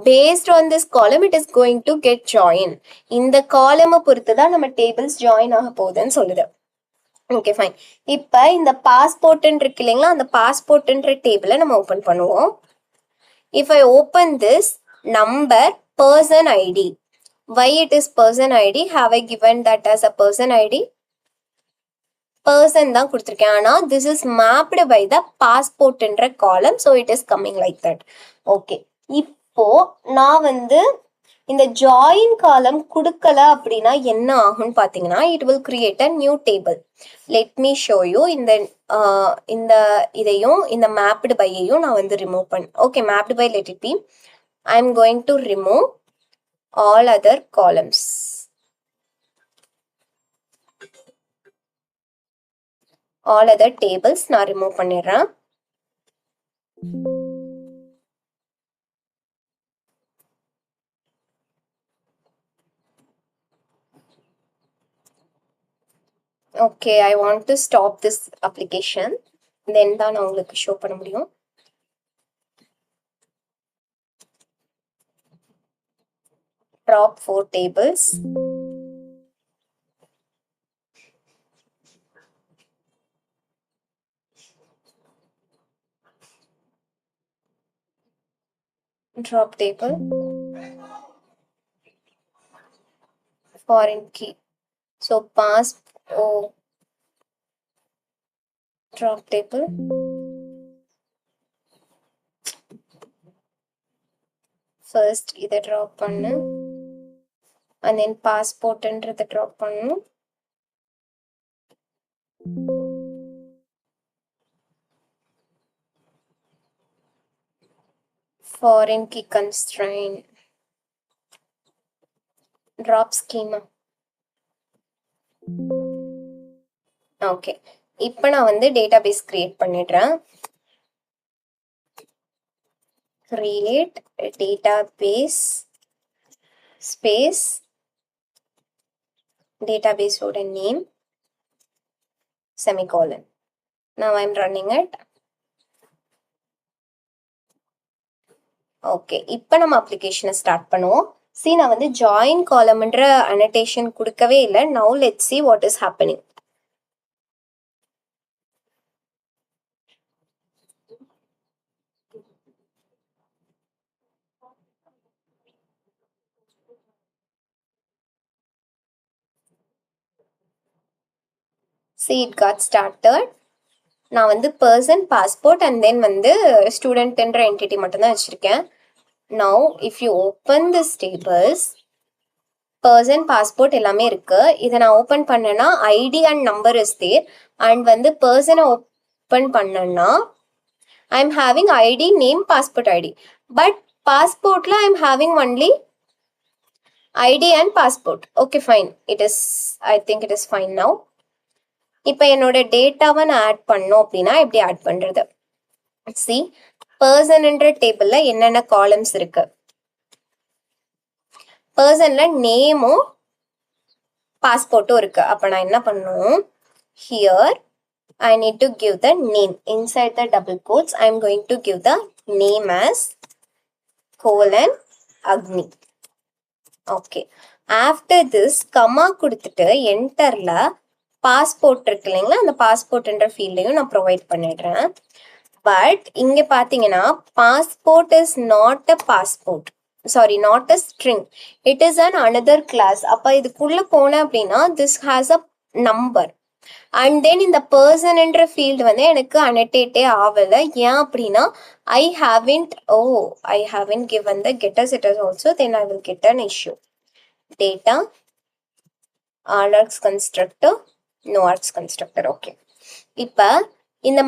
பேஸ்ட் ஆன் திஸ் காலம் it is going to get join. இந்த காலமை பொறுத்து தான் நம்ம டேபிள்ஸ் ஜாயின் ஆக போகுதுன்னு சொல்லுது. Okay fine. இப்போ இந்த பாஸ்போர்ட்ன்னு இருக்கு இல்லைங்களா, அந்த பாஸ்போர்ட்ன்ற டேபிளை நம்ம ஓப்பன் பண்ணுவோம். If I open this number person ID, why it is person ID? Have I given that as a person ID? Person தான் கொடுத்துருக்கேன். ஆனால் this is mapped by the passport என்ற column, so it is coming like that. Okay. இப்போ நான் வந்து இந்த join column கொடுக்கல அப்படின்னா என்ன ஆகும்னு பார்த்தீங்கன்னா it will create a new table. Let me show you. இந்த இதையும் இந்த mapped byயையும் நான் வந்து remove பண்ணேன். Okay, mapped by let it be. I am going to remove all other columns. All other tables நான் remove பண்ணிடுறேன். Okay, I want to stop this application. Then தான் நான் உங்களுக்கு show பண்ண முடியும். Drop 4 tables. Drop table. Foreign key. So drop table. First இதை drop பண்ணு. And then passport என்றதை drop பண்ணு. Foreign key constraint. Drop schema. Okay. இப்போ நான் வந்து database create பண்ணிடுறேன். Create a database space database ஓட name semicolon. Now I am running it. Okay, இப்போ நம்ம application start பண்ணுவோம். See, நான் வந்து join column என்ற annotation கொடுக்கவே இல்லை. Now let's see what is happening. See, it got started. நான் வந்து person, passport and then வந்து student என்ற entity மட்டும்தான் வச்சிருக்கேன். Now, if you open this tables, person, passport எல்லாமே இருக்கு. இதை நான் open பண்ணேன்னா ID and number is there. And வந்து person open பண்ணேன்னா I am having ID, name, passport ID. But passportல I am having only ID and passport. Okay, fine. I think it is fine now. இப்போ என்னோட டேட்டாவை நான் add பண்ணோம் அப்படின்னா எப்படி add பண்றது? See, person என்ற டேபிள்ல என்னென்ன காலம்ஸ் இருக்கு? பர்சன்ல நேமும் பாஸ்போர்ட்டும் இருக்கு. அப்ப நான் என்ன பண்ணணும்? Here I need to give the name. Inside the double quotes, I am going to give the name as colon Agni. Okay. After this, comma கொடுத்துட்டு enterல பாஸ்போர்ட் இருக்கு இல்லைங்களா, அந்த பாஸ்போர்ட்ன்ற ஃபீல்டையும் நான் ப்ரொவைட் பண்ணிடுறேன். பட் இங்க பாத்தீங்கன்னா passport is not a passport, sorry not a string, it is an another class. அப்ப இதுக்குள்ள போனேன் அப்படின்னா this has a number. And then இந்த பர்சன் என்ற ஃபீல்டு வந்து எனக்கு அனடேட்டே ஆகல. ஏன் அப்படின்னா ஐ haven't given the getter setters also, then I will get an issue. Data args constructor, no args constructor. Okay. இப்ப இந்த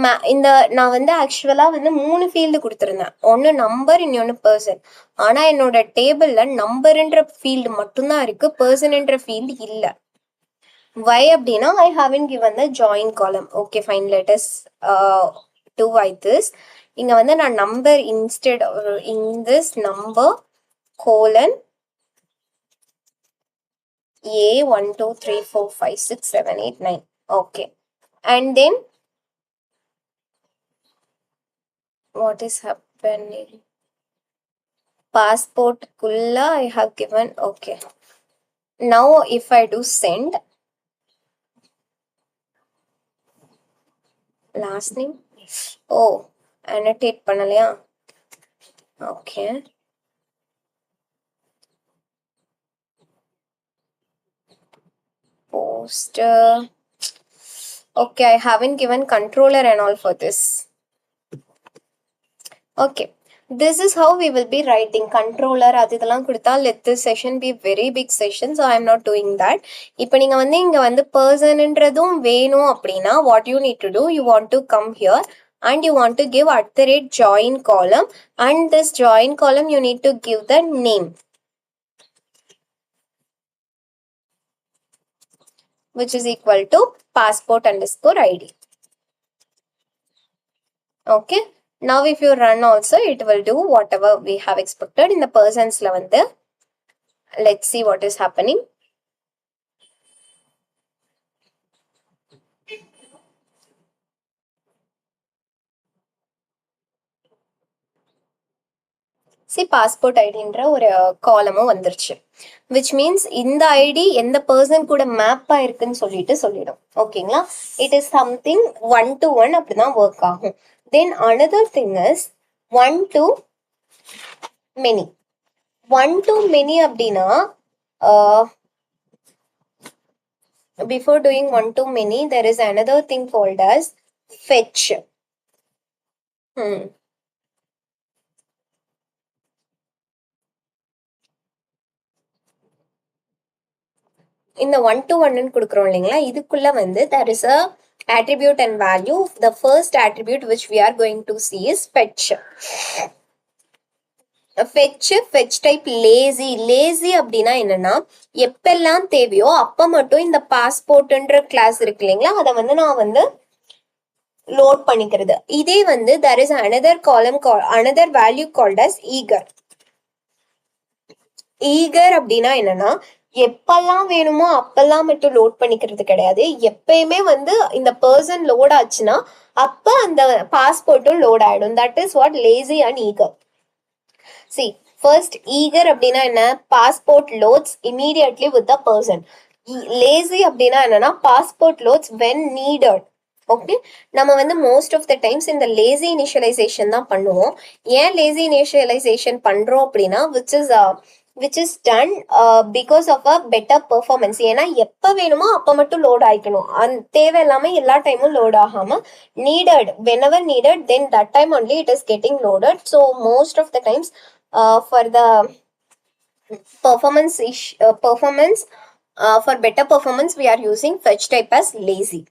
நான் வந்து ஆக்சுவலா வந்து 3 ஃபீல்டு கொடுத்துருந்தேன். ஒன்னு நம்பர், இன்னொன்னு பர்சன். ஆனா என்னோட டேபிள்ல நம்பர்ன்ற ஃபீல்டு மட்டும்தான் இருக்கு, பர்சன்ன்ற ஃபீல்டு இல்ல. Why அப்படின்னா I haven't given the join column. Okay, fine, let us do like this. இங்க வந்து நான் number instead in this number colon A 1 2 3 4 5 6 7 8 9. Okay, and then what is happening? Passport kulla I have given. Okay, now if I do send last name, oh annotate பண்ணலையா? Okay, post okay, I haven't given controller and all for this. Okay, this is how we will be writing controller. அதெல்லாம் கொடுத்தா let this session be very big session, so I am not doing that. இப்போ நீங்க வந்து இங்க வந்து personன்றதும் வேணும் அப்படின்னா what you need to do, you want to come here and you want to give @join column, and this join column you need to give the name, which is equal to passport underscore ID. Okay, now if you run also it will do whatever we have expected. In the persons la வந்து let's see what is happening. see passport ஐடின்ற ஒரு காலமும் வந்துருச்சு, which means இந்த ID எந்த person கூட map ஆயிருக்குன்னு சொல்லிடும். ஓகேங்களா, it is something one to one அப்படிதான் ஒர்க் ஆகும். then another thing is one to many. one to many அப்படின்னா before doing one to many there is another thing called as fetch. இந்த one to ஒன்னு கொடுக்குறோம் இல்லைங்களா, இதுக்குள்ள வந்து there is a attribute and value. The first attribute which we are going to see is fetch. fetch type lazy அப்படின்னா என்னன்னா எப்பெல்லாம் தேவையோ அப்ப மட்டும் இந்த பாஸ்போர்ட்ன்ற கிளாஸ் இருக்கு இல்லைங்களா, அதை வந்து நான் வந்து லோட் பண்ணிக்கிறது. இதே வந்து there is another column another value called as eager. அப்படின்னா என்னன்னா எப்பெல்லாம் வேணுமோ அப்பெல்லாம் மட்டும் லோட் பண்ணிக்கிறது கிடையாது, எப்பயுமே வந்து இந்த பர்சன் லோட் ஆச்சுன்னா அப்ப அந்த பாஸ்போர்ட்டும் லோட் ஆயிடும். That is what lazy and eager. see first eager அப்படின்னா என்ன, passport loads immediately with the person. Lazy அப்படின்னா என்னன்னா passport loads when needed. Okay, நம்ம வந்து மோஸ்ட் ஆஃப் த டைம்ஸ் இந்த லேசி இனிஷியலைசேஷன் தான் பண்ணுவோம். ஏன் லேசி இனிஷியலைசேஷன் பண்றோம் அப்படின்னா which is done because of a better performance. ஏன்னா எப்ப வேணுமோ அப்ப மட்டும் லோட் ஆயிக்கணும், தேவையில்லாம எல்லா டைமும் லோட் ஆகாம needed, whenever needed, then that time only it is getting loaded. So most of the times for the performance for better performance we are using fetch type as lazy.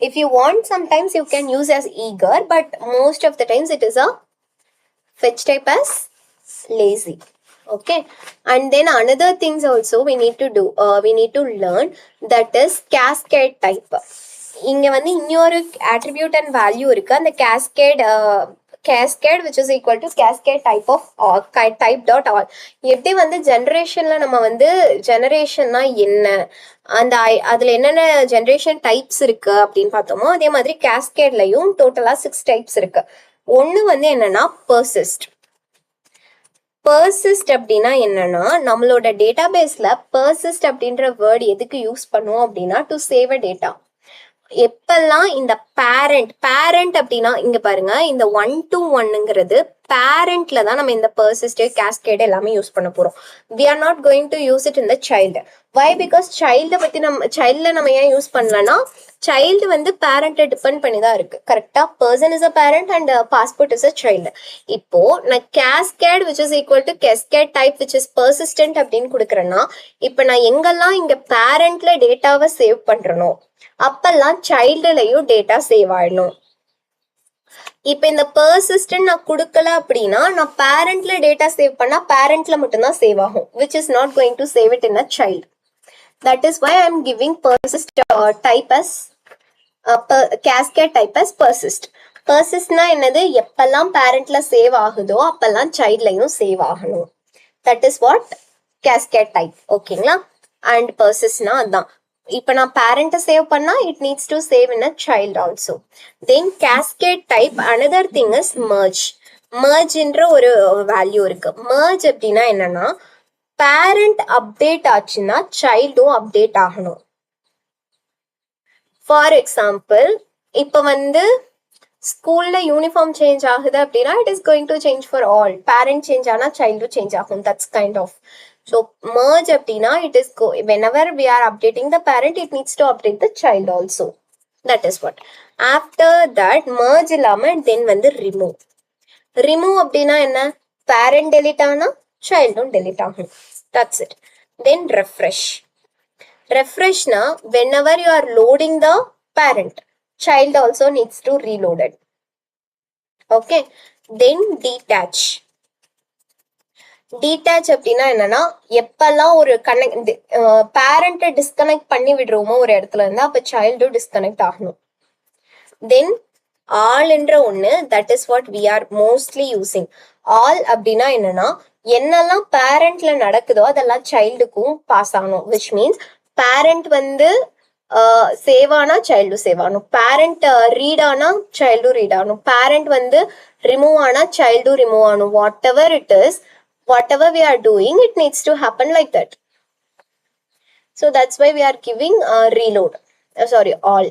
If you want, sometimes you can use as eager, but most of the times it is a fetch type as lazy. Okay, and then another things also we need to do, we need to learn, that is cascade type. இங்க வந்து இன்னொரு attribute and value இருக்கு, அந்த cascade which is equal to cascade type of all, type dot all. எப்படி வந்து ஜெனரேஷன்ல நம்ம வந்து ஜெனரேஷன்னா என்ன, அந்த அதுல என்னென்ன ஜெனரேஷன் டைப்ஸ் இருக்கு அப்படின்னு பார்த்தோமோ, அதே மாதிரி cascadeலயும் டோட்டலா 6 டைப்ஸ் இருக்கு. ஒன்னு வந்து என்னன்னா persist அப்படின்னா என்னன்னா, நம்மளோட டேட்டாபேஸ்ல persist அப்படின்ற வேர்ட் எதுக்கு யூஸ் பண்ணுவோம் அப்படின்னா டு சேவ் அ டேட்டா. எப்பெல்லாம் இந்த பேரண்ட் அப்படின்னா இங்க பாருங்க, இந்த 1 to 1ங்கிறது பேரண்ட்ல தான் நம்ம இந்த persist, cascade எல்லாமே யூஸ் பண்ண போறோம். we are not going to use it in the child. why? because childல பத்தி childல நம்ம ஏன் யூஸ் பண்ணலனா child வந்து parent டிபெண்ட் பண்ணி தான் இருக்கு. கரெக்ட்டா? person is a parent and passport is a child. இப்போ நான் cascade which is equal to cascade type which is persistent அப்படின்னு கொடுக்கறேன்னா இப்போ நான் எங்கெல்லாம் இங்க parentல டேட்டாவை சேவ் பண்றனோ அப்பெல்லாம் childலயும் டேட்டா சேவ் ஆயிடணும். இப்போ இந்த persistent நான் கொடுக்கல அப்படின்னா நான் பேரண்ட்ல டேட்டா சேவ் பண்ணா பேரண்ட்ல மட்டும்தான் சேவ் ஆகும் which is not going to save it in a child. that is why I am giving persist type as cascade type as persist. persistனா என்னது? எப்பெல்லாம் பேரண்ட்ல சேவ் ஆகுதோ அப்பெல்லாம் சைல்ட்லயும் சேவ் ஆகணும். that is what cascade type. ஓகேங்களா? and persistனா அதான். இப்போ நான் பேரண்ட்டை save பண்ணா it needs to save in a child also. then cascade type another thing is merge. mergeன்ற ஒரு வேல்யூ இருக்கு. merge அப்படின்னா என்னன்னா பேரண்ட் அப்டேட் ஆச்சுன்னா சைல்டும் அப்டேட் ஆகணும். ஃபார் எக்ஸாம்பிள் இப்போ வந்து ஸ்கூல்ல யூனிஃபார்ம் சேஞ்ச் ஆகுது அப்படின்னா it is going to change for all. Parent change ஆனா சைல்டும் சேஞ்ச் ஆகும். That's kind of. So merge அப்படின்னா it is whenever we are updating the parent it needs to update the child also. that is what. after that merge இல்லாம then வந்து remove. remove அப்படின்னா என்ன? parent delete ஆனா childம் delete ஆகும். that's it. then refresh. refreshனா whenever you are loading the parent child also needs to reload it. okay. then detach. டீடாச் அப்படின்னா என்னன்னா எப்பெல்லாம் ஒரு பேரண்ட்டை டிஸ்கனெக்ட் பண்ணி விடுறோமோ ஒரு இடத்துல இருந்து அப்ப சைல்டும் டிஸ்கனெக்ட் ஆகணும். தென் ஆல் என்ற ஒண்ணு that is what we are mostly using. All அப்படின்னா என்னன்னா என்னெல்லாம் பேரண்ட்ல நடக்குதோ அதெல்லாம் சைல்டுக்கும் பாஸ் ஆகணும். விச் மீன்ஸ் பேரண்ட் வந்து சேவ் ஆனா சைல்டும் சேவ் ஆகணும். பேரண்ட் ரீட் ஆனா சைல்டும் ரீட் ஆகணும். பேரண்ட் வந்து ரிமூவ் ஆனா சைல்டும் ரிமூவ் ஆகணும். Whatever it is, whatever we are doing, it needs to happen like that. So that's why we are giving reload. All.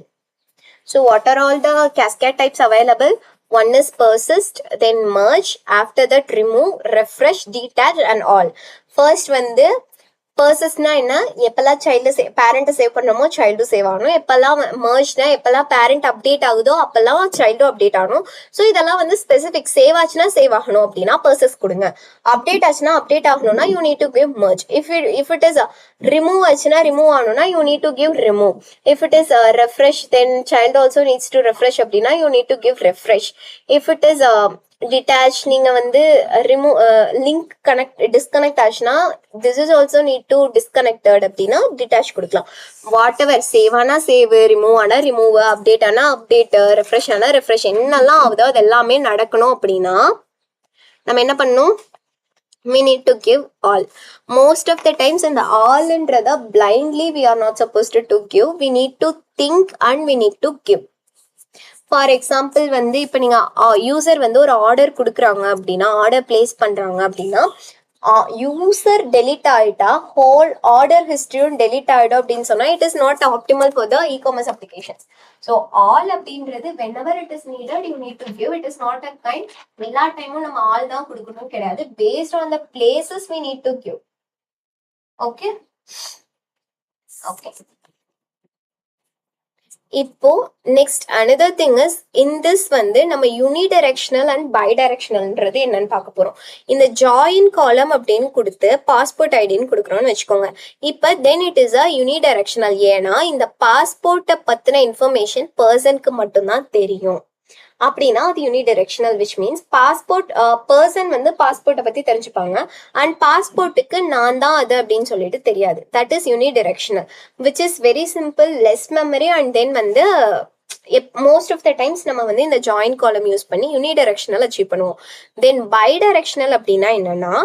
So what are all the cascade types available? One is persist, then merge, after that remove, refresh, detach and all. First வந்து persistனா என்ன? எப்பெல்லாம் பேரண்ட்டை save பண்ணுறோமோ சைல்டும் save ஆகணும். எப்பெல்லாம் mergeனா எப்பெல்லாம் parent update ஆகுதோ அப்பெல்லாம் சைல்டும் update ஆகணும். ஸோ இதெல்லாம் வந்து ஸ்பெசிஃபிக். சேவ் ஆச்சுன்னா சேவ் ஆகணும் அப்படின்னா persist கொடுங்க. அப்டேட் ஆச்சுன்னா அப்டேட் ஆகணும்னா you need to give merge. if it is remove ஆச்சுன்னா ரிமூவ் ஆகணும்னா you need to give remove. if it is refresh then child also needs to refresh அப்படின்னா you need to give refresh. if it is detach நீங்க வந்து remove link disconnect ஆச்சுன்னா this is also need to disconnected அப்படின்னா detach கொடுக்கலாம். What ever save ஆனா save, remove ஆனா remove, update ஆனா update, refresh ஆனா ரெஃப்ரெஷ், என்னெல்லாம் ஆகுதோ அது எல்லாமே நடக்கணும் அப்படின்னா நம்ம என்ன பண்ணணும்? we need to give all. most of the times in the all ன்றத blindly we are not supposed to give. we need to think and we need to give. For example வந்து இப்போ நீங்கள் யூசர் வந்து ஒரு order கொடுக்குறாங்க அப்படின்னா, order place பண்ணுறாங்க அப்படின்னா user delete ஆகிட்டா ஹோல் ஆர்டர் ஹிஸ்ட்ரியும் டெலிட் ஆகிடும் அப்படின்னு சொன்னால் it is not optimal for the e-commerce applications. So all அப்படின்றது whenever it is needed you need to give. it is not a kind எல்லா டைமும் நம்ம ஆல் தான் கொடுக்கணும் கிடையாது. based on the places we need to give. okay. okay. இப்போ next another thing is in this வந்து நம்ம யூனிடைரக்ஷனல் அண்ட் பைடைரக்ஷனல்ன்றது என்னன்னு பார்க்க போறோம். இந்த ஜாயின் காலம் அப்படின்னு கொடுத்து பாஸ்போர்ட் ஐடின்னு கொடுக்குறோம்னு வச்சுக்கோங்க. இப்போ then it is a unidirectional. ஏன்னா இந்த பாஸ்போர்ட்டை பத்தின இன்ஃபர்மேஷன் பர்சனுக்கு மட்டும்தான் தெரியும். அப்படின்னா அது unidirectional which means passport person வந்து பாஸ்போர்ட்டை பத்தி தெரிஞ்சுப்பாங்க அண்ட் பாஸ்போர்ட்டுக்கு நான் தான் அது அப்படின்னு சொல்லிட்டு தெரியாது. That is unidirectional which is very simple, less memory and then வந்து மோஸ்ட் ஆஃப் த டைம்ஸ் நம்ம வந்து இந்த ஜாயின் காலம் யூஸ் பண்ணி யூனிடைரக்ஷனல் அச்சீவ் பண்ணுவோம். தென் பைடைரக்ஷனல் அப்படின்னா என்னன்னா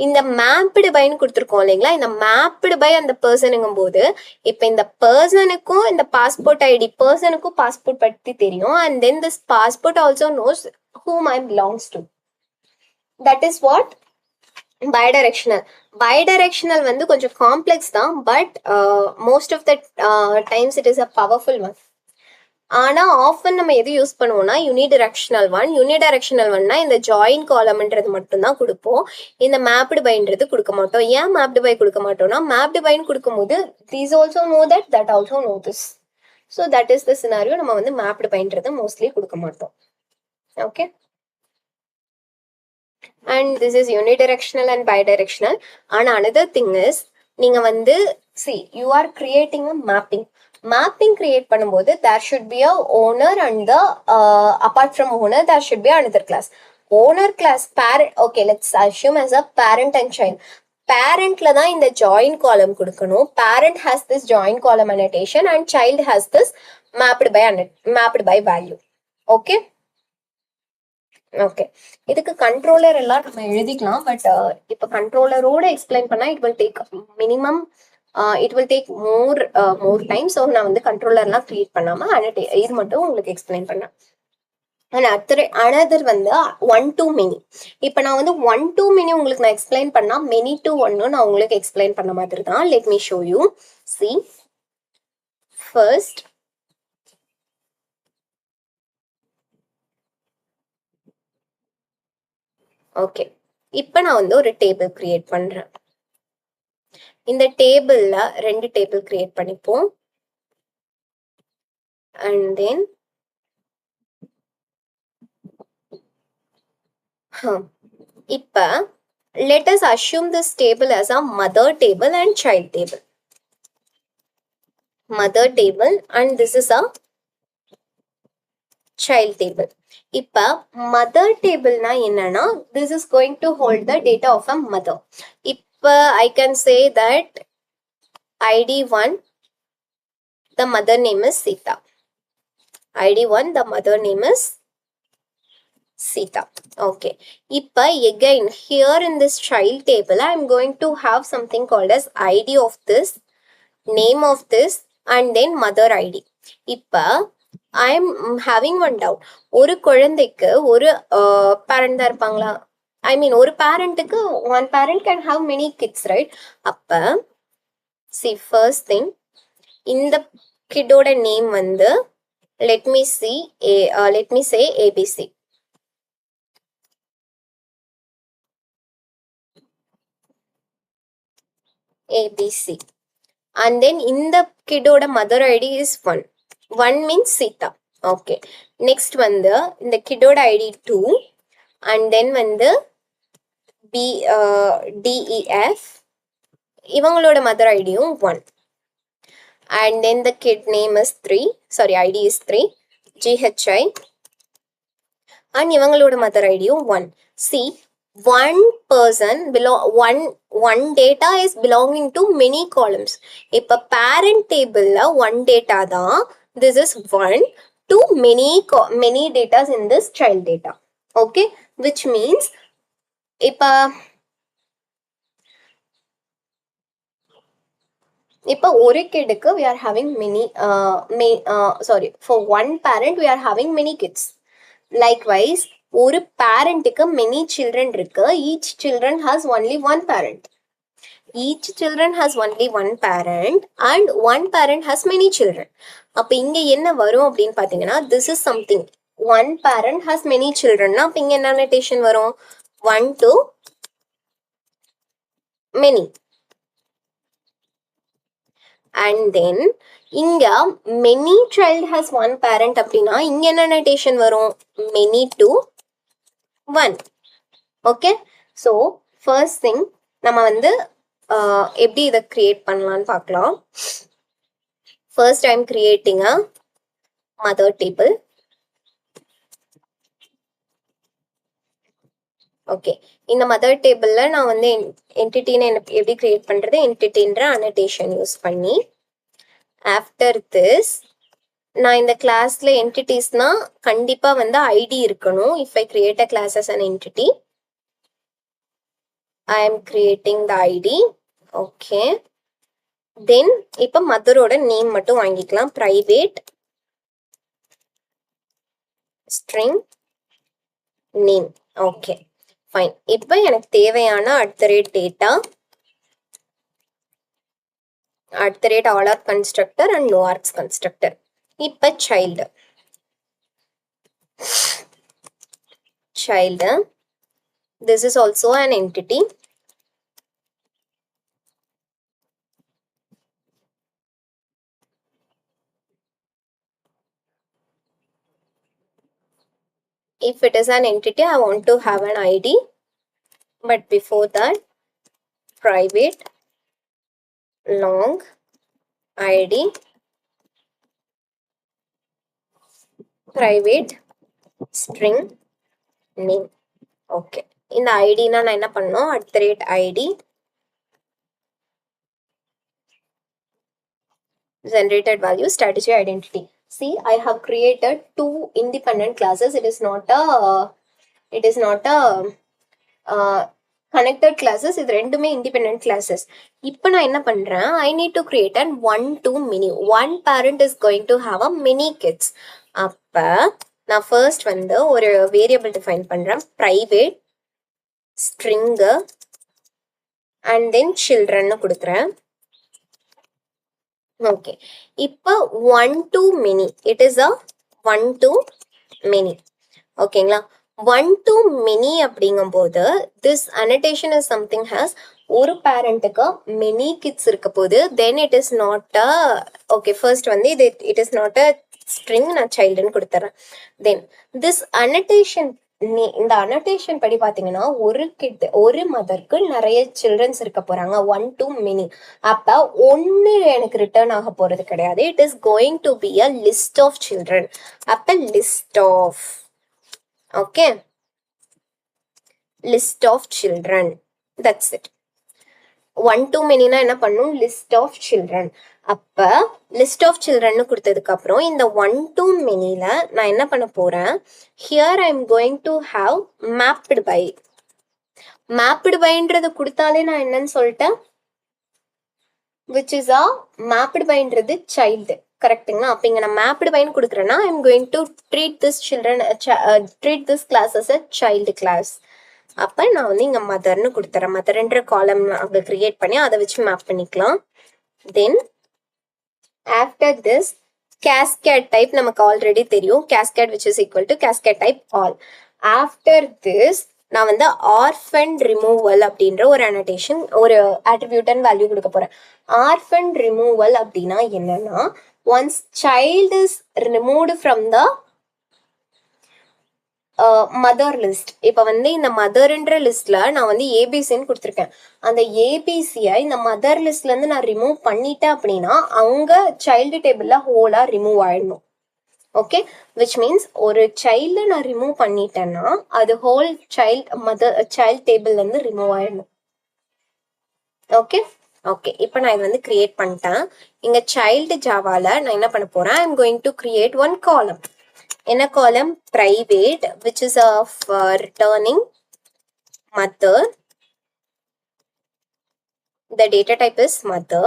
இந்த மேப்டு பைன்னு கொடுத்துருக்கோம் இல்லைங்களா, இந்த மேப்டு பை அந்த பர்சனுங்கும் போது இப்போ இந்த பர்சனுக்கும் இந்த பாஸ்போர்ட் ஐடி பர்சனுக்கும் பாஸ்போர்ட் பற்றி தெரியும் and then this passport also nose whom I belongs to. that is what bidirectional. bidirectional வந்து கொஞ்சம் காம்ப்ளெக்ஸ் தான், but most of the times it is a powerful one. ஆனா ஆஃபன் நம்ம எது யூஸ் பண்ணுவோம்னா unidirectional ஒன்னா இந்த ஜாயின் காலம்ன்றது மட்டும் தான் கொடுப்போம். இந்த மேப்டு பைன்றது கொடுக்க மாட்டோம். ஏன் மேப்டு பை கொடுக்க மாட்டோம்னா மேப்டு பைன் கொடுக்கும்போது these also know that also know this. So that is the scenario. நம்ம வந்து மேப்டு பைன்றது மோஸ்ட்லி கொடுக்க மாட்டோம். Okay, and this is unidirectional and bidirectional. And another thing is நீங்க வந்து see you are creating a mapping create பண்ணும்போது there should be a owner and the apart from owner there should be another class. Owner class parent, okay, let's assume as a parent and child. Parentல தான் இந்த join column கொடுக்கணும். Parent has this join column annotation and child has this mapped by value. Okay, okay, இதுக்கு controller எல்லாம் நம்ம எழுதிக்கலாம். But இப்போ கண்ட்ரோலரோட explain பண்ணா it will take minimum more time. So நான் வந்து கண்ட்ரோலர்லாம் கிரியேட் பண்ணாம இது மட்டும் உங்களுக்கு எக்ஸ்பிளைன் பண்ணேன். அனதர் வந்து OneToMany. இப்போ நான் வந்து OneToMany உங்களுக்கு நான் எக்ஸ்பிளைன் பண்ணா ManyToOne நான் உங்களுக்கு எக்ஸ்பிளைன் பண்ண மாதிரி தான். Let me show you. C first okay, இப்போ நான் வந்து ஒரு டேபிள் கிரியேட் பண்றேன். இந்த டேபிள்ல 2 டேபிள் கிரியேட் பண்ணிப்போம். அண்ட் தென் இப்ப let us assume this table as a mother table and child table. Mother table and this is a child table. இப்ப mother table na என்னன்னா this is going to hold the data of a mother. இப்ப I can say that ID1 the mother name is Sita. ID1 the mother name is Sita. Okay. இப்ப again here in this child table I am going to have something called as ID of this, name of this and then mother ID. இப்ப I am having one doubt. ஒரு குழந்தைக்கு ஒரு parent தான் இருப்பாங்களா? I mean ஒரு parentக்கு one parent can have many kids, right? அப்ப see first thing இந்த kidோட name வந்து let me say ABC. ABC. And then in the kiddoda mother ID is 1. 1 means Sita. Okay. Next one in the kiddoda ID 2. And then when the DEF. Ivangaloda mother ID 1. And then the kid name is 3. Sorry, ID is 3. GHI. And Ivangaloda mother ID 1. See, one person one data is belonging to many columns. இப்ப parent table one data தான். This is 1 to many data in this child data. Okay, which means இப்ப ஒரு kidக்கு we are having for one parent we are having many kids. Likewise ஒரு parentக்கு many children இருக்கு. Each children has only one parent. Each children has only one parent and one parent has many children. அப்ப இங்க என்ன வரும் அப்படின்னு பாத்தீங்கன்னா this is something one parent has many children. அப்ப இங்க என்ன annotation வரும்? 1 to many. And then இங்க many child has one parent அப்படின்னா இங்க என்ன annotation வரும்? Many to 1. Okay, so first thing நம்ம வந்து எப்படி இதை கிரியேட் பண்ணலான்னு பார்க்கலாம். First I am creating a mother table. Okay, இந்த mother tableல நான் வந்து entity-னை எப்படி கிரியேட் பண்றது? entity-ன்ற annotation யூஸ் பண்ணி after this நான் இந்த கிளாஸ்ல entities-னா கண்டிப்பா வந்து ID இருக்கணும். If I create a class as an entity, I am creating the ID. Okay, then இப்ப மதரோட நேம் மட்டும் வாங்கிக்கலாம். private string name. Okay, fine. இப்ப எனக்கு தேவையான @data @all constructor and no args constructor இப்ப child this is also an entity. If it is an entity, I want to have an ID, but before that, private long ID, private string name. Okay. இந்த ID நான் என்ன பண்ணணும்? @ID generated value strategy identity. See, I have created two independent classes. It is not a connected classes. இது ரெண்டுமே independent classes. இப்போ நான் என்ன பண்றேன்? I need to create an OneToMany. One parent is going to have a many kids. அப்ப நான் first வந்து ஒரு variable define பண்றேன், private string and then children கொடுக்குறேன். Okay. இப்போ OneToMany. It is a OneToMany. ஓகேங்களா? OneToMany அப்படிங்கும்போது this annotation is something has ஒரு பேரண்ட்டுக்கு many kids இருக்க போது, then it is not a okay. First வந்து it is not a string, நான் childன்னு கொடுத்துறேன். Then this annotation, இந்த அனோட்டேஷன் படி பாத்தீங்கன்னா ஒரு மதருக்கு நிறைய சில்ட்ரன்ஸ் இருக்க போறாங்க, OneToMany. அப்ப ஒன்னு எனக்கு ரிட்டர்ன் ஆக போறது கிடையாது. It is going to be a list of children. அப்ப list of, okay, list of children, that's it. OneToManyனா என்ன பண்ணும்? List of children. அப்ப லிஸ்ட் ஆஃப் சில்ட்ரன் கொடுத்ததுக்கு அப்புறம் இந்த OneToManyல நான் என்ன பண்ண போறேன்? Here I am going to have mapped by. Mapped பைன்றது கொடுத்தாலே நான் என்னன்னு சொல்லிட்டேன், which is a mapped byன்றது child, கரெக்ட்டுங்களா? அப்ப இங்க நான் mapped byன்னு கொடுக்குறேன்னா I am going to treat this class as a child class. அப்ப நான் வந்து இங்க மதர்னு கொடுத்துறேன். மதர்ன்ற காலம் அங்க கிரியேட் பண்ணி அதை வச்சு மேப் பண்ணிக்கலாம். Then after this cascade type நமக்கு ஆல்ரெடி தெரியும், cascade which is equal to cascade type all. After this நான் வந்து ஆர்ஃபன் ரிமூவல் அப்படின்ற ஒரு அனோட்டேஷன், ஒரு attribute and value கொடுக்க போறேன். ஆர்ஃபன் ரிமூவல் அப்படின்னா என்னன்னா, once child is removed from the mother list. இப்ப வந்து இந்த மதர்ன்ற லிஸ்ட்ல நான் வந்து ஏபிசின்னு கொடுத்துருக்கேன். அந்த ஏபிசியை இந்த மதர் லிஸ்ட்ல இருந்து நான் ரிமூவ் பண்ணிட்டேன் அப்படின்னா அங்க சைல்டு டேபிள்ல ஹோலா ரிமூவ் ஆயிடணும். ஓகே, விச் மீன்ஸ் ஒரு சைல்ட நான் ரிமூவ் பண்ணிட்டேன்னா அது ஹோல் சைல்ட் டேபிள்ல இருந்து ரிமூவ் ஆயிடணும். ஓகே ஓகே, இப்போ நான் இது வந்து கிரியேட் பண்ணிட்டேன். இங்க சைல்டு ஜாவால நான் என்ன பண்ண போறேன்? ஐ am going to create one காலம். என்ன காலம்? private, which is of returning mother. The data type is mother,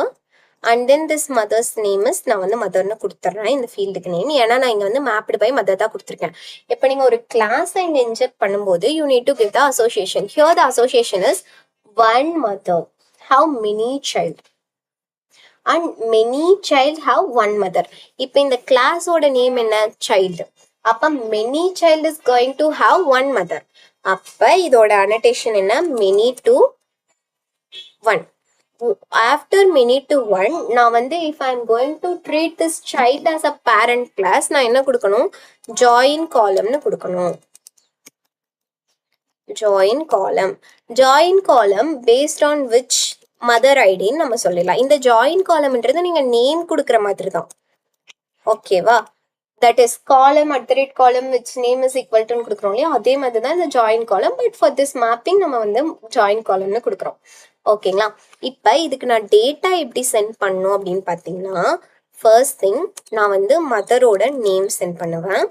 and then this mother's name is, நான் வந்து மதர்னு கொடுத்துறேன் இந்த ஃபீல்டுக்கு நேம். ஏன்னா நான் இங்க வந்து மேப்டு பை மதர் தான் கொடுத்துருக்கேன். இப்போ நீங்க ஒரு கிளாஸ் இங்க இன்ஜெக்ட் பண்ணும்போது you need to give the association. Here the association is one mother have many child and many child have one mother. இப்போ இந்த கிளாஸோட நேம் என்ன? சைல்டு. அப்ப many child is going to have one mother. அப்ப இதோட annotation என்ன? many to one. After many to one, நான் வந்து if I am going to treat this child as a parent class, நான் என்ன கொடுக்கணும்? join column கொடுக்கணும். join column based on which mother ID நம்ம சொல்லலாம். இந்த join columnன்றது நீங்க நேம் கொடுக்குற மாதிரி தான். ஓகேவா? that is column @column which name is equal to கொடுக்குறோம் இல்லையா, அதே மாதிரி தான் இந்த join column, but for this mapping நம்ம வந்து join column கொடுக்குறோம். ஓகேங்களா? இப்ப இதுக்கு நான் டேட்டா எப்படி சென்ட் பண்ணும் அப்படின்னு பார்த்தீங்கன்னா, ஃபர்ஸ்ட் திங் நான் வந்து மதரோட நேம் சென்ட் பண்ணுவேன்.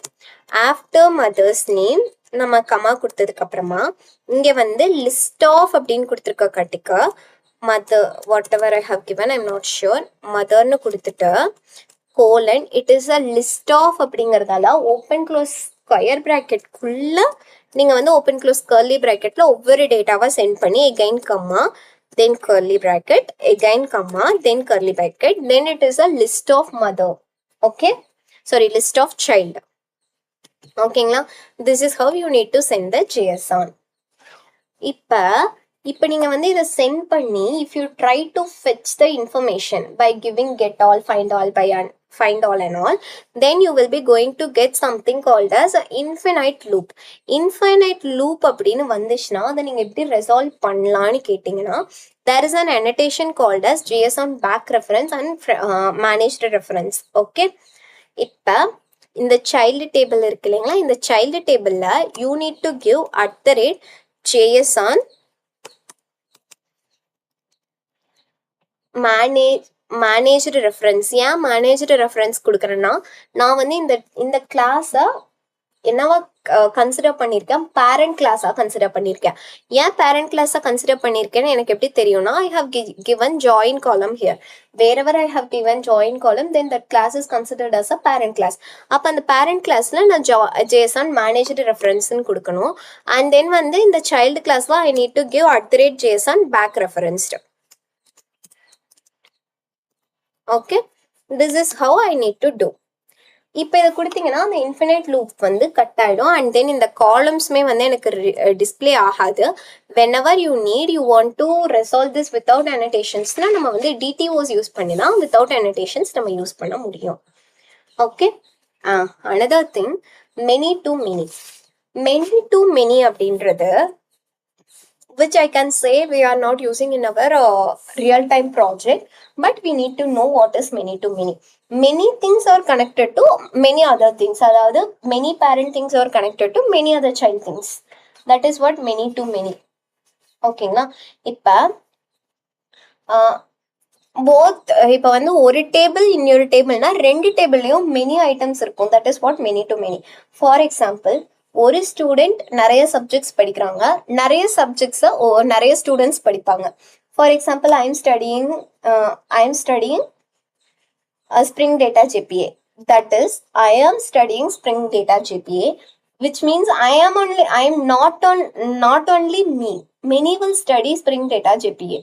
ஆஃப்டர் மதர்ஸ் நேம் நம்ம கமா கொடுத்ததுக்கு அப்புறமா இங்க வந்து லிஸ்ட் ஆஃப் அப்படின்னு கொடுத்துருக்க கட்டிக்க mother whatever I have given, I am not sure, மதர்னு கொடுத்துட்டு colon it is a list of அப்படிங்கறதால ஓப்பன் க்ளோஸ் ஸ்கொயர் பிராக்கெட்குள்ள நீங்க வந்து ஓப்பன் க்ளோஸ் கர்லி பிராக்கெட்ல ஒவ்வொரு டேட்டாவா சென்ட் பண்ணி again comma then curly bracket again comma then curly bracket then it is a list of mother. Okay, sorry, list of child. ஓகேங்களா, this is how you need to send the JSON. இப்ப நீங்க வந்து இதை send பண்ணி if you try to fetch the information by giving get all, find all, find all and all, then you will be going to get something called as infinite loop. Infinite loop அப்படின்னு வந்துச்சுன்னா அதை நீங்க எப்படி resolve பண்ணலான்னு கேட்டீங்கன்னா, there is an annotation called as JSON back reference and managed reference. Okay, இப்ப இந்த child table இருக்கு இல்லைங்களா, இந்த child tableல you need to give @JSON managed reference. ஏன் managed reference கொடுக்குறேன்னா, நான் வந்து இந்த கிளாஸை என்னவா கன்சிடர் பண்ணியிருக்கேன், பேரண்ட் கிளாஸா கன்சிடர் பண்ணியிருக்கேன். ஏன் பேரண்ட் கிளாஸா கன்சிடர் பண்ணியிருக்கேன்னு எனக்கு எப்படி தெரியும்னா, I have given join column here. wherever I have given join column, then that class is considered as a parent class. அப்போ அந்த பேரண்ட் கிளாஸ்ல நான் JSON managed reference கொடுக்கணும். அண்ட் தென் வந்து இந்த சைல்டு கிளாஸ்ல ஐ need to give @JSON back referenced. Okay, this is how I need to do. இப்போ இதை கொடுத்தீங்கன்னா அந்த இன்ஃபினைட் லூப் வந்து கட் ஆகிடும். அண்ட் தென் இந்த காலம்ஸ்மே வந்து எனக்கு டிஸ்பிளே ஆகாது. whenever you need, you want to resolve this without annotationsனா நம்ம வந்து DTOs யூஸ் பண்ணி தான் without annotations நம்ம யூஸ் பண்ண முடியும். Okay, another thing, many-to-many. many-to-many அப்படின்றது which I can say we are not using in our real-time project, but we need to know what is many-to-many. Many things are connected to many other things. அதாவது many parent things are connected to many other child things. That is what many-to-many. ஓகேங்களா, இப்போ இப்போ வந்து ஒரு table இன்னொரு டேபிள்னா ரெண்டு டேபிள்லையும் many items இருக்கும். That is what many-to-many. For example, ஒரு ஸ்டூடெண்ட் நிறைய சப்ஜெக்ட்ஸ் படிக்கிறாங்க, நிறைய சப்ஜெக்ட்ஸை நிறைய ஸ்டூடெண்ட்ஸ் படிப்பாங்க. For example, I am studying Spring Data JPA. That is, I am studying Spring Data JPA, which means I am not only me. Many will study Spring Data JPA.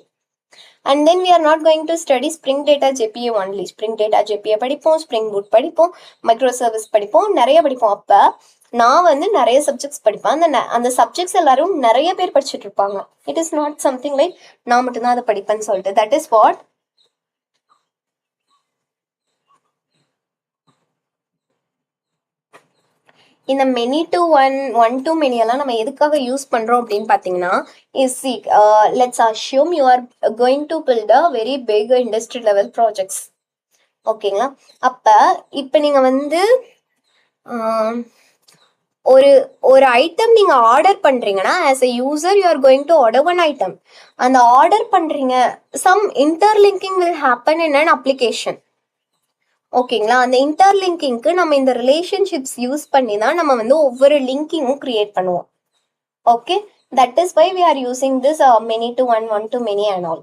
And then we are not going to study Spring Data JPA only. Spring Data JPA படிப்போம், Spring Boot படிப்போம், Microservices படிப்போம், நிறைய படிப்போம். அப்போ நான் வந்து நிறைய subjects படிப்பேன். அந்த சப்ஜெக்ட்ஸ் எல்லாரும் நிறைய பேர் படிச்சுட்டு இருப்பாங்க. It is not something like நான் மட்டும்தான் அதை படிப்பேன்னு சொல்லிட்டு. தட் இஸ் வாட் இந்த one-to-many எல்லாம் நம்ம எதுக்காக யூஸ் பண்றோம் அப்படின்னு பார்த்தீங்கன்னா, let's assume you are going to build a very big industry level projects. ஓகேங்களா, இப்போ நீங்க வந்து ஒரு ஐட்டம் நீங்க ஆர்டர் பண்றீங்கன்னா, as a user you are going to order one item. அந்த ஆர்டர் பண்றீங்க, some interlinking will happen in an application. ஓகேங்களா, அந்த இன்டர்லிங்கிங்க்கு நம்ம இந்த ரிலேஷன்ஷிப்ஸ் யூஸ் பண்ணி தான் நம்ம வந்து ஒவ்வொரு லிங்கிங்கும் கிரியேட் பண்ணுவோம். Okay, that is why we are using this many-to-one, one-to-many and all.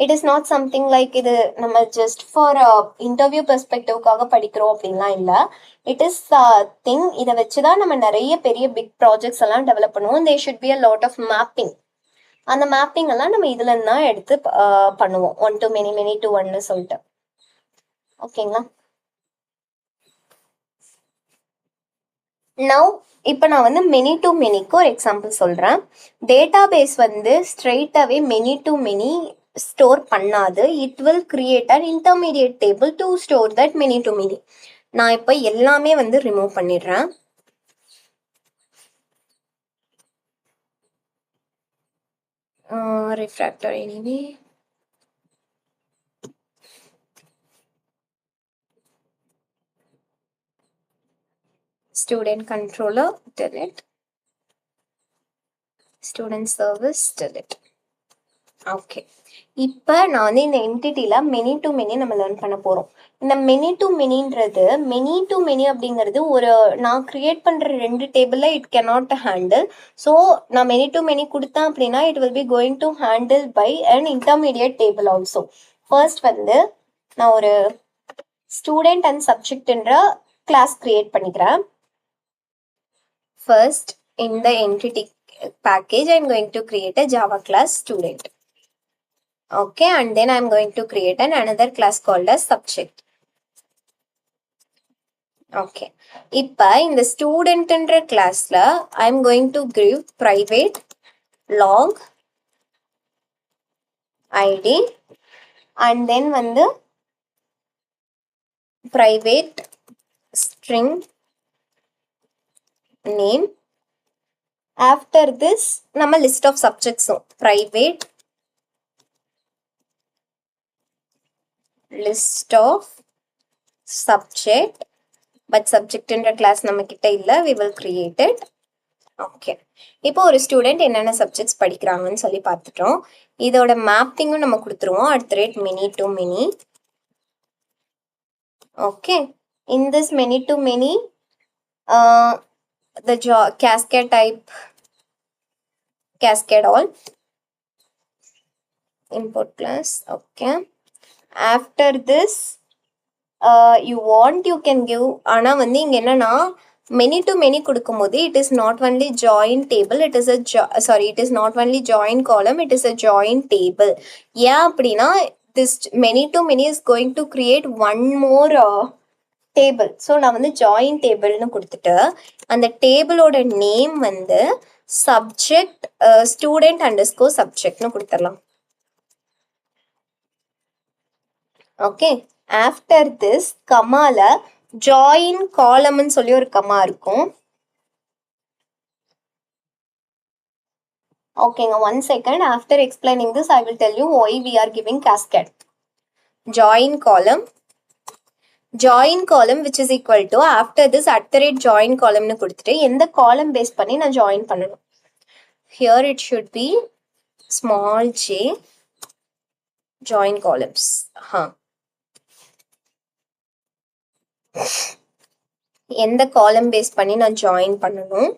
It is not something like இது நம்ம ஜஸ்ட் ஃபார் இன்டர்வியூ பெர்ஸ்பெக்டிவ்காக படிக்கிறோம் அப்படின்லாம் இல்லை. இட் இஸ் திங், இதை வச்சு தான் நம்ம நிறைய பெரிய பிக் ப்ராஜெக்ட்ஸ் எல்லாம் டெவலப் பண்ணுவோம். They should be a lot of mapping. அந்த மேப்பிங் எல்லாம் நம்ம இதுல இருந்து தான் எடுத்து பண்ணுவோம், one-to-many, many-to-one சொல்லிட்டு. ஓகேங்களா, நவ் இப்போ நான் வந்து many-to-manyக்கு ஒரு எக்ஸாம்பிள் சொல்கிறேன். டேட்டாபேஸ் வந்து ஸ்ட்ரெயிட்டாகவே many-to-many ஸ்டோர் பண்ணாது. It will create an intermediate table to store that many-to-many. நான் இப்போ எல்லாமே வந்து ரிமூவ் பண்ணிடுறேன். refactor anyway. Student controller, delete. Student service, delete. Okay, இப்போ நான் வந்து இந்த என்டிட்டியில் many-to-many நம்ம லேர்ன் பண்ண போகிறோம். இந்த many-to-manyன்றது many-to-many அப்படிங்கிறது ஒரு நான் கிரியேட் பண்ணுற ரெண்டு டேபிளில் இட் கேனாட் ஹேண்டில். ஸோ நான் many-to-many கொடுத்தேன் அப்படின்னா it will be going to handle by an intermediate table also. First வந்து நான் ஒரு ஸ்டூடெண்ட் அண்ட் சப்ஜெக்ட்ன்ற கிளாஸ் கிரியேட் பண்ணிக்கிறேன். First, in the entity package, I'm going to create a Java class student. Okay, and then I'm going to create another class called as subject. Okay. இப்ப இந்த ஸ்டூடெண்ட்ன்ற கிளாஸ்ல I'm going to give private log id and then வந்து private string name. After this நம்ம list of subjects private list of subject but subject என்ற class நம்ம கிட்ட இல்ல, we will create it. Okay. இப்போ ஒரு ஸ்டூடெண்ட் என்னென்ன சப்ஜெக்ட்ஸ் படிக்கிறாங்கன்னு சொல்லி பார்த்துட்டோம். இதோட மேப்பிங்கும் நம்ம கொடுத்துருவோம் @many2many. Okay. In this many-to-many, the cascade type, cascade all, import class. Okay. After this, you want you can give, ஆனா வந்து இங்க என்னன்னா many to many கொடுக்கும்போது it is not only join table, it is a it is not only join column, it is a join table. ஏன் அப்படின்னா this many to many is going to create one more table. So நான் வந்து join டேபிள்னு கொடுத்துட்டு அந்த டேபிளோட name வந்து subject student underscore சப்ஜெக்ட்னு கொடுத்துடலாம். Okay. After this கமால join காலம்னு சொல்லி ஒரு கமா இருக்கும். ஓகேங்க, 1 second. After explaining this, I will tell you why we are giving cascade. Join column which is equal to after this @join column னு கொடுத்துட்டு எந்த காலம் பேஸ் பண்ணி நான் ஜாயின் பண்ணணும். Here it should be small j join columns. எந்த காலம் base பண்ணி நான் ஜாயின் பண்ணணும்.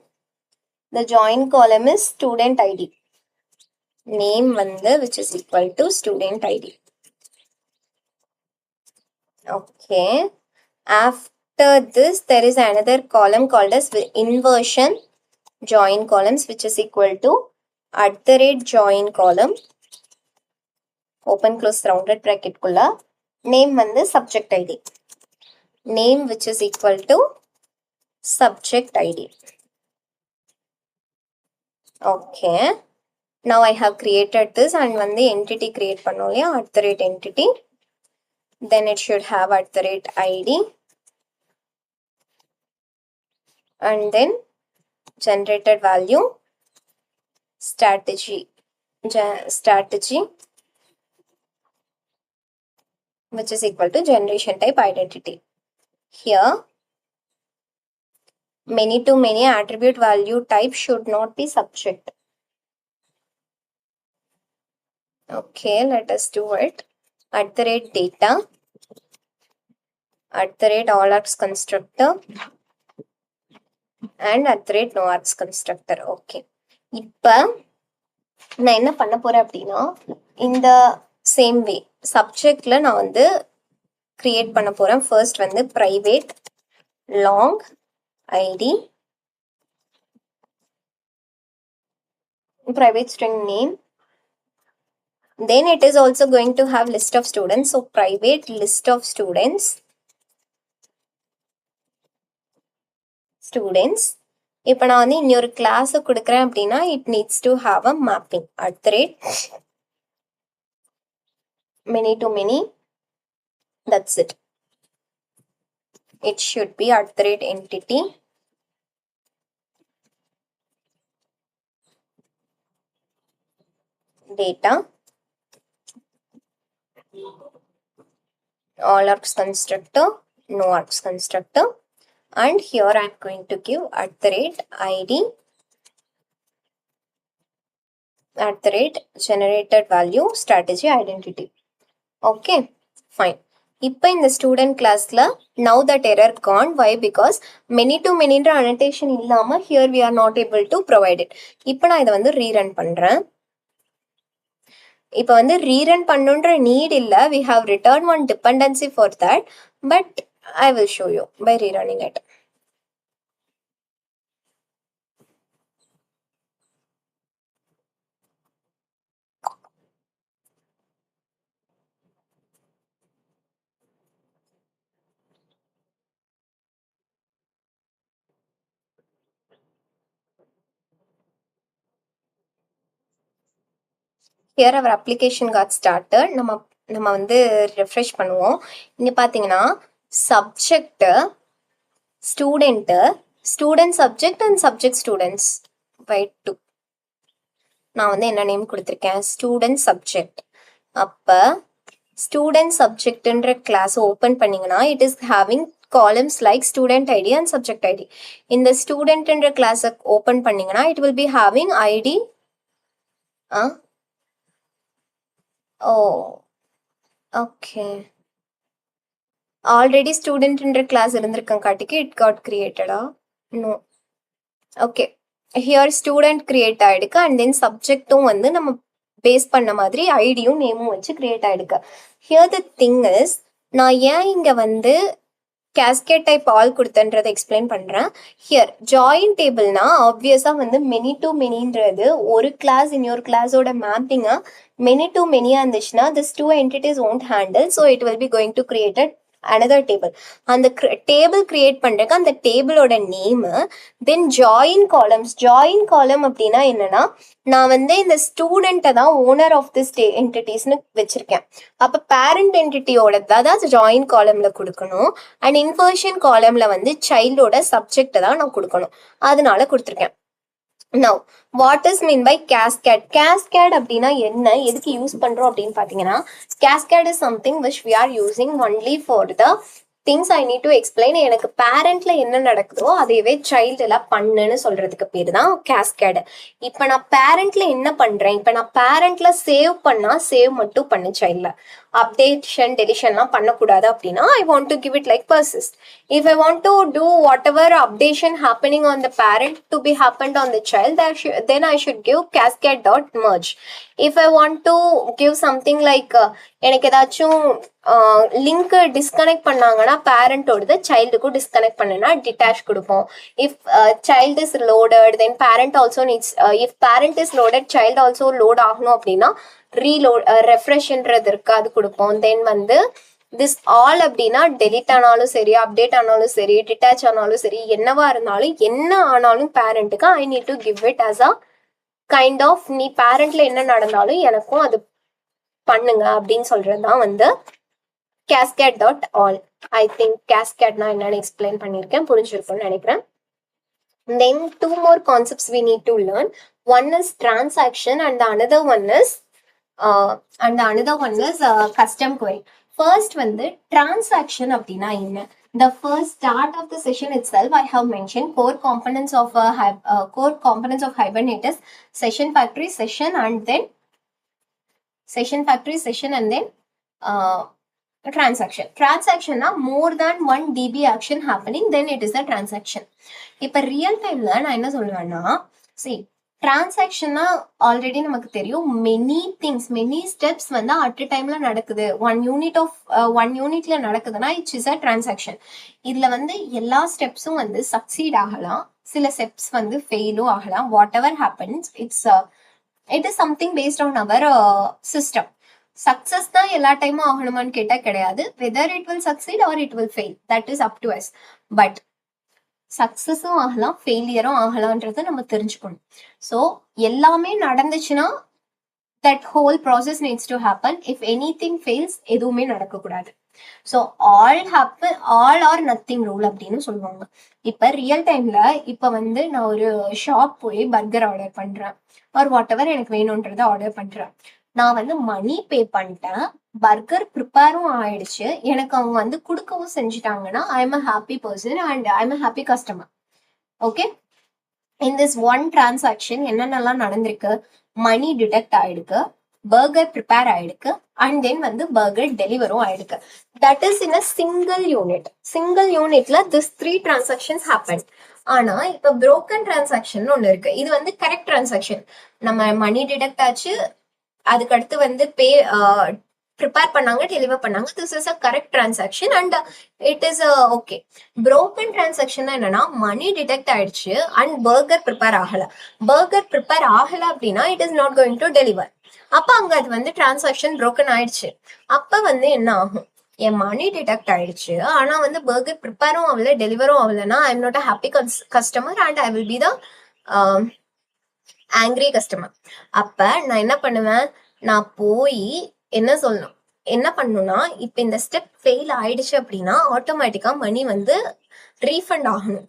The join column is student id. Name வந்து which is equal to student id. Okay. After this, there is another column called as inversion join columns which is equal to @join column, open close rounded bracket குள்ள name வந்து subject id. Name which is equal to subject id. Okay. Now I have created this and வந்து entity create பண்ணோம் இல்லையா, @entity. Then it should have @id and then generated value strategy which is equal to generation type identity. Here many-to-many attribute value type should not be subject. Okay, let us do it. @data @allargs constructor and @noargs constructor. Okay. இப்போ நான் என்ன பண்ண போறேன் அப்படின்னா இந்த same way சப்ஜெக்ட்ல நான் வந்து கிரியேட் பண்ண போறேன். ஃபர்ஸ்ட் வந்து private long id, private string name, then it is also going to have list of students. So private list of students இப்போ நான் வந்து இன்னொரு கிளாஸ் கொடுக்குறேன் அப்படின்னா it needs to have a mapping @many-to-many. That's it. It should be @entity data allargs constructor, noargs constructor, and here I'm going to give @id @generated value strategy identity. Okay, fine. இப்போ இந்த student கிளாஸ்ல now that error gone. Why? Because many-to-many annotation இல்லாம here we are not able to provide it. இப்போ நான் இதை வந்து rerun பண்றேன். இப்போ வந்து ரீரன் பண்ணுன்ற நீட் இல்ல, we have returned one dependency for that, but I will show you by rerunning it. here our application got started. நம்ம வந்து refresh பண்ணுவோம். இங்க பாத்தீங்கன்னா subject, student, student subject and subject students by 2. நான் வந்து என்ன நேம் கொடுத்திருக்கேன், student subject. அப்ப student subject என்ற class open பண்ணீங்கன்னா it is having columns like student id and subject id. இந்த student என்ற class open பண்ணீங்கன்னா it will be having id. Oh, okay. Already student என்ற class இருந்திருக்கேன் காட்டிக்கு it got created. No. Okay. Here student create ஆயிடுக்கு and then subjectும் வந்து நம்ம base பண்ண மாதிரி ஐடியும் நேமும் வச்சு create ஆயிடுக்கு. Here the thing is, நான் ஏன் இங்க வந்து cascade type all கொடுத்தன்றதை எக்ஸ்பிளைன் பண்றேன். Here join tableனா ஆப்வியஸா வந்து many to manyன்றது ஒரு கிளாஸ் இன்னொரு கிளாஸோட மேப்பிங்கா many to many இருந்துச்சுன்னா this two entities won't handle, so it will be going to create another table. அந்த டேபிள் கிரியேட் பண்றதுக்கு அந்த டேபிளோட name, then join columns. Join column அப்படின்னா என்னன்னா, நான் வந்து இந்த ஸ்டூடெண்ட்டை தான் ஓனர் ஆஃப் திஸ் என்டிட்டிஸ்னு வச்சிருக்கேன். அப்ப பேரண்ட் என்டிட்டியோட தான் ஜாயின் காலம்ல கொடுக்கணும், அண்ட் இன்வர்ஷன் காலம்ல வந்து சைல்டோட சப்ஜெக்டை தான் நான் கொடுக்கணும். அதனால கொடுத்துருக்கேன். Now, what is mean by cascade? Cascade அப்படின்னா என்ன, எதுக்கு யூஸ் பண்றோம் அப்படின்னு பாத்தீங்கன்னா, cascade is something which we are using only for the things I need to explain. எனக்கு பேரண்ட்ல என்ன நடக்குதோ அதையவே சைல்டுல பண்ணுன்னு சொல்றதுக்கு பேரு தான் cascade. இப்ப நான் பேரண்ட்ல என்ன பண்றேன், இப்ப நான் பேரண்ட்ல சேவ் பண்ணா சேவ் மட்டும் பண்ணு, சைல்ட்ல அப்டேஷன் டெலிஷன்லாம் பண்ணக்கூடாது அப்படின்னா I want to give it like persist. If I want to do whatever updation happening on the parent to be happened on the child, then I should give cascade.merge. If I want to give something like எனக்கு ஏதாச்சும் link disconnect பண்ணாங்கன்னா பேரண்டோடது சைல்டுக்கும் disconnect பண்ணுனா detach கொடுப்போம். If child is loaded then parent also needs, if parent is loaded child also load ஆகணும் அப்படின்னா reload ரெஃப்ரெஷ்ன்றது இருக்கு, அது கொடுப்போம். தென் வந்து திஸ் ஆல் அப்படின்னா டெலிட் ஆனாலும் சரி, அப்டேட் ஆனாலும் சரி, டிட்டாச் ஆனாலும் சரி, என்னவா இருந்தாலும் என்ன ஆனாலும் பேரண்ட்டுக்கு I need to give it as a kind of, நீ பேரண்ட்ல என்ன நடந்தாலும் எனக்கும் அது பண்ணுங்க அப்படின்னு சொல்றதுதான் வந்து cascade.all. I think cascade நான் என்னன்னு எக்ஸ்பிளைன் பண்ணியிருக்கேன், புரிஞ்சிருக்கும்னு நினைக்கிறேன். Then two more concepts we need to learn. One is transaction and the another one is custom query. First வந்து transaction அப்படின்னா என்ன? The first start of the session itself I have mentioned core components of Hibernate is session factory, session and then transaction. Transaction na more than 1 db action happening, then it is a transaction. இப்ப real டைம்ல நான் என்ன சொல்லுவேன்னா, see transaction already நமக்கு தெரியும், many things, many steps வந்து at a timeல நடக்குது, one unitல நடக்குதுன்னா it is a transaction. இதுல வந்து எல்லா ஸ்டெப்ஸும் வந்து சக்சீட் ஆகலாம், சில ஸ்டெப்ஸ் வந்து ஃபெயிலும் ஆகலாம். whatever happens, it is something based on our system. Success தான் எல்லா டைமும் ஆகணுமான்னு கேட்டா கிடையாது. whether it will succeed or it will fail, that is up to us. but சக்சஸும் ஆகலாம், ஃபெயிலியரும் ஆகலாம்ன்றத நம்ம தெரிஞ்சுக்கணும். ஸோ எல்லாமே நடந்துச்சுன்னா that whole process needs to happen. if anything fails, எதுவுமே நடக்கக்கூடாது. So all or nothing rule அப்படின்னு சொல்லுவாங்க. இப்ப ரியல் டைம்ல இப்ப வந்து நான் ஒரு ஷாப் போய் பர்கர் ஆர்டர் பண்றேன், ஆர் வாட் எவர் எனக்கு வேணும்ன்றத ஆர்டர் பண்றேன். நான் வந்து மணி பே பண்ணிட்டேன், பர்கர் ப்ரிப்பேரும் ஆயிடுச்சு, எனக்கு அவங்க வந்து கொடுக்கவும் செஞ்சுட்டாங்கன்னா I am a happy person and I am a happy customer. Okay, in this one transaction என்னென்னலாம் நடந்திருக்கு, மணி டிடெக்ட் ஆயிடுக்கு, பர்கர் ப்ரிப்பேர் ஆயிடுக்கு, அண்ட் தென் வந்து பர்கர் டெலிவரும் ஆயிடுக்கு. That is in a single யூனிட்ல திஸ் 3 transactions happen. ஆனா இப்ப broken transaction ஒண்ணு இருக்கு. இது வந்து கரெக்ட் டிரான்சாக்ஷன், நம்ம மணி டிடெக்ட் ஆச்சு, அதுக்கு அடுத்து வந்து ப்ரிப்பேர் பண்ணாங்க, டெலிவர் பண்ணாங்க, this is a correct transaction and it is okay. broken transaction என்னன்னா, மணி டிடெக்ட் ஆயிடுச்சு அண்ட் பர்கர் ப்ரிப்பேர் ஆகல அப்படின்னா it is not going to deliver. அப்ப அங்க அது வந்து டிரான்சாக்ஷன் broken ஆயிடுச்சு. அப்ப வந்து என்ன ஆகும், என் மணி டிடெக்ட் ஆயிடுச்சு ஆனா வந்து பர்கர் ப்ரிப்பேரும் ஆகல டெலிவரும் ஆகலன்னா I am not a happy customer and I will be the angry customer. அப்ப நான் என்ன பண்ணுவேன், நான் போய் என்ன சொல்லணும், என்ன பண்ணணும்னா, இப்ப இந்த ஸ்டெப் ஃபெயில் ஆயிடுச்சு அப்படின்னா ஆட்டோமேட்டிக்கா மணி வந்து ரீஃபண்ட் ஆகணும்.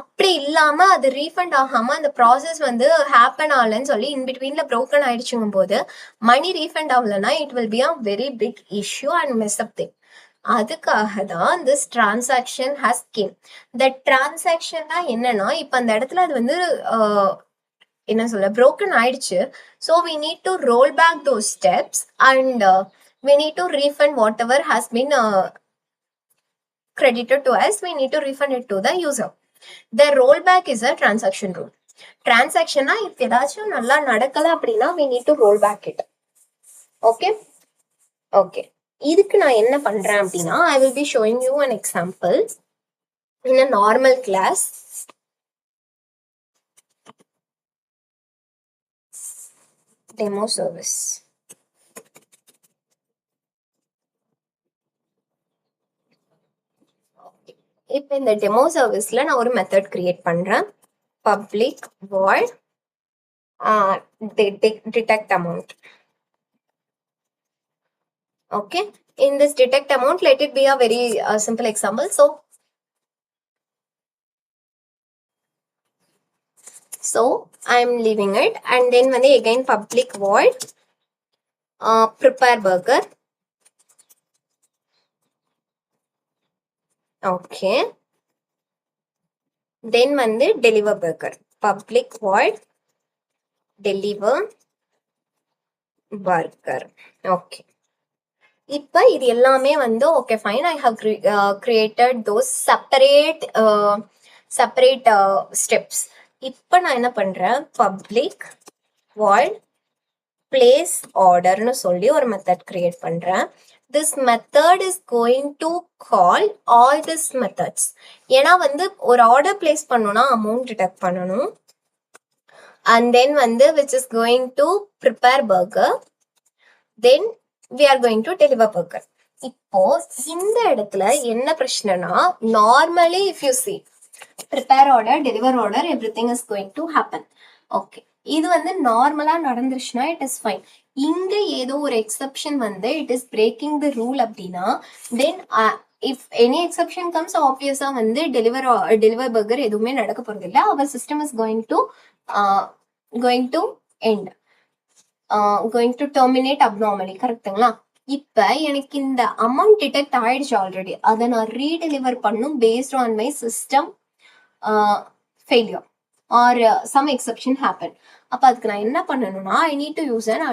அப்படி இல்லாம அது ரீஃபண்ட் ஆகாம அந்த ப்ராசஸ் வந்து ஹேப்பன் ஆகலன்னு சொல்லி இன்பிட்வீன்ல ப்ரோக்கன் ஆயிடுச்சுங்கும் போது மணி ரீஃபண்ட் ஆகலன்னா it will be a very big issue and miss up thing. அதுக்காக தான் திஸ் டிரான்சாக்ஷன் ஹாஸ் கேம். இந்த டிரான்சாக்ஷன்னா என்னன்னா, இப்ப அந்த இடத்துல அது வந்து என்ன சொல்ல broken ஆயிடுச்சு. So we need to roll back those steps and we need to refund whatever has been credited to us. We need to refund it to the user. The rollback is a transaction rule. Transaction na if ஏதாச்சும் நல்லா நடக்கல அப்படின்னா we need to roll back it. Okay? Okay. இதுக்கு நான் என்ன பண்றேன் அப்படின்னா I will be showing you an example in a normal class. Demo service. இப்போ இந்த டெமோ சர்வீஸ்ல நான் ஒரு மெத்தட் கிரியேட் பண்றேன். Public void detect amount. Okay, in this detect amount, let it be a very simple example. So I'm leaving it, and then when they again public void prepare burger. Okay, then when they deliver burger, public void deliver burger. Okay. இப்போ இது எல்லாமே வந்து okay fine. I have created those separate steps. இப்போ நான் என்ன பண்றேன், public void place ஆர்டர்னு சொல்லி ஒரு மெத்தட் கிரியேட் பண்றேன். This method is going to call all this methods. ஏன்னா வந்து ஒரு ஆர்டர் பிளேஸ் பண்ணணும்னா அமௌண்ட் டிடெக்ட் பண்ணணும். அண்ட் தென் வந்து which is going to prepare burger, then we are going to deliver burger. இப்போ இந்த இடத்துல என்ன பிரச்சனைனா, normally if you see prepare order, deliver order, everything is going to happen. Okay, இது வந்து நார்மலா நடந்துருச்சுன்னா it is fine. இங்க ஏதோ ஒரு எக்ஸெப்ஷன் வந்து it is breaking the rule அப்படின்னா then if any exception comes obviously வந்து deliver burger எதுவுமே நடக்க போறது இல்லை. our system is going to end. Going to terminate abnormally. கரெக்ட்டுங்களா? இப்ப எனக்கு இந்த அமௌண்ட் டிடெக்ட் ஆயிடுச்சு ஆல்ரெடி. அதை நான் ரீடெலிவர் பண்ணும் based on my system failure or some exception happen. அப்ப அதுக்கு நான் என்ன பண்ணணும்னா I need to use an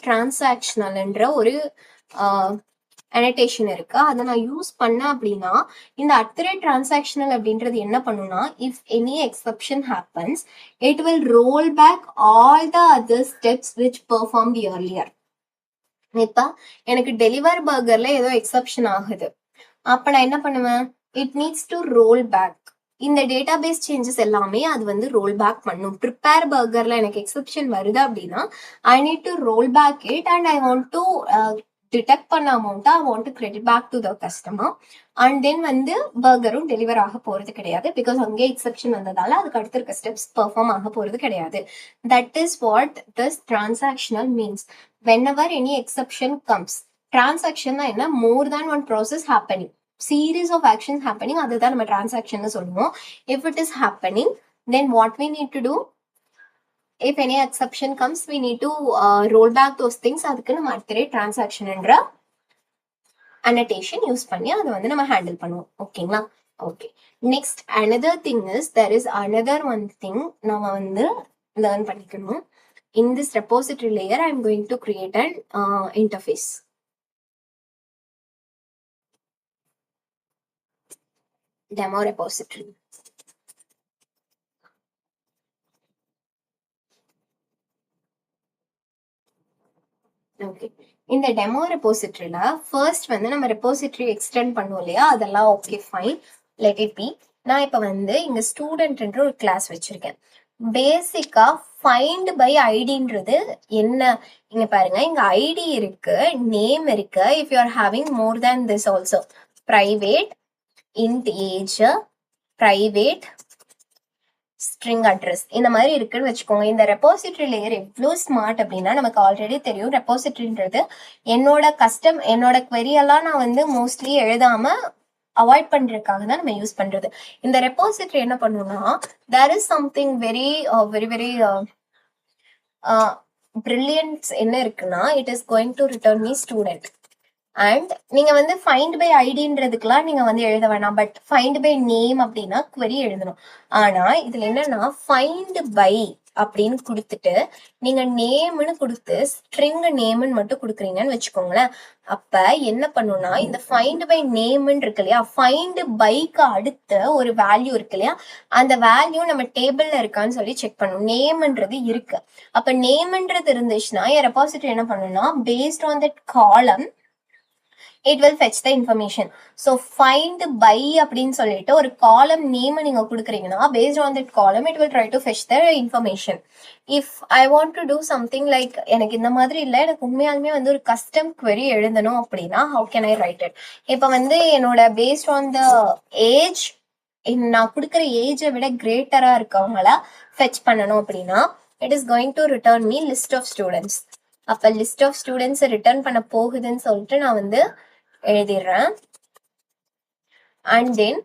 @transactional ஒரு annotation இருக்கு. அதை நான் யூஸ் பண்ணேன் அப்படின்னா இந்த @transactional அப்படின்றது என்ன பண்ணும்னா if any exception happens it will roll back all the other steps which performed earlier. இப்ப எனக்கு டெலிவர் பர்கர்ல ஏதோ எக்ஸெப்ஷன் ஆகுது, அப்ப நான் என்ன பண்ணுவேன், it needs to roll back. இந்த டேட்டாபேஸ் சேஞ்சஸ் எல்லாமே அது வந்து ரோல் பேக் பண்ணும். ப்ரிப்பேர் பர்கர்ல எனக்கு எக்ஸெப்ஷன் வருது அப்படின்னா I need to roll back it and I want to detect பண்ண amount I want to credit back to the customer. And then வந்து பர்கரும் டெலிவர் ஆக போறது கிடையாது, பிகாஸ் அங்கே எக்ஸெப்ஷன் வந்ததால அதுக்கு அடுத்த இருக்க ஸ்டெப்ஸ் பெர்ஃபார்ம் ஆக போறது கிடையாது. That is what this transactional means. whenever any exception comes, transaction na enna more than one process happening, series of actions happening, adha nama transaction nu solluvom. If it is happening, then what we need to do, if any exception comes we need to roll back those things. adukku nama adutha transaction endra annotation use பண்ணி அதை வந்து நம்ம handle பண்ணுவோம். ஓகேங்களா? Okay, next another thing is there is another one thing நம்ம வந்து learn பண்ணிக்கணும். In this repository layer, I am going to create an interface. Demo repository. Okay. இந்த டெமோ ரெபோசிட்டரியில ஃபர்ஸ்ட் வந்து நம்ம ரெபோசிட்டரி எக்ஸ்டெண்ட் பண்ணுவோம் இல்லையா, அதெல்லாம் okay fine, let it be. நான் இப்போ வந்து இங்க ஸ்டூடெண்ட்ன்ற ஒரு கிளாஸ் வச்சிருக்கேன். பேசிக்கா ஃபைண்ட் பை ஐடின்றது என்ன, இங்க பாருங்க, இங்க ஐடி இருக்கு, நேம் இருக்கு. If you are having more than this also, private, int age, private, string address இந்த மாதிரி இருக்குன்னு வச்சுக்கோங்க. இந்த ரெபாசிட்டரி லேயர் எவ்வளோ ஸ்மார்ட் அப்படின்னா நமக்கு ஆல்ரெடி தெரியும். ரெபாசிட்டரின்றது என்னோட query எல்லாம் நான் வந்து மோஸ்ட்லி எழுதாம அவாய்ட் பண்றதுக்காக தான் நம்ம யூஸ் பண்றது. இந்த ரெபாசிட்டரி என்ன பண்ணும்னா there is something very very very brilliant என்ன இருக்குன்னா it is going to return me student. And நீங்க வந்து ஃபைண்ட் பை ஐடின்றதுக்கெல்லாம் நீங்க வந்து எழுத வேணாம். பட் ஃபைண்ட் பை நேம் அப்படின்னா query எழுதணும். ஆனா இதுல என்னன்னா ஃபைண்ட் பை அப்படின்னு கொடுத்துட்டு நீங்க நேம்னு கொடுத்து ஸ்ட்ரிங் நேம்னு மட்டும் கொடுக்குறீங்கன்னு வச்சுக்கோங்களேன். அப்ப என்ன பண்ணும்னா இந்த ஃபைண்ட் பை நேம்னு இருக்கு இல்லையா, ஃபைண்ட் பைக்கு அடுத்த ஒரு வேல்யூ இருக்கு இல்லையா, அந்த வேல்யூ நம்ம டேபிள்ல இருக்கான்னு சொல்லி செக் பண்ணும். நேம்ன்றது இருக்கு. அப்ப நேம்ன்றது இருந்துச்சுன்னா என் ரெபாசிட்டரி என்ன பண்ணும்னா பேஸ்ட் ஆன் தட் காலம் it will fetch the information. So find by அப்படின்னு சொல்லிட்டு ஒரு காலம் நேம் நீங்க கொடுக்குறீங்கன்னா based on that column it will try to fetch the information. If I want to do something like எனக்கு இந்த மாதிரி இல்லை, எனக்கு உண்மையாலுமே வந்து ஒரு கஸ்டம் query எழுதணும் அப்படின்னா how can I write it? இப்போ வந்து என்னோட based on the age நான் கொடுக்குற ஏஜை விட கிரேட்டரா இருக்கவங்கள fetch பண்ணணும் அப்படின்னா it is going to return me list of students. அப்ப லிஸ்ட் ஆஃப் ஸ்டூடெண்ட்ஸ் ரிட்டர்ன் பண்ண போகுதுன்னு சொல்லிட்டு நான் வந்து எழுதிடுறேன். And then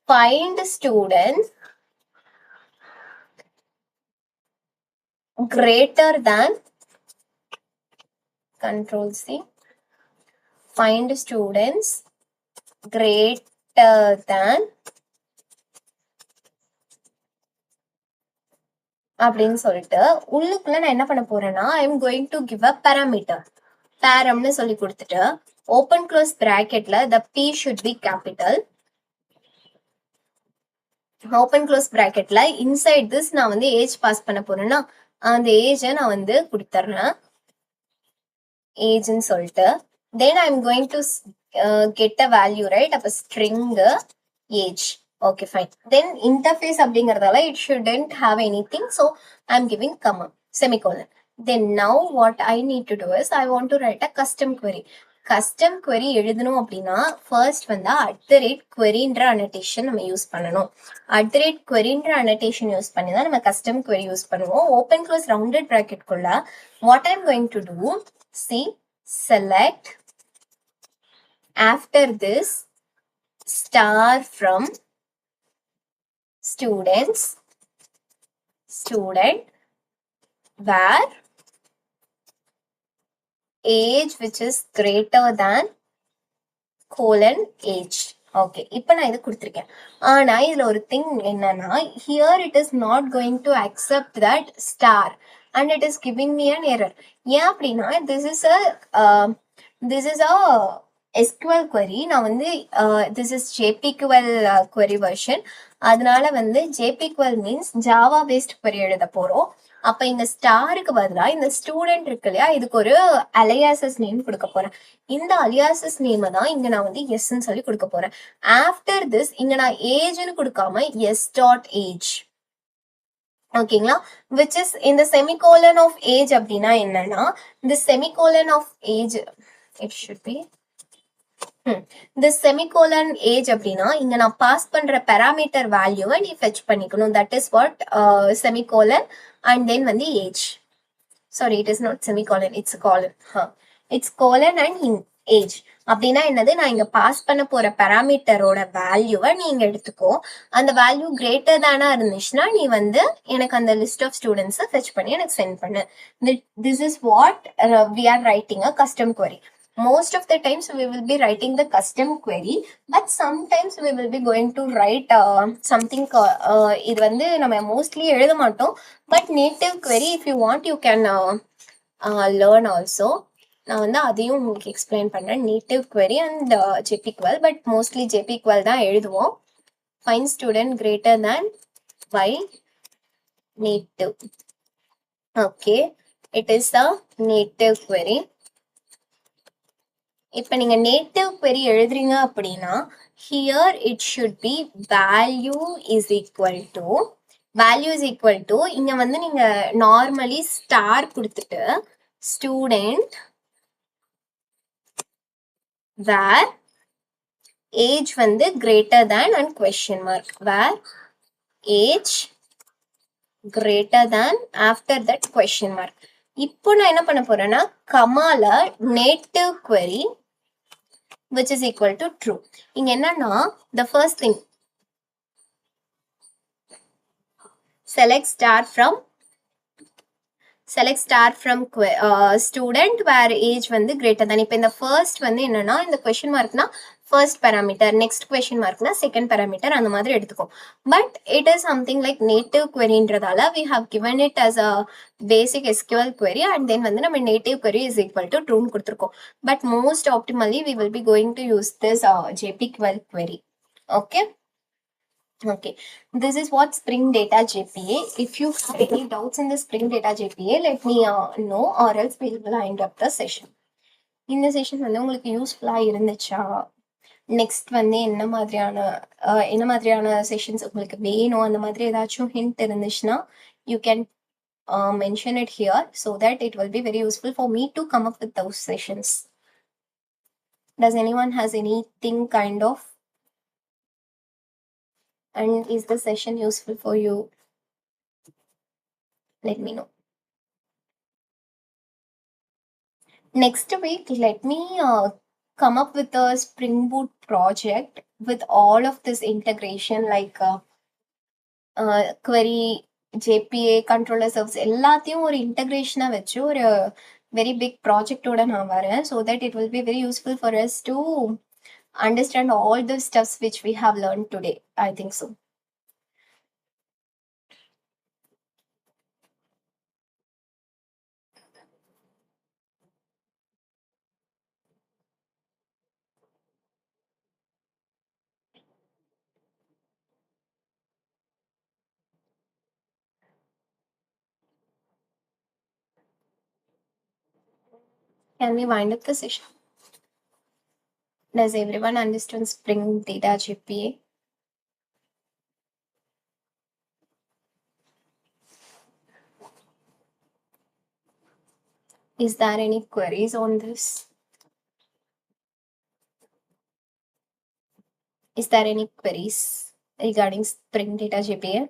find student greater than control C find students greater than அப்படின்னு சொல்லிட்டு உள்ளுக்குள்ள நான் என்ன பண்ண போறேன்னா I am going to give a parameter. பேரம்னு சொல்லி கொடுத்துட்டு ஓப்பன் க்ளோஸ் பிராக்கெட்ல the P should be capital. Open close பிராக்கெட்ல இன்சைட் திஸ் நான் வந்து ஏஜ் பாஸ் பண்ண போறேன்னா அந்த ஏஜை நான் வந்து கொடுத்துட்றேன் ஏஜ்னு சொல்லிட்டு. Then I am going to get a value right. அப்ப string age. Okay fine. Then interface அப்படிங்கறதால it shouldn't have anything, so I'm giving comma semicolon. Then now what I need to do is I want to write a custom query. Custom query எழுதணும் அப்படின்னா first வந்து @queryன்ற annotation நம்ம use பண்ணணும். @queryன்ற annotation use பண்ணி தான் நம்ம custom query use பண்ணுவோம். Open close rounded பிராக்கெட்குள்ள what I'm going to do, see select after this star from student where age which is greater than colon age. Okay, இப்போ நான் இது கொடுத்துருக்கேன். ஆனா இதுல ஒரு திங் என்னன்னா here it is not going to accept that star and it is giving me an error. ஏன் அப்படின்னா this is a SQL query. நான் வந்து this is JPQL query version. அதனால வந்து JPQL means Java based query எழுத போறோம். அப்ப இந்த ஸ்டாருக்கு பதிலா இந்த ஸ்டூடெண்ட் இருக்கு இல்லையா, இதுக்கு ஒரு அலியாசஸ் நேம் கொடுக்க போறேன். இந்த அலியாசஸ் நேம் தான் இங்க நான் வந்து எஸ்ன்னு சொல்லி கொடுக்க போறேன். ஆஃப்டர் திஸ் இங்க நான் ஏஜ்னு கொடுக்காம எஸ் டாட் ஏஜ். ஓகேங்களா, விச் இஸ் இந்த செமிகோலன் ஆஃப் ஏஜ் அப்படின்னா என்னன்னா இந்த semicolon of age it should be the semicolon age அப்படின்னா இங்க நான் பாஸ் பண்ற parameter வேல்யூவை நீ fetch பண்ணிக்கணும். that is what semicolon and then வந்து age. sorry, it is not semicolon, it's a colon. it's colon and age. அப்படின்னா என்னது, நான் இங்க பாஸ் பண்ண போற parameterோட வேல்யூவை நீ இங்க எடுத்துக்கோ. அந்த வேல்யூ கிரேட்டர் தானா இருந்துச்சுன்னா நீ வந்து எனக்கு அந்த லிஸ்ட் ஆஃப் ஸ்டூடெண்ட்ஸை fetch பண்ணி எனக்கு சென்ட் பண்ணு. this is what we are writing a custom query. Most of the times we will be writing the custom query, but sometimes we will be going to write something. இது வந்து நம்ம mostly எழுத மாட்டோம், but native query if you want you can learn also. நான் வந்து அதையும் உங்களுக்கு explain பண்றேன், native query and JPQL, but mostly JPQL தான் எழுதுவோம். Find student greater than by native. Okay, it is a native query. இப்ப நீங்க நேட்டிவ் query எழுதுறீங்க அப்படின்னா here it should be value is equal to இங்க வந்து நீங்க நார்மலி ஸ்டார் கொடுத்துட்டு ஸ்டூடெண்ட் where age வந்து greater than and question mark where age greater than after that question mark. இப்போ நான் என்ன பண்ண போறேன்னா கமால native query which is equal to true. இங்க என்னன்னா the first thing select star from student where age வந்து greater than. இப்போ இந்த first வந்து என்னன்னா இந்த question markனா first parameter, next question markனா second parameter அந்த மாதிரி எடுத்துக்கும். But it is something like native queryன்றதால we have given it as a basic SQL query and then வந்து நம்ம native query is equal to true கொடுத்திருக்கோம். But most optimally we will be going to use this JPQL query. Okay. Okay, this is what Spring Data JPA. If you have any doubts in the Spring Data JPA, let me know or else we will wind up the session. In the session வந்து உங்களுக்கு யூஸ்ஃபுல்லாக இருந்துச்சா, next வந்து என்ன மாதிரியான sessions உங்களுக்கு வேணும் அந்த மாதிரி ஏதாச்சும் ஹிண்ட் இருந்துச்சுன்னா you can mention it here so that it will be very useful for me to come up with those sessions. Does anyone has anything kind of? And is the session useful for you? Let me know. Next week, let me come up with a Spring Boot project with all of this integration like query, JPA, controller service, எல்லாத்தையும் ஒரு இன்டகிரேஷனா வச்சு ஒரு very big project ஓட நான் வரேன் so that it will be very useful for us to understand all the stuffs which we have learned today. I think so. Can we wind up the session? Does everyone understand Spring Data JPA? Is there any queries on this? Is there any queries regarding Spring Data JPA?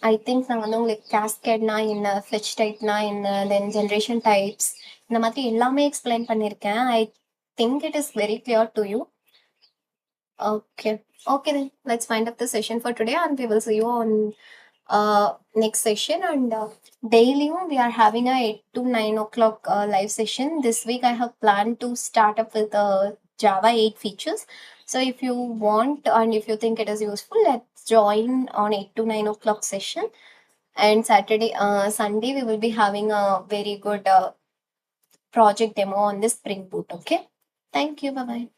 I think நான் வந்து உங்களுக்கு cascadeனா என்ன, fetch typeனா என்ன, then generation types இந்த மாதிரி எல்லாமே explain பண்ணிருக்கேன். I think it is very clear to you. Okay. Okay then, let's wind up the session for today and we will see you on next session. And daily we are having a 8 to 9 o'clock live session. This week I have planned to start up with Java 8 features. So if you want and if you think it is useful, let's join on 8 to 9 o'clock session. And Sunday we will be having a very good project demo on the Spring Boot. Okay. Thank you. Bye-bye.